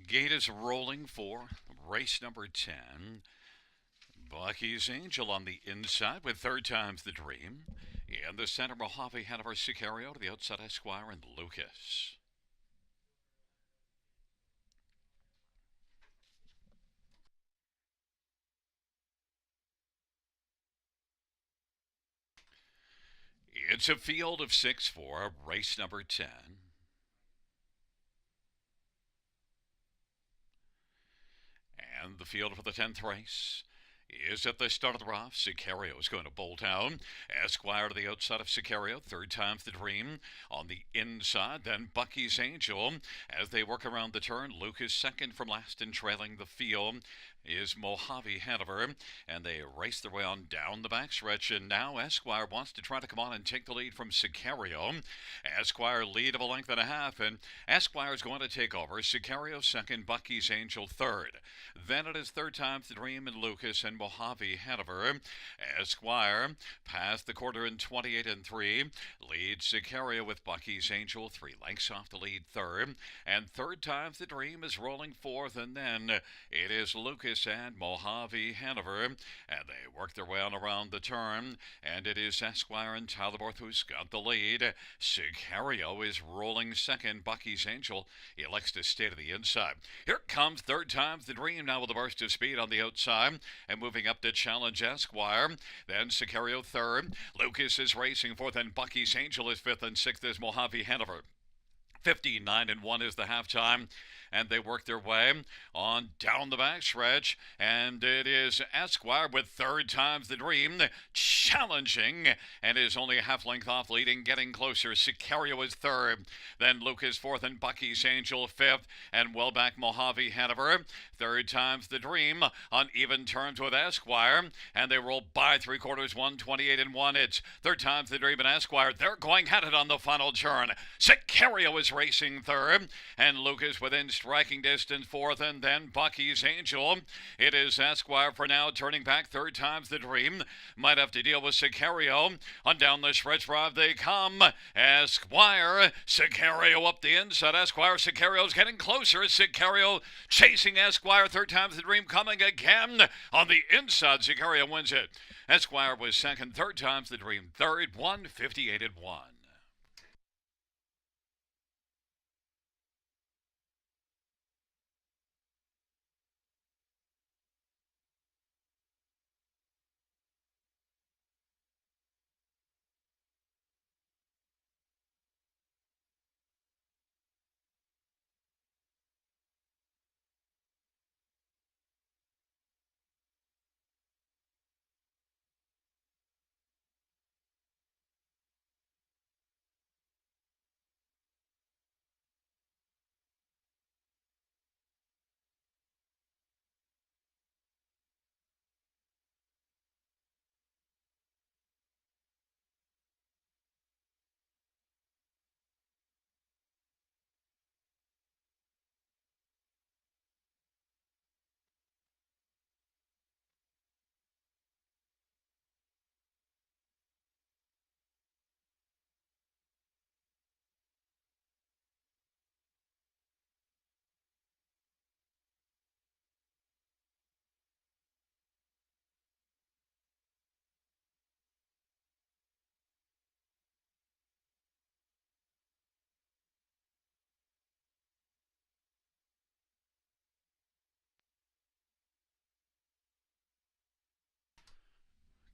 Gate is rolling for race number 10. Bucky's Angel on the inside with Third Time's the Dream. In the center, Mojave Hanover Sicario to the outside, Esquire and Lucas. It's a field of 6 for race number 10. And the field for the 10th race is at the start of the rough. Sicario is going to bowl down. Esquire to the outside of Sicario. Third time's the dream. On the inside, then Bucky's Angel. As they work around the turn, Lucas second from last and trailing the field is Mojave Hanover, and they race their way on down the backstretch. And now Esquire wants to try to come on and take the lead from Sicario. Esquire lead of a length and a half, and Esquire's going to take over. Sicario second, Bucky's Angel third. Then it is third time's the dream and Lucas and Mojave Hanover. Esquire past the quarter in 28 and 3. Leads Sicario with Bucky's Angel 3 lengths off the lead third. And third time's the dream is rolling fourth, and then it is Lucas and Mojave Hanover, and they work their way on around the turn, and it is Esquire and Tylerborth who's got the lead. Sicario is rolling second. Bucky's Angel elects to stay to the inside. Here comes third time's the dream now with a burst of speed on the outside, and moving up to challenge Esquire. Then Sicario third. Lucas is racing fourth, and Bucky's Angel is fifth, and sixth is Mojave Hanover. 59 and 1 is the halftime, and they work their way on down the backstretch, and it is Esquire with third time's the dream challenging, and is only a half length off leading, getting closer. Sicario is third, then Lucas fourth, and Bucky's Angel fifth, and well back Mojave Hanover. Third time's the dream on even terms with Esquire, and they roll by three quarters, 128 and 1. It's third time's the dream and Esquire. They're going at it on the final turn. Sicario is racing third, and Lucas within striking distance fourth, and then Bucky's Angel. It is Esquire for now, turning back. Third time's the dream. Might have to deal with Sicario. On down the stretch drive they come. Esquire, Sicario up the inside. Esquire, Sicario's getting closer. Sicario chasing Esquire. Third time's the dream coming again. On the inside, Sicario wins it. Esquire was second. Third time's the dream third. 158 and 1.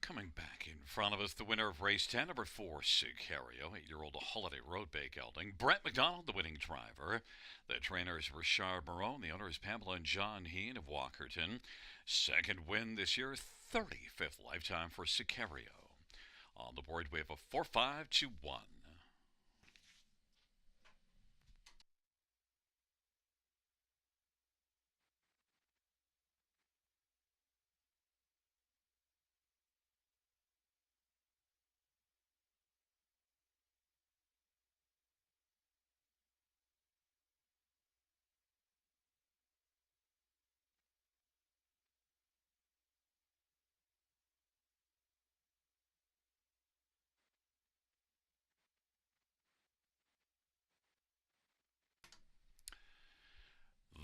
Coming back in front of us, the winner of race 10, number 4, Sicario, 8-year-old Holiday Road Bay gelding. Brett McDonald, the winning driver. The trainers Richard Marone, the owners Pamela and John Heen of Walkerton. Second win this year, 35th lifetime for Sicario. On the board, we have a 4-5-2-1.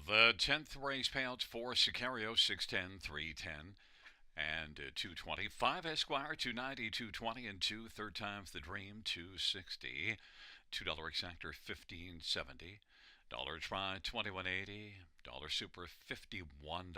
The 10th race payouts for Sicario, 610, 310. and 225 Esquire, 290, 220, and 2 third time's the dream, 260. $2 exactor, 1570. Dollar try, 21.80. Dollar super, $51.90.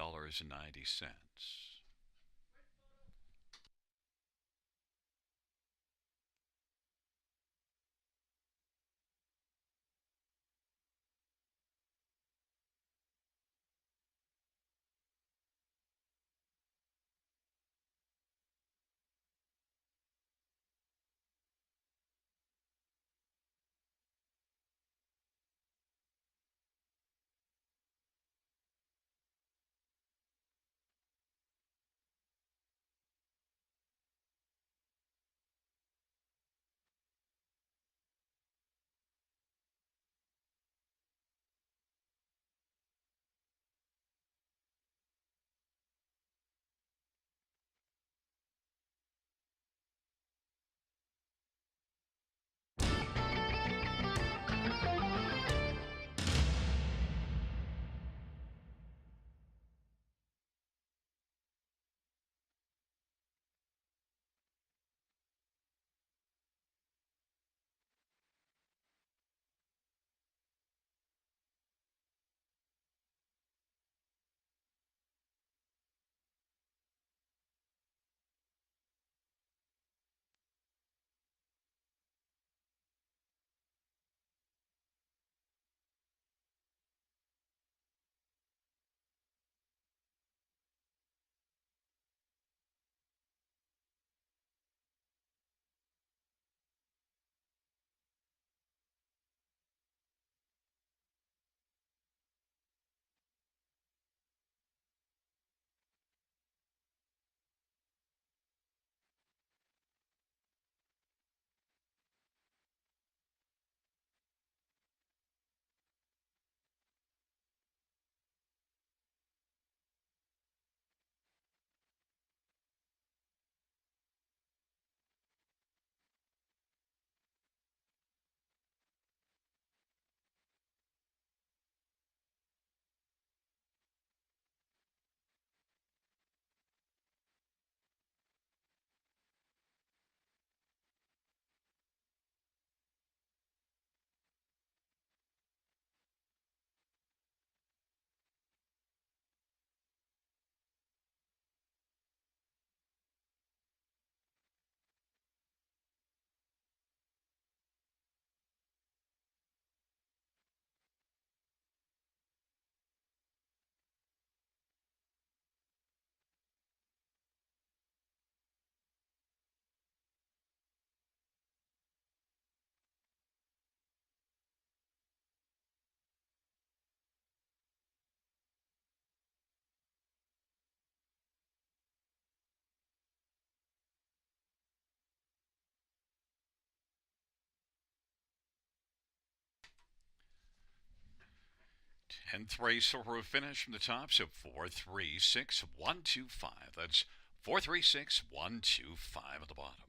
10th race over a finish from the top, so 436,125. That's 436,125 at the bottom.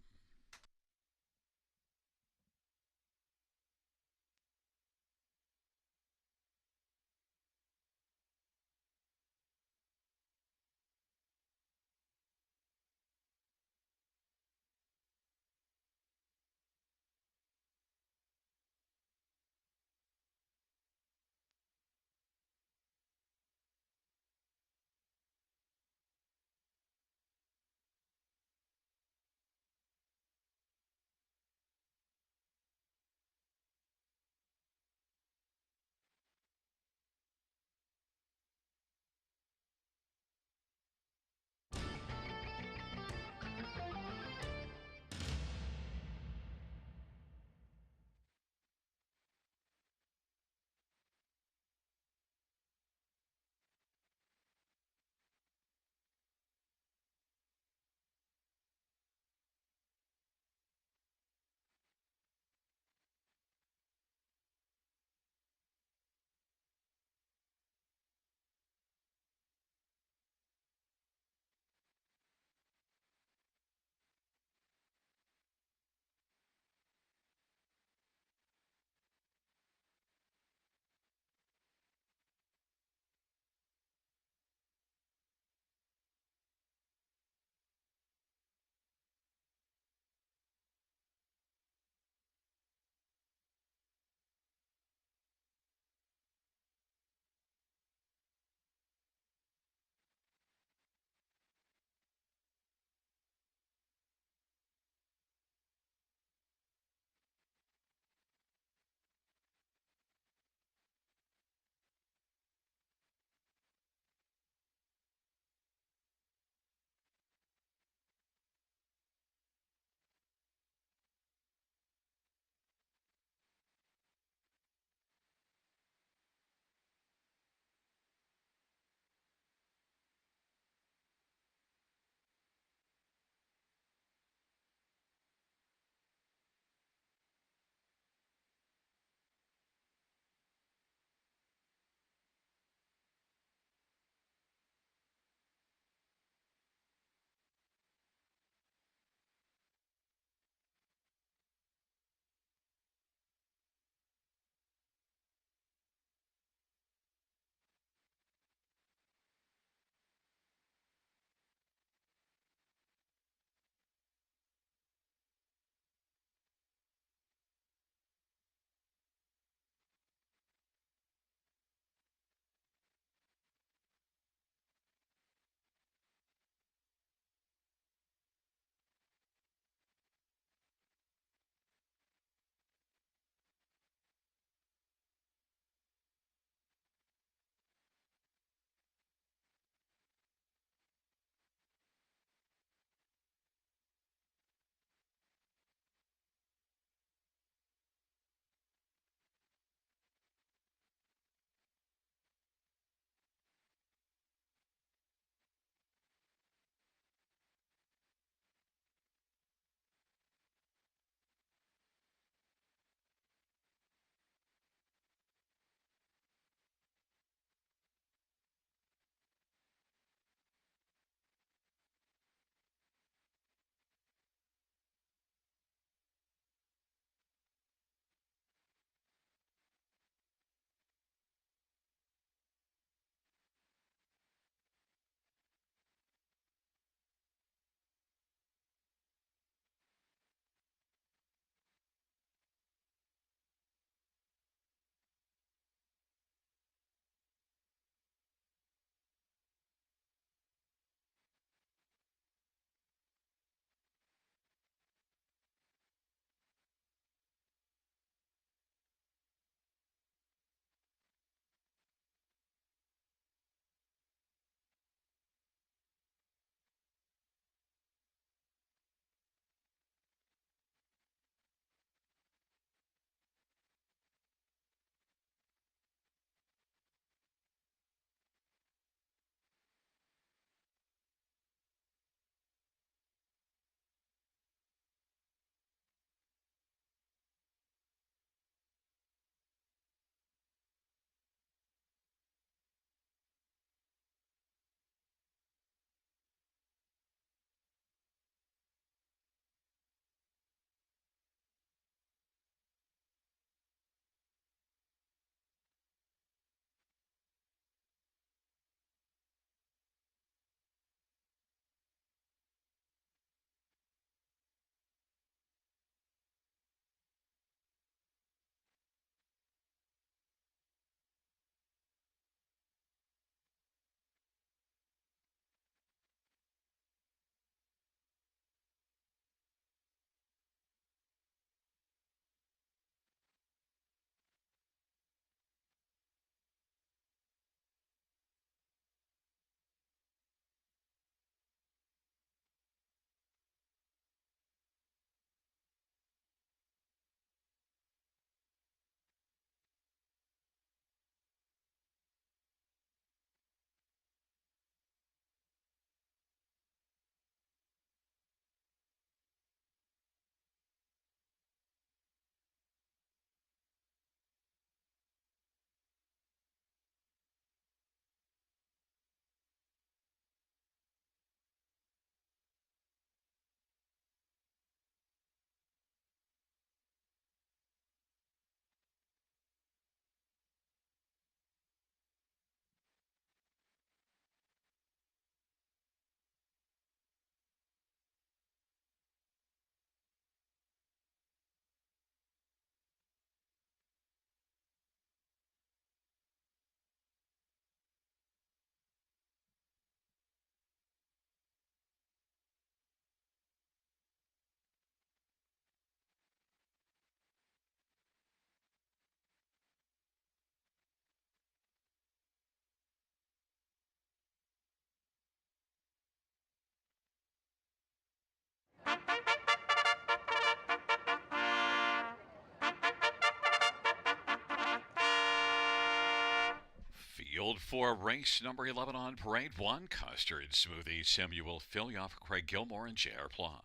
field for race number 11 on parade. 1, Custard Smoothie, Samuel Filioff, Craig Gilmore, and J.R. Plot.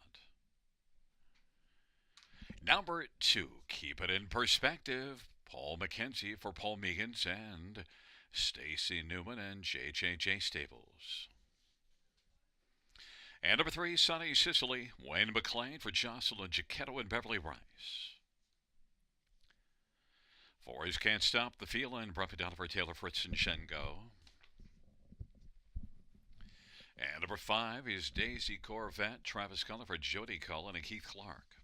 Number 2, Keep It in Perspective, Paul McKenzie for Paul Meegans and Stacy Newman and JJJ Stables. And number 3, Sunny Sicily, Wayne McLean for Jocelyn Giacchetto and Beverly Rice. 4 is Can't Stop the Feeling, Bruffy Oliver, Taylor Fritz, and Shengo. And number 5 is Daisy Corvette, Travis Cullen for Jody Cullen and Keith Clark.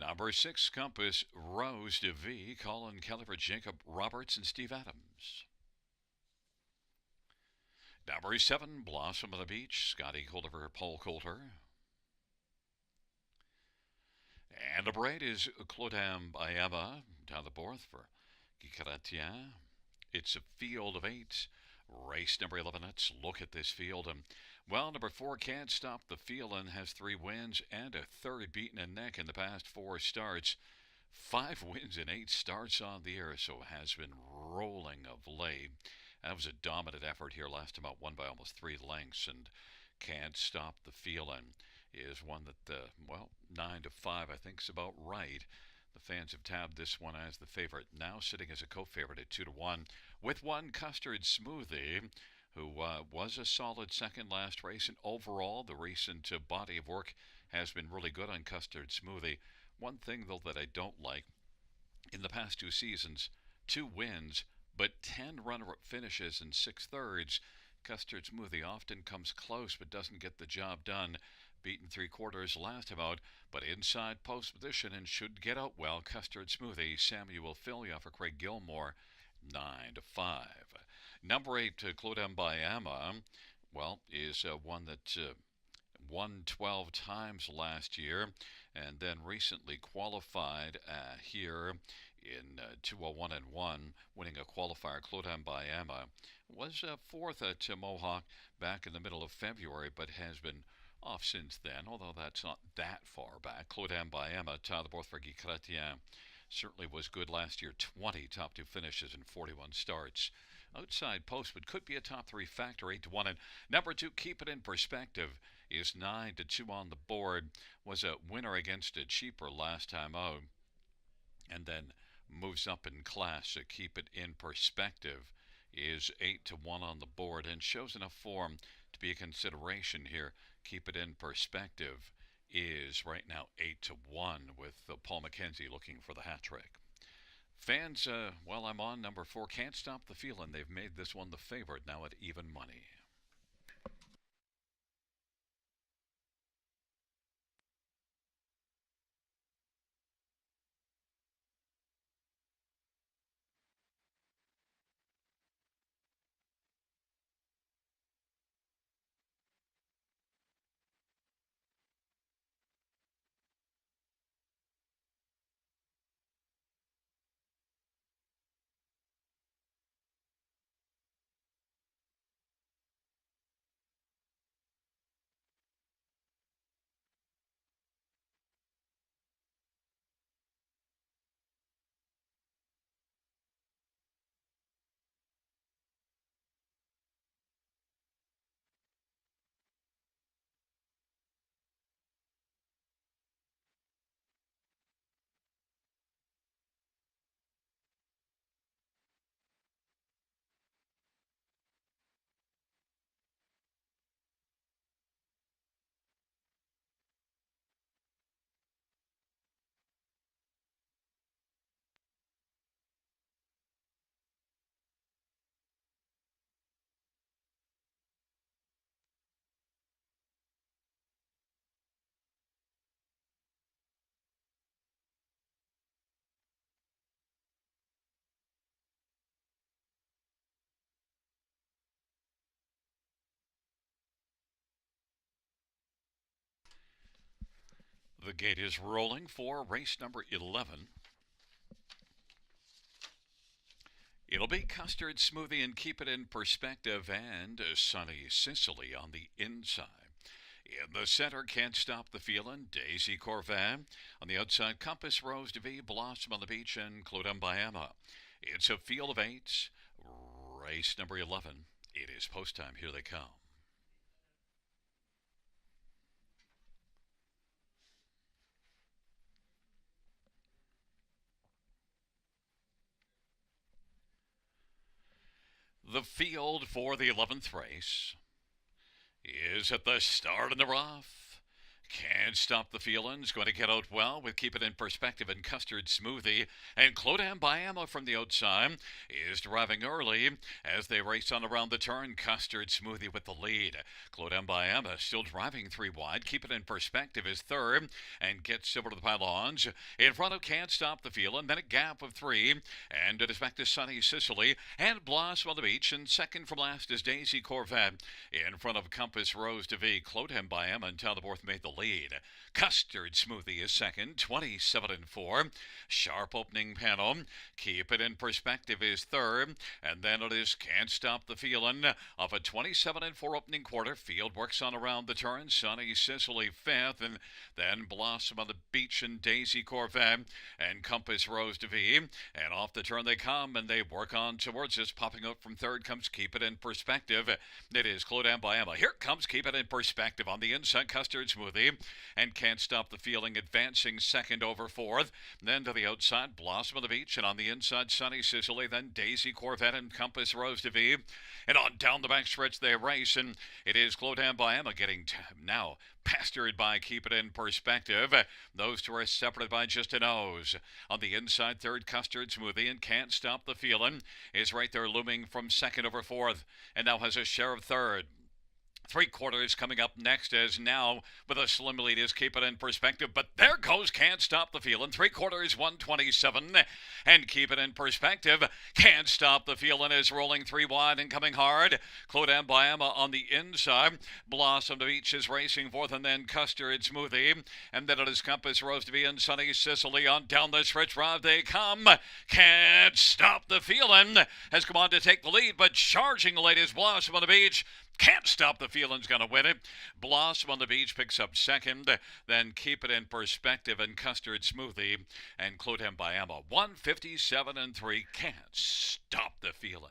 Number 6, Compass Rose DeVee, Colin Kelly for Jacob Roberts and Steve Adams. Number 7, Blossom of the Beach, Scotty Coulter for Paul Coulter. And number 8 is Clodam by Emma, down the fourth for Guy Chrétien. It's a field of 8. Race number 11, let's look at this field. Well, number 4, Can't Stop the Feelin', has 3 wins and a third beaten a neck in the past 4 starts. 5 wins and 8 starts on the year, so has been rolling of late. That was a dominant effort here last time out, won by almost 3 lengths, and Can't Stop the Feelin' is one that, 9 to 5 I think is about right. The fans have tabbed this one as the favorite, now sitting as a co-favorite at 2 to 1, with 1, Custard Smoothie, who was a solid second last race, and overall the recent body of work has been really good on Custard Smoothie. One thing, though, that I don't like, in the past 2 seasons, 2 wins, but 10 runner-up finishes in 6 thirds. Custard Smoothie often comes close but doesn't get the job done. Beaten 3/4 last time out, but inside post position and should get out well. Custard Smoothie, Samuel Filioff for Craig Gilmore, 9 to 5. Number 8, Clodam by Emma, is one that won 12 times last year and then recently qualified here in 201 and 1, winning a qualifier. Clodam by Emma was 4th at Mohawk back in the middle of February, but has been off since then, although that's not that far back. Clodam by Emma, top of the fourth for Guy Chrétien, certainly was good last year. 20 top 2 finishes and 41 starts. Outside post, but could be a top 3 factor, 8 to 1. And number 2, Keep It in Perspective, is 9 to 2 on the board. Was a winner against a cheaper last time out, and then moves up in class. So Keep It in Perspective is 8 to 1 on the board and shows enough form to be a consideration here. Keep It in Perspective is right now 8 to 1 with Paul McKenzie looking for the hat trick. Fans, I'm on number 4, Can't Stop the Feelin'. They've made this one the favorite now at even money. The gate is rolling for race number 11. It'll be Custard Smoothie and Keep It in Perspective and Sunny Sicily on the inside. In the center, Can't Stop the Feelin', Daisy Corvette. On the outside, Compass Rose DeVee, Blossom on the Beach, and Clodam by Emma. It's a field of eight. Race number 11. It is post time. Here they come. The field for the 11th race is at the start in the rough. Can't stop the feelings. Going to get out well with Keep It in Perspective and Custard Smoothie. And Clodagh Biama from the outside is driving early as they race on around the turn. Custard Smoothie with the lead. Clodagh Biama still driving three wide. Keep It in Perspective is third and gets over to the pylons. In front of Can't Stop the Feeling. Then a gap of three. And it is back to Sunny Sicily and Blossom on the Beach. And second from last is Daisy Corvette. In front of Compass Rose de V. Clodagh Biama and Teleborth made the lead. Custard Smoothie is second, 27-4. Sharp opening panel. Keep It in Perspective is third. And then it is Can't Stop the Feeling of a 27-4 opening quarter. Field works on around the turn. Sunny Sicily fifth. And then Blossom on the Beach and Daisy Corvette and Compass Rose de V. And off the turn they come and they work on towards us. Popping up from third comes Keep It in Perspective. It is Clodagh Biama. Here comes Keep It in Perspective on the inside. Custard Smoothie and Can't Stop the Feeling advancing second over fourth. Then to the outside, Blossom of the Beach, and on the inside, Sunny Sicily, then Daisy Corvette and Compass Rose de V. And on down the backstretch they race, and it is Clodagh Biama getting now pastured by Keep It in Perspective. Those two are separated by just a nose. On the inside, third, Custard Smoothie, and Can't Stop the Feeling is right there looming from second over fourth, and now has a share of third. Three quarters coming up next as now with a slim lead is Keep It in Perspective. But there goes Can't Stop the Feeling. Three quarters 127 and Keep It in Perspective. Can't Stop the Feeling is rolling three wide and coming hard. Clodagh Biama on the inside. Blossom the Beach is racing fourth and then Custard Smoothie. And then it is Compass Rose to be in Sunny Sicily on down the stretch drive they come. Can't Stop the Feeling has come on to take the lead, but charging late is Blossom on the Beach. Can't Stop the Feeling's going to win it. Blossom on the Beach picks up second. Then Keep It in Perspective and Custard Smoothie and Clodagh Biama. 157-3. Can't Stop the Feeling.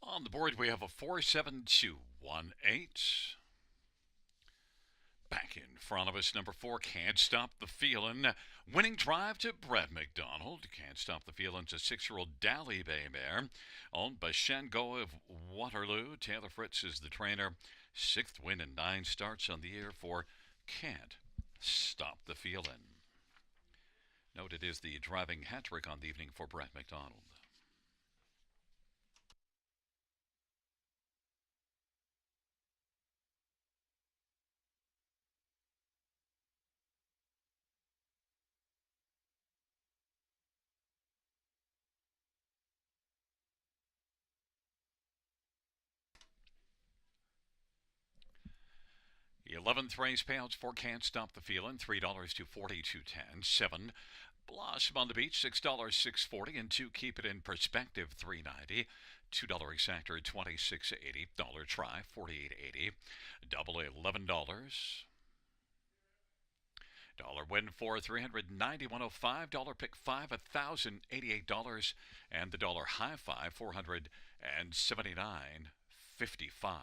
On the board, we have a 4-7-2-1-8. Back in front of us, number 4, Can't Stop the Feeling. Winning drive to Brett McDonald. Can't Stop the Feeling's a 6-year-old Dally Bay mare. Owned by Shango of Waterloo. Taylor Fritz is the trainer. 6th win and 9 starts on the year for Can't Stop the Feeling. Note it is the driving hat trick on the evening for Brett McDonald. The 11th race payouts for Can't Stop the Feeling, $3 to 42.10. 7, Blossom on the Beach, $6, $6.40, and two Keep It in Perspective, $3.90. $2 exactor, $26.80. Dollar Try, $48.80. Double $11. Dollar Win for $390, $105. Pick five, $1,088. And the Dollar High Five, $479.55.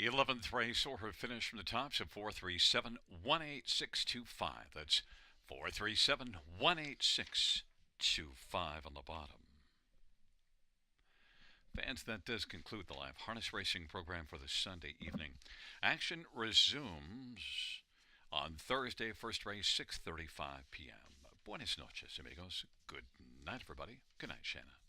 11th race order finish from the top, so 437-18625. That's 437-18625 on the bottom. Fans, that does conclude the live harness racing program for this Sunday evening. Action resumes on Thursday, first race, 6:35 p.m. Buenas noches, amigos. Good night, everybody. Good night, Shanna.